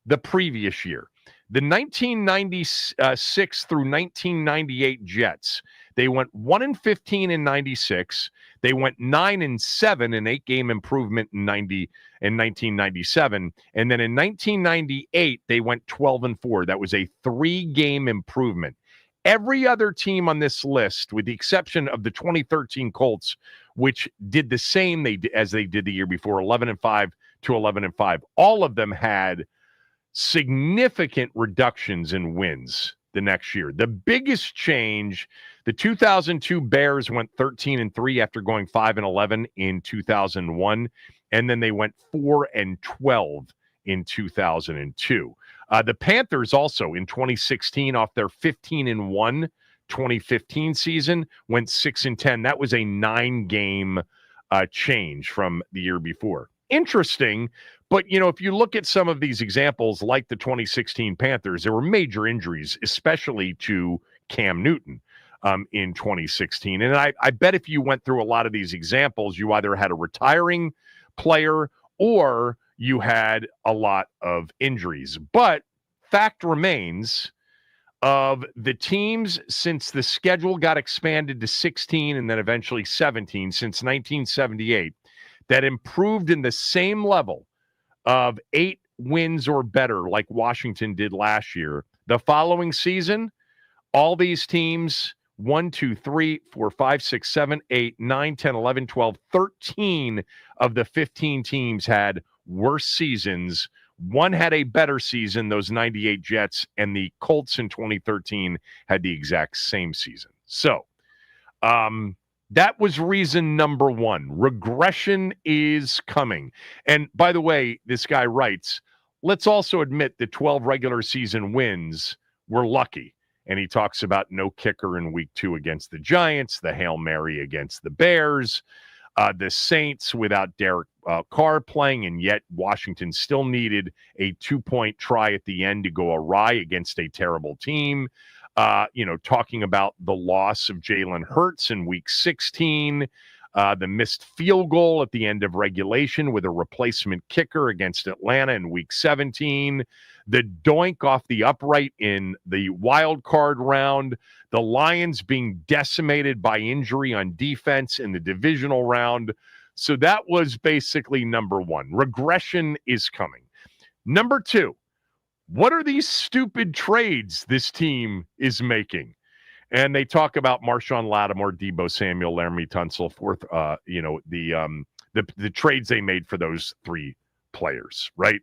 Speaker 2: the previous year. The 1996 through 1998 Jets, they went 1-15 in 96. They went 9-7, an 8-game improvement in 1997. And then in 1998, they went 12-4. That was a 3-game improvement. Every other team on this list, with the exception of the 2013 Colts, which did the same as they did the year before, 11-5 to 11-5, all of them had significant reductions in wins the next year. The biggest change, the 2002 Bears went 13-3 after going 5-11 in 2001, and then they went 4-12 in 2002. The Panthers also in 2016, off their 15-1 2015 season, went 6-10. That was a 9-game change from the year before. Interesting, but if you look at some of these examples, like the 2016 Panthers, there were major injuries, especially to Cam Newton in 2016. And I bet if you went through a lot of these examples, you either had a retiring player or you had a lot of injuries. But fact remains, of the teams since the schedule got expanded to 16 and then eventually 17 since 1978 that improved in the same level of 8 wins or better like Washington did last year, the following season, all these teams, 1, 2, 3, 4, 5, 6, 7, 8, 9, 10, 11, 12, 13 of the 15 teams had worse seasons. One had a better season, those 98 Jets, and the Colts in 2013 had the exact same season. So that was reason number one. Regression is coming. And by the way, this guy writes, let's also admit that 12 regular season wins were lucky. And he talks about no kicker in week 2 against the Giants, the Hail Mary against the Bears, the Saints without Derek Carr playing, and yet Washington still needed a 2-point try at the end to go awry against a terrible team. Talking about the loss of Jalen Hurts in week 16, the missed field goal at the end of regulation with a replacement kicker against Atlanta in week 17, the doink off the upright in the wild card round, the Lions being decimated by injury on defense in the divisional round. So that was basically number 1. Regression is coming. Number 2, what are these stupid trades this team is making? And they talk about Marshawn Lattimore, Deebo Samuel, Laramie Tunsil, the trades they made for those 3 players, right?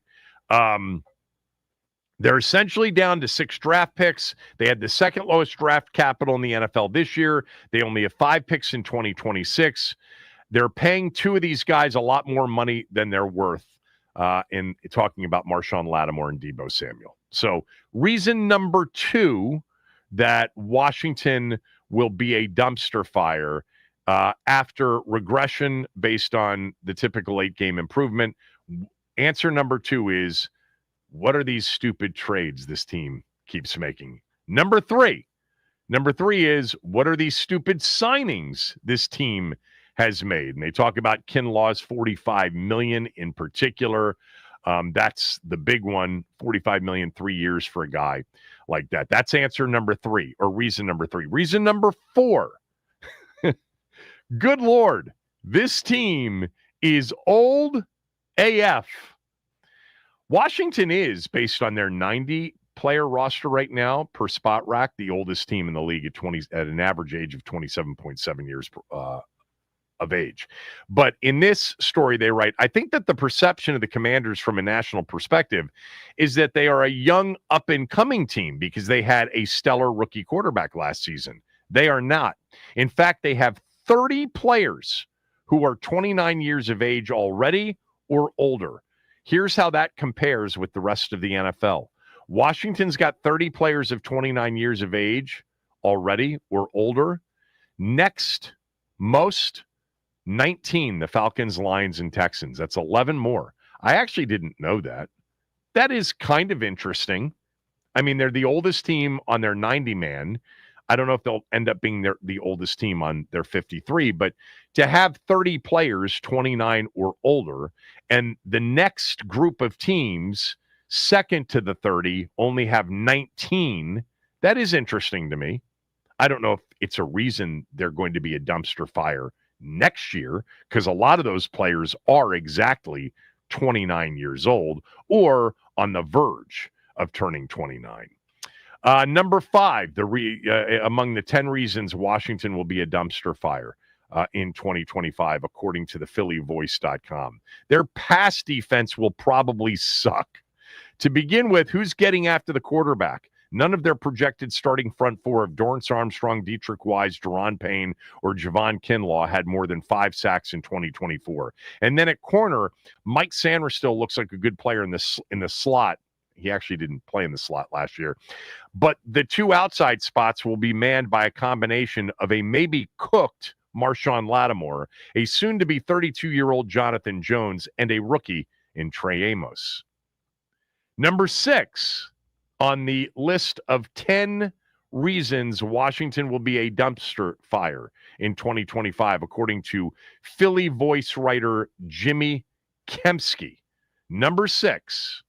Speaker 2: They're essentially down to 6 draft picks. They had the second lowest draft capital in the NFL this year. They only have 5 picks in 2026. They're paying 2 of these guys a lot more money than they're worth in talking about Marshawn Lattimore and Deebo Samuel. So reason number 2 that Washington will be a dumpster fire after regression based on the typical 8-game improvement. Answer number 2 is, what are these stupid trades this team keeps making? Number 3 is, what are these stupid signings this team has made? And they talk about Kinlaw's $45 million in particular. That's the big one, $45 million, 3 years for a guy like that. That's answer number 3, or reason number 3. Reason number 4, good Lord, this team is old AF. Washington is, based on their 90-player roster right now per spot rack, the oldest team in the league at an average age of 27.7 years of age. But in this story, they write, I think that the perception of the Commanders from a national perspective is that they are a young up-and-coming team because they had a stellar rookie quarterback last season. They are not. In fact, they have 30 players who are 29 years of age already or older. Here's how that compares with the rest of the NFL. Washington's got 30 players of 29 years of age already or older. Next most, 19, the Falcons, Lions, and Texans. That's 11 more. I actually didn't know that. That is kind of interesting. I mean, they're the oldest team on their 90-man. I don't know if they'll end up being the oldest team on their 53, but to have 30 players, 29 or older, and the next group of teams, second to the 30, only have 19, that is interesting to me. I don't know if it's a reason they're going to be a dumpster fire next year, because a lot of those players are exactly 29 years old or on the verge of turning 29. Number 5, among the 10 reasons Washington will be a dumpster fire in 2025, according to the PhillyVoice.com. Their pass defense will probably suck. To begin with, who's getting after the quarterback? None of their projected starting front 4 of Dorrance Armstrong, Dietrich Wise, Deron Payne, or Javon Kinlaw had more than 5 sacks in 2024. And then at corner, Mike Sanders still looks like a good player in the slot. He actually didn't play in the slot last year. But the 2 outside spots will be manned by a combination of a maybe cooked Marshawn Lattimore, a soon-to-be 32-year-old Jonathan Jones, and a rookie in Trey Amos. Number 6 on the list of 10 reasons Washington will be a dumpster fire in 2025, according to Philly Voice writer Jimmy Kempski. Number 6,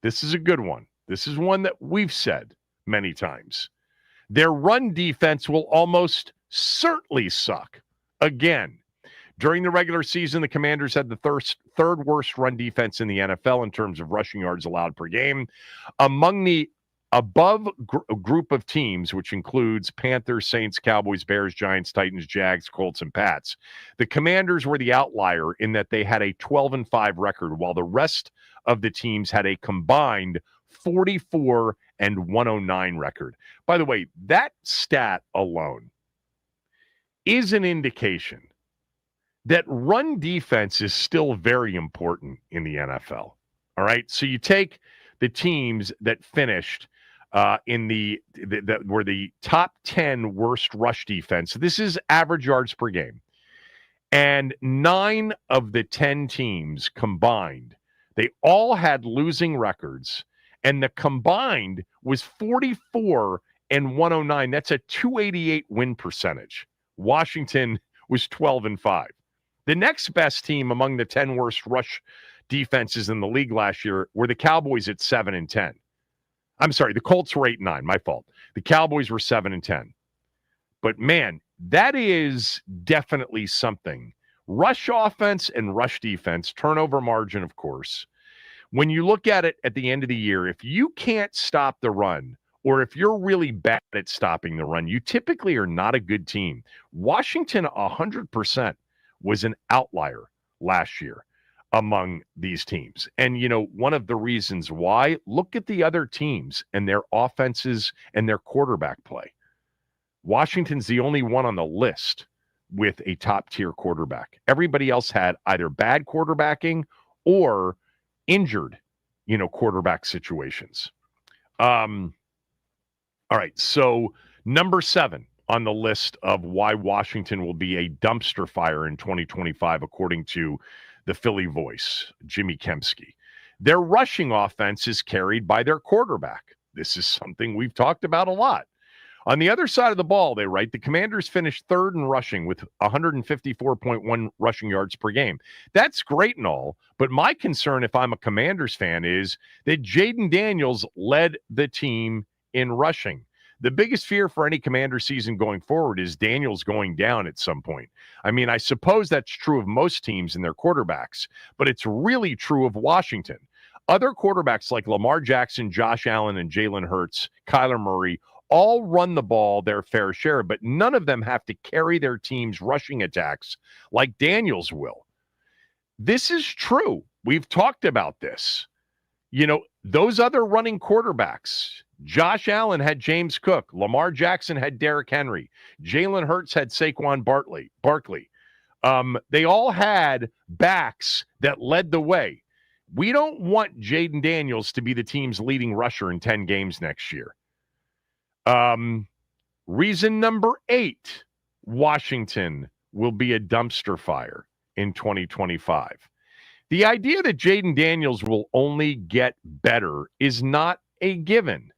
Speaker 2: this is a good one. This is one that we've said many times. Their run defense will almost certainly suck again. During the regular season, the Commanders had the third worst run defense in the NFL in terms of rushing yards allowed per game. Among the above group of teams, which includes Panthers, Saints, Cowboys, Bears, Giants, Titans, Jags, Colts, and Pats, the Commanders were the outlier in that they had a 12-5 record, while the rest of the teams had a combined 44-109 record. By the way, that stat alone is an indication that run defense is still very important in the NFL. All right. So you take the teams that finished in that were the top 10 worst rush defense. This is average yards per game. And 9 of the 10 teams combined, they all had losing records. And the combined was 44 and 109. That's a 288 win percentage. Washington was 12-5. The next best team among the 10 worst rush defenses in the league last year were the Cowboys at 7-10. I'm sorry, the Colts were 8-9. My fault. The Cowboys were 7-10. But man, that is definitely something. Rush offense and rush defense, turnover margin, of course. When you look at it at the end of the year, if you can't stop the run, or if you're really bad at stopping the run, you typically are not a good team. Washington, 100%, was an outlier last year among these teams. And, one of the reasons why, look at the other teams and their offenses and their quarterback play. Washington's the only one on the list with a top-tier quarterback. Everybody else had either bad quarterbacking or injured, quarterback situations. All right, so number 7 on the list of why Washington will be a dumpster fire in 2025, according to the Philly Voice, Jimmy Kempski. Their rushing offense is carried by their quarterback. This is something we've talked about a lot. On the other side of the ball, they write, the Commanders finished 3rd in rushing with 154.1 rushing yards per game. That's great and all, but my concern, if I'm a Commanders fan, is that Jaden Daniels led the team in rushing. The biggest fear for any Commander season going forward is Daniels going down at some point. I mean, I suppose that's true of most teams and their quarterbacks, but it's really true of Washington. Other quarterbacks like Lamar Jackson, Josh Allen, and Jalen Hurts, Kyler Murray, all run the ball their fair share, but none of them have to carry their team's rushing attacks like Daniels will. This is true. We've talked about this. Those other running quarterbacks, Josh Allen had James Cook. Lamar Jackson had Derrick Henry. Jalen Hurts had Saquon Barkley. They all had backs that led the way. We don't want Jaden Daniels to be the team's leading rusher in 10 games next year. Reason number 8, Washington will be a dumpster fire in 2025. The idea that Jaden Daniels will only get better is not a given.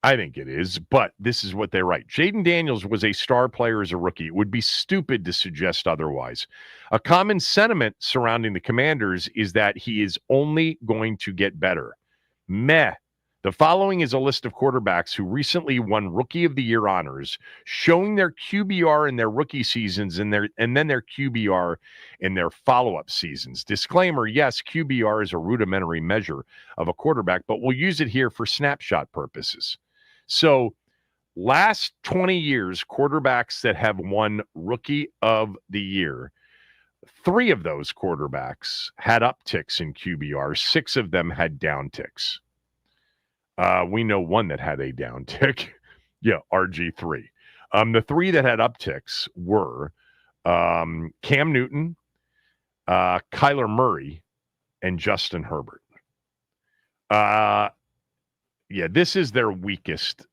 Speaker 2: I think it is, but this is what they write. Jaden Daniels was a star player as a rookie. It would be stupid to suggest otherwise. A common sentiment surrounding the Commanders is that he is only going to get better. Meh. The following is a list of quarterbacks who recently won Rookie of the Year honors, showing their QBR in their rookie seasons and then their QBR in their follow-up seasons. Disclaimer, yes, QBR is a rudimentary measure of a quarterback, but we'll use it here for snapshot purposes. So, last 20 years, quarterbacks that have won Rookie of the Year, 3 of those quarterbacks had upticks in QBR. 6 of them had downticks. We know one that had a downtick. Yeah, RG3. The 3 that had upticks were Cam Newton, Kyler Murray, and Justin Herbert. This is their weakest.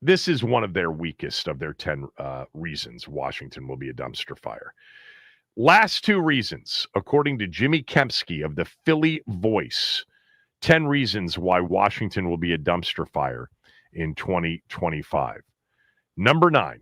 Speaker 2: This is one of their weakest of their 10 reasons Washington will be a dumpster fire. Last 2 reasons, according to Jimmy Kempski of the Philly Voice, 10 reasons why Washington will be a dumpster fire in 2025. Number 9,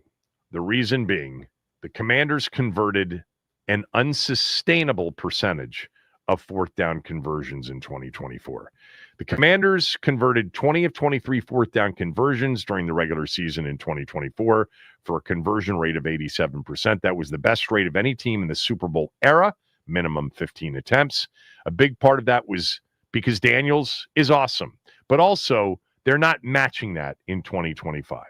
Speaker 2: the reason being the Commanders converted an unsustainable percentage of 4th down conversions in 2024. The Commanders converted 20 of 23 4th down conversions during the regular season in 2024 for a conversion rate of 87%. That was the best rate of any team in the Super Bowl era, minimum 15 attempts. A big part of that was because Daniels is awesome, but also they're not matching that in 2025.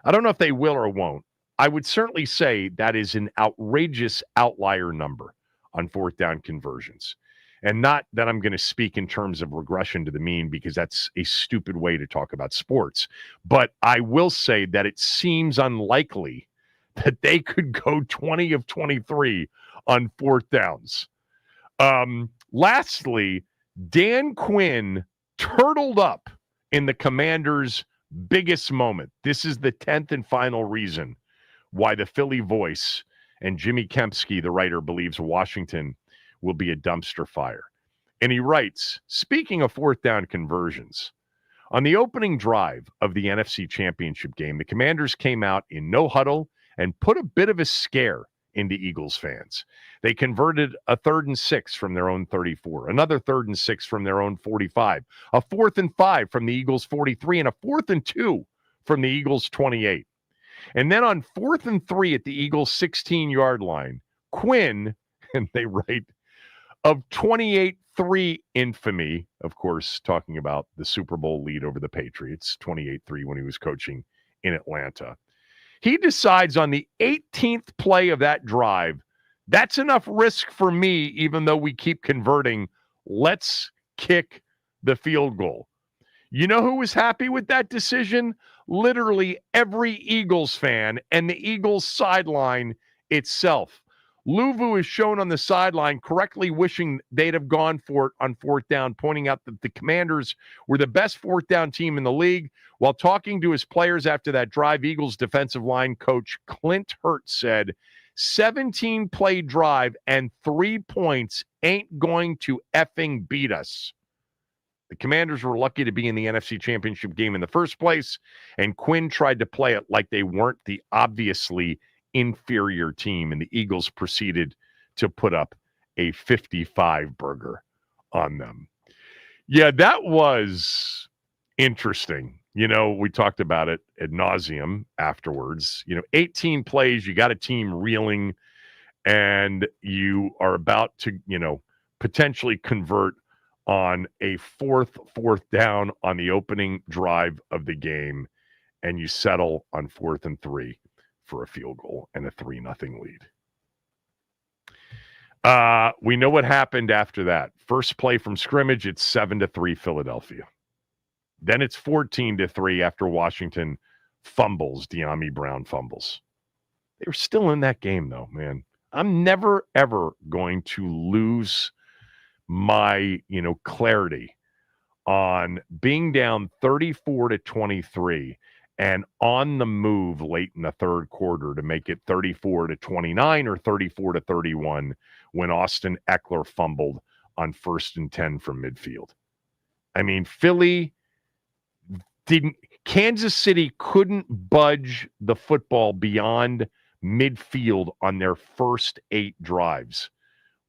Speaker 2: I don't know if they will or won't. I would certainly say that is an outrageous outlier number on 4th down conversions. And not that I'm going to speak in terms of regression to the mean, because that's a stupid way to talk about sports. But I will say that it seems unlikely that they could go 20 of 23 on 4th downs. Lastly, Dan Quinn turtled up in the Commanders' biggest moment. This is the 10th and final reason why the Philly voice and Jimmy Kempsky, the writer, believes Washington will be a dumpster fire. And he writes, speaking of fourth down conversions, on the opening drive of the NFC Championship game, the Commanders came out in no huddle and put a bit of a scare into Eagles fans. They converted a 3rd and 6 from their own 34, another 3rd and 6 from their own 45, a 4th and 5 from the Eagles 43, and a 4th and 2 from the Eagles 28. And then on 4th and 3 at the Eagles 16-yard line, Quinn, and they write, of 28-3 infamy, of course, talking about the Super Bowl lead over the Patriots, 28-3 when he was coaching in Atlanta. He decides on the 18th play of that drive, that's enough risk for me, even though we keep converting. Let's kick the field goal. You know who was happy with that decision? Literally every Eagles fan and the Eagles sideline itself. Luvu is shown on the sideline correctly wishing they'd have gone for it on fourth down, pointing out that the Commanders were the best fourth down team in the league. While talking to his players after that drive, Eagles defensive line coach Clint Hurt said, 17-play drive and 3 points ain't going to effing beat us. The Commanders were lucky to be in the NFC Championship game in the first place, and Quinn tried to play it like they weren't the obviously inferior team, and the Eagles proceeded to put up a 55-burger on them. Yeah, that was interesting. You know, we talked about it ad nauseum afterwards. 18 plays, you got a team reeling, and you are about to, potentially convert on a fourth down on the opening drive of the game, and you settle on 4th and 3 for a field goal and a 3-0 lead. We know what happened after that. First play from scrimmage, it's 7-3 Philadelphia. Then it's 14-3 after Washington fumbles. De'Ami Brown fumbles. They were still in that game, though, man. I'm never, ever going to lose my, clarity on being down 34-23 and on the move late in the third quarter to make it 34-29 or 34-31 when Austin Eckler fumbled on 1st and 10 from midfield. I mean, Kansas City couldn't budge the football beyond midfield on their first 8 drives.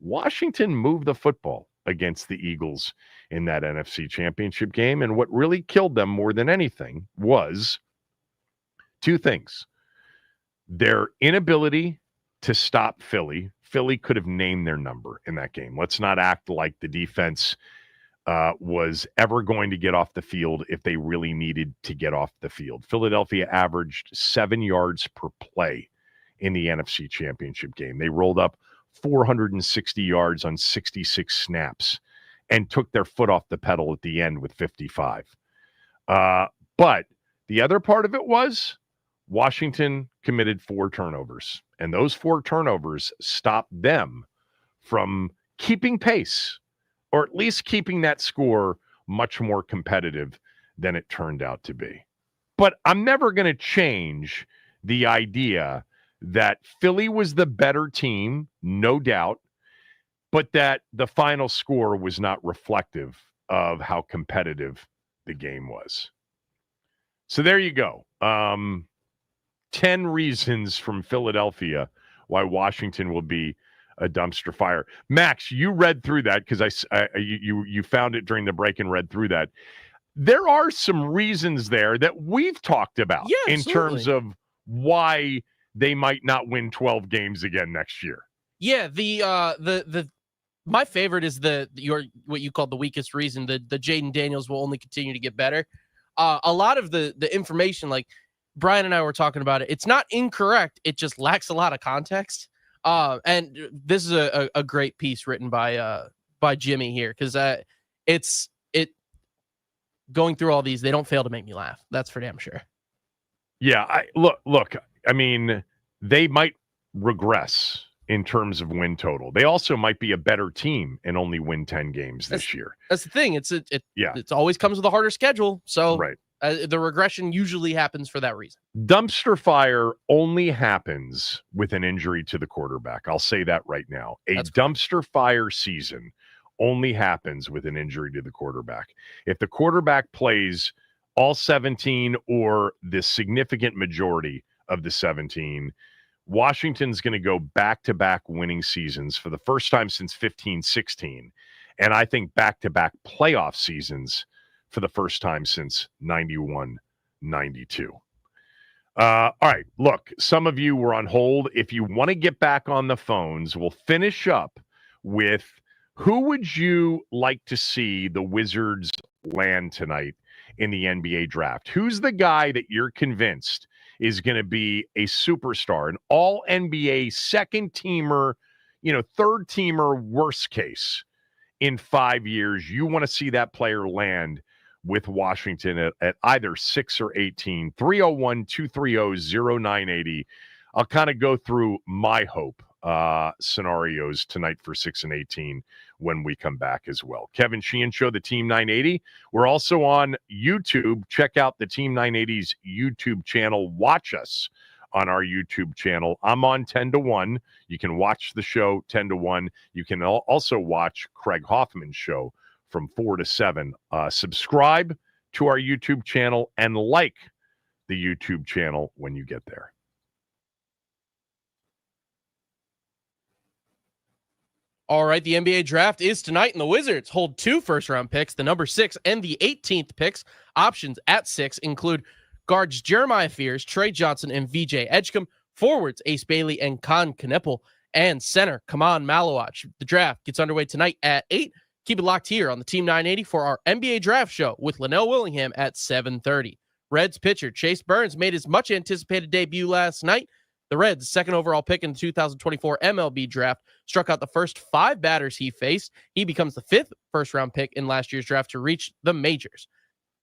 Speaker 2: Washington moved the football against the Eagles in that NFC Championship game, and what really killed them more than anything was 2 things. Their inability to stop Philly. Philly could have named their number in that game. Let's not act like the defense was ever going to get off the field if they really needed to get off the field. Philadelphia averaged 7 yards per play in the NFC Championship game. They rolled up 460 yards on 66 snaps and took their foot off the pedal at the end with 55. But the other part of it was Washington committed 4 turnovers, and those 4 turnovers stopped them from keeping pace, or at least keeping that score much more competitive than it turned out to be. But I'm never going to change the idea that Philly was the better team, no doubt, but that the final score was not reflective of how competitive the game was. So there you go. 10 reasons from Philadelphia why Washington will be a dumpster fire. Max, you read through that because you found it during the break and read through that. There are some reasons there that we've talked about in terms of why they might not win 12 games again next year.
Speaker 4: Yeah, the my favorite is what you called the weakest reason, the Jaden Daniels will only continue to get better. A lot of the information, like Brian and I were talking about it, it's not incorrect. It just lacks a lot of context. And this is a great piece written by Jimmy here, because it's going through all these. They don't fail to make me laugh. That's for damn sure.
Speaker 2: Yeah, look. I mean, they might regress in terms of win total. They also might be a better team and only win 10 games this year.
Speaker 4: That's the thing. It's always comes with a harder schedule. So
Speaker 2: right.
Speaker 4: The regression usually happens for that reason.
Speaker 2: Dumpster fire only happens with an injury to the quarterback. I'll say that right now. That's dumpster fire season only happens with an injury to the quarterback. If the quarterback plays all 17 or the significant majority of the 17, Washington's going to go back-to-back winning seasons for the first time since 15-16, and I think back-to-back playoff seasons for the first time since 91-92. All right, look, some of you were on hold. If you want to get back on the phones, we'll finish up with who would you like to see the Wizards land tonight in the NBA draft? Who's the guy that you're convinced is going to be a superstar, an all-NBA second-teamer, third-teamer, worst case, in 5 years? You want to see that player land with Washington at either 6 or 18. 301-230-0980. I'll kind of go through my hope scenarios tonight for 6 and 18 when we come back as well. Kevin Sheehan Show, the Team 980. We're also on YouTube. Check out the Team 980's YouTube channel. Watch us on our YouTube channel. I'm on 10 to 1. You can watch the show 10 to 1. You can also watch Craig Hoffman's show from 4 to 7. Subscribe to our YouTube channel and like the YouTube channel when you get there.
Speaker 4: All right, the NBA draft is tonight, and the Wizards hold 2 first-round picks, the number 6 and the 18th picks. Options at 6 include guards Jeremiah Fears, Trey Johnson, and VJ Edgecombe, forwards Ace Bailey and Con Kneppel, and center Kaman Malawach. The draft gets underway tonight at 8. Keep it locked here on the Team 980 for our NBA draft show with Linnell Willingham at 7:30. Reds pitcher Chase Burns made his much-anticipated debut last night. The Reds' second overall pick in the 2024 MLB draft struck out the first 5 batters he faced. He becomes the 5th first-round pick in last year's draft to reach the majors.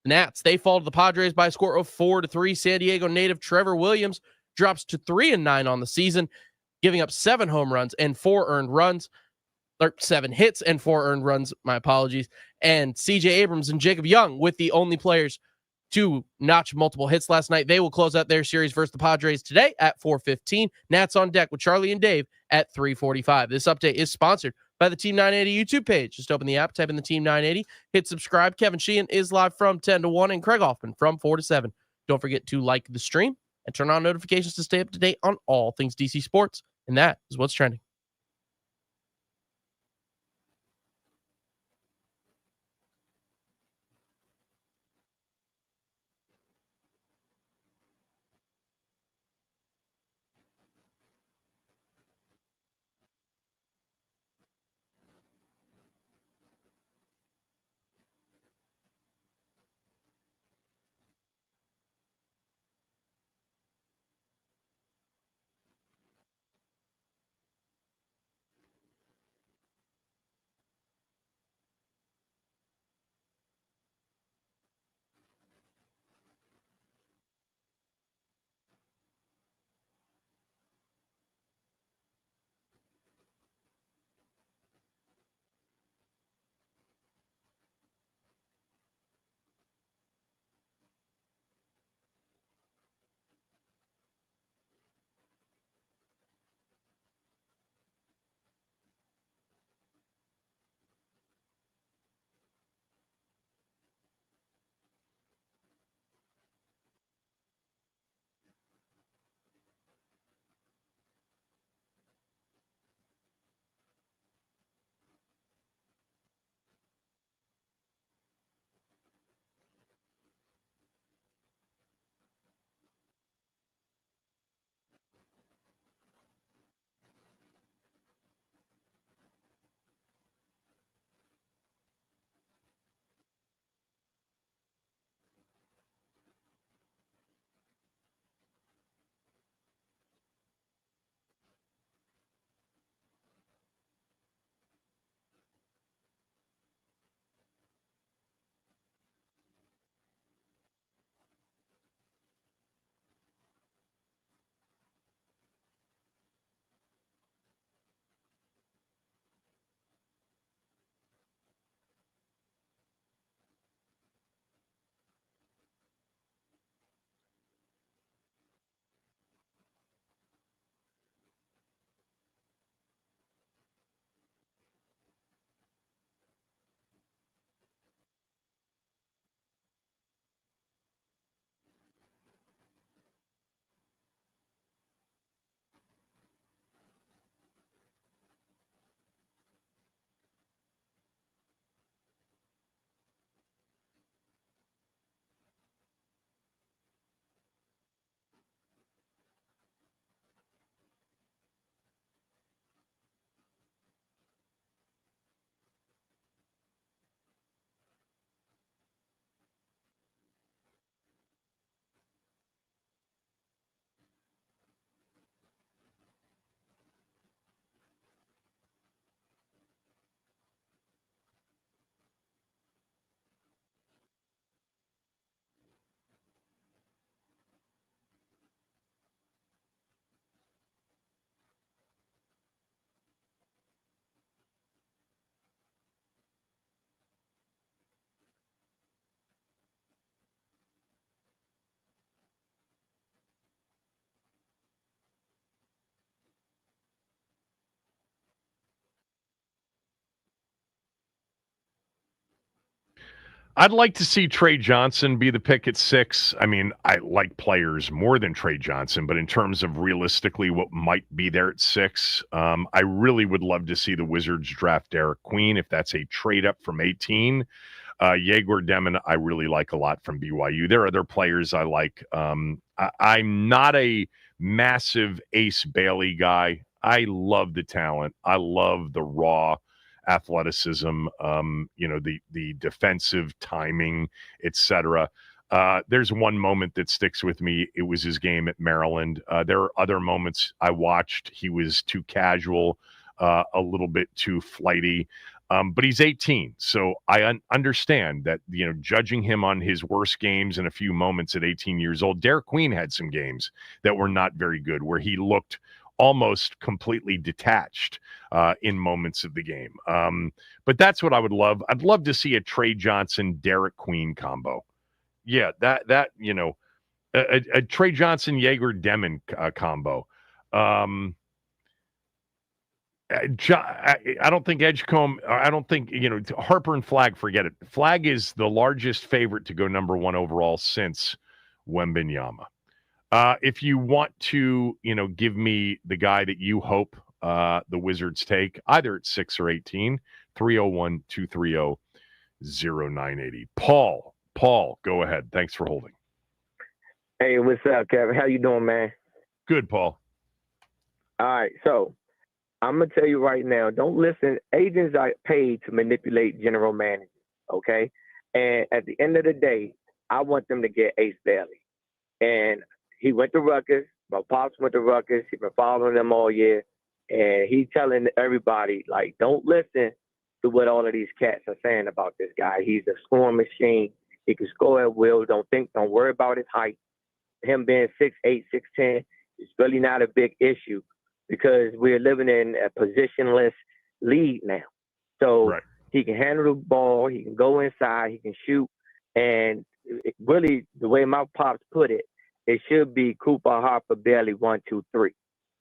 Speaker 4: The Nats, they fall to the Padres by a score of 4-3. San Diego native Trevor Williams drops to 3-9 on the season, giving up 7 home runs and 4 earned runs. 7 hits and 4 earned runs, my apologies. And C.J. Abrams and Jacob Young with the only players to notch multiple hits last night. They will close out their series versus the Padres today at 4:15. Nats on deck with Charlie and Dave at 3:45. This update is sponsored by the Team 980 YouTube page. Just open the app, type in the Team 980, hit subscribe. Kevin Sheehan is live from 10 to 1 and Craig Hoffman from 4 to 7. Don't forget to like the stream and turn on notifications to stay up to date on all things DC sports. And that is what's trending.
Speaker 2: I'd like to see Trey Johnson be the pick at 6. I mean, I like players more than Trey Johnson, but in terms of realistically what might be there at 6, I really would love to see the Wizards draft Derek Queen if that's a trade up from 18. Yegor Demon, I really like a lot from BYU. There are other players I like. I'm not a massive Ace Bailey guy. I love the talent. I love the raw athleticism, the defensive timing, etc. There's one moment that sticks with me. It was his game at Maryland. There are other moments I watched. He was too casual, a little bit too flighty. But he's 18, so I understand that, judging him on his worst games in a few moments at 18 years old. Derek Queen had some games that were not very good, where he looked almost completely detached in moments of the game. But that's what I would love. I'd love to see a Trey Johnson, Derek Queen combo. Yeah, that a Trey Johnson, Yegor Demon combo. I don't think Edgecombe, I don't think, Harper and Flagg, forget it. Flagg is the largest favorite to go number 1 overall since Wembanyama. If you want to, give me the guy that you hope the Wizards take, either at 6 or 18, 301-230-0980. Paul, go ahead. Thanks for holding.
Speaker 14: Hey, what's up, Kevin? How you doing, man?
Speaker 2: Good, Paul.
Speaker 14: All right, so I'm going to tell you right now, don't listen. Agents are paid to manipulate general managers, okay? And at the end of the day, I want them to get Ace Bailey. And he went to Rutgers. My pops went to Rutgers. He's been following them all year. And he's telling everybody, like, don't listen to what all of these cats are saying about this guy. He's a scoring machine. He can score at will. Don't worry about his height. Him being 6'8", 6'10", is really not a big issue, because we're living in a positionless league now. So He can handle the ball, he can go inside, he can shoot. And really, the way my pops put it, it should be Cooper, Harper, Bailey, 1, 2, 3.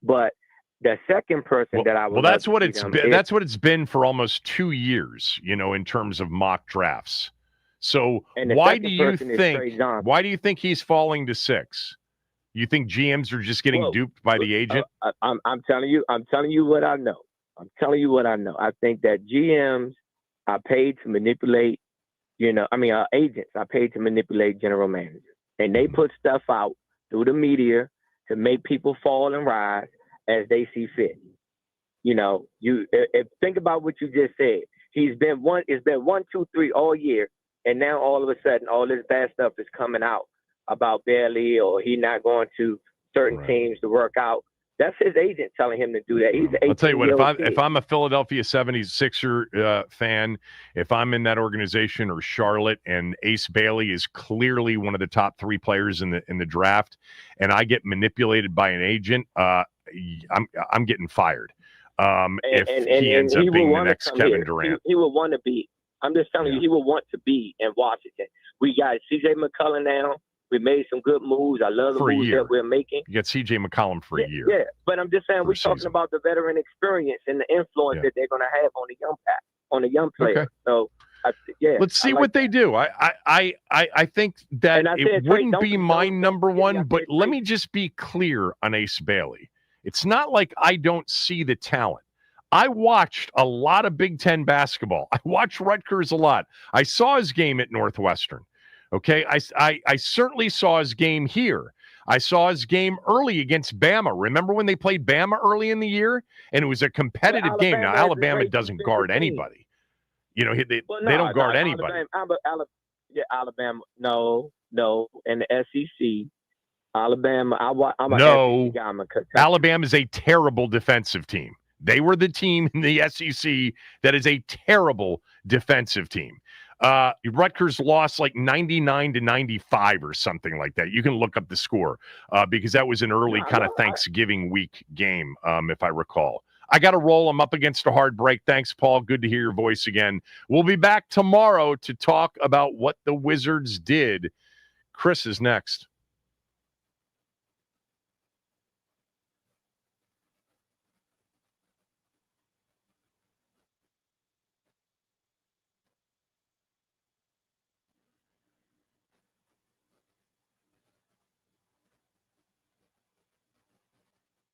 Speaker 14: But the second person that I would
Speaker 2: that's what it's been. That's what it's been for almost 2 years, in terms of mock drafts. So why do you think he's falling to 6? You think GMs are just getting duped by the agent?
Speaker 14: I'm telling you what I know. I think that GMs are paid to manipulate, agents are paid to manipulate general managers. And they put stuff out through the media to make people fall and rise as they see fit. Think about what you just said. It's been 1, 2, 3 all year. And now all of a sudden, all this bad stuff is coming out about Bailey, or he not going to certain teams to work out. That's his agent telling him to do that.
Speaker 2: I'll tell you what, if I'm a Philadelphia 76er fan, if I'm in that organization, or Charlotte, and Ace Bailey is clearly one of the top 3 players in the draft, and I get manipulated by an agent, I'm getting fired. If he ends up being the next Kevin Durant.
Speaker 14: He would want to be. I'm just telling you, he would want to be in Washington. We got C.J. McCollum now. We made some good moves. I love the moves that we're making.
Speaker 2: You got C.J. McCollum for a year.
Speaker 14: Yeah, but I'm just saying, we're talking about the veteran experience and the influence that they're going to have on the young player. Okay. So,
Speaker 2: let's see what they do. I think that it wouldn't be my number 1, but let me just be clear on Ace Bailey. It's not like I don't see the talent. I watched a lot of Big Ten basketball. I watched Rutgers a lot. I saw his game at Northwestern. Okay, I certainly saw his game here. I saw his game early against Bama. Remember when they played Bama early in the year? And it was a competitive game. Now, Alabama doesn't guard anybody. They don't guard anybody.
Speaker 14: Alabama, no. And the SEC, Alabama,
Speaker 2: Alabama is a terrible defensive team. They were the team in the SEC that is a terrible defensive team. Rutgers lost like 99-95 or something like that. You can look up the score because that was an early kind of Thanksgiving week game, if I recall. I got to roll. I'm up against a hard break. Thanks, Paul. Good to hear your voice again. We'll be back tomorrow to talk about what the Wizards did. Chris is next.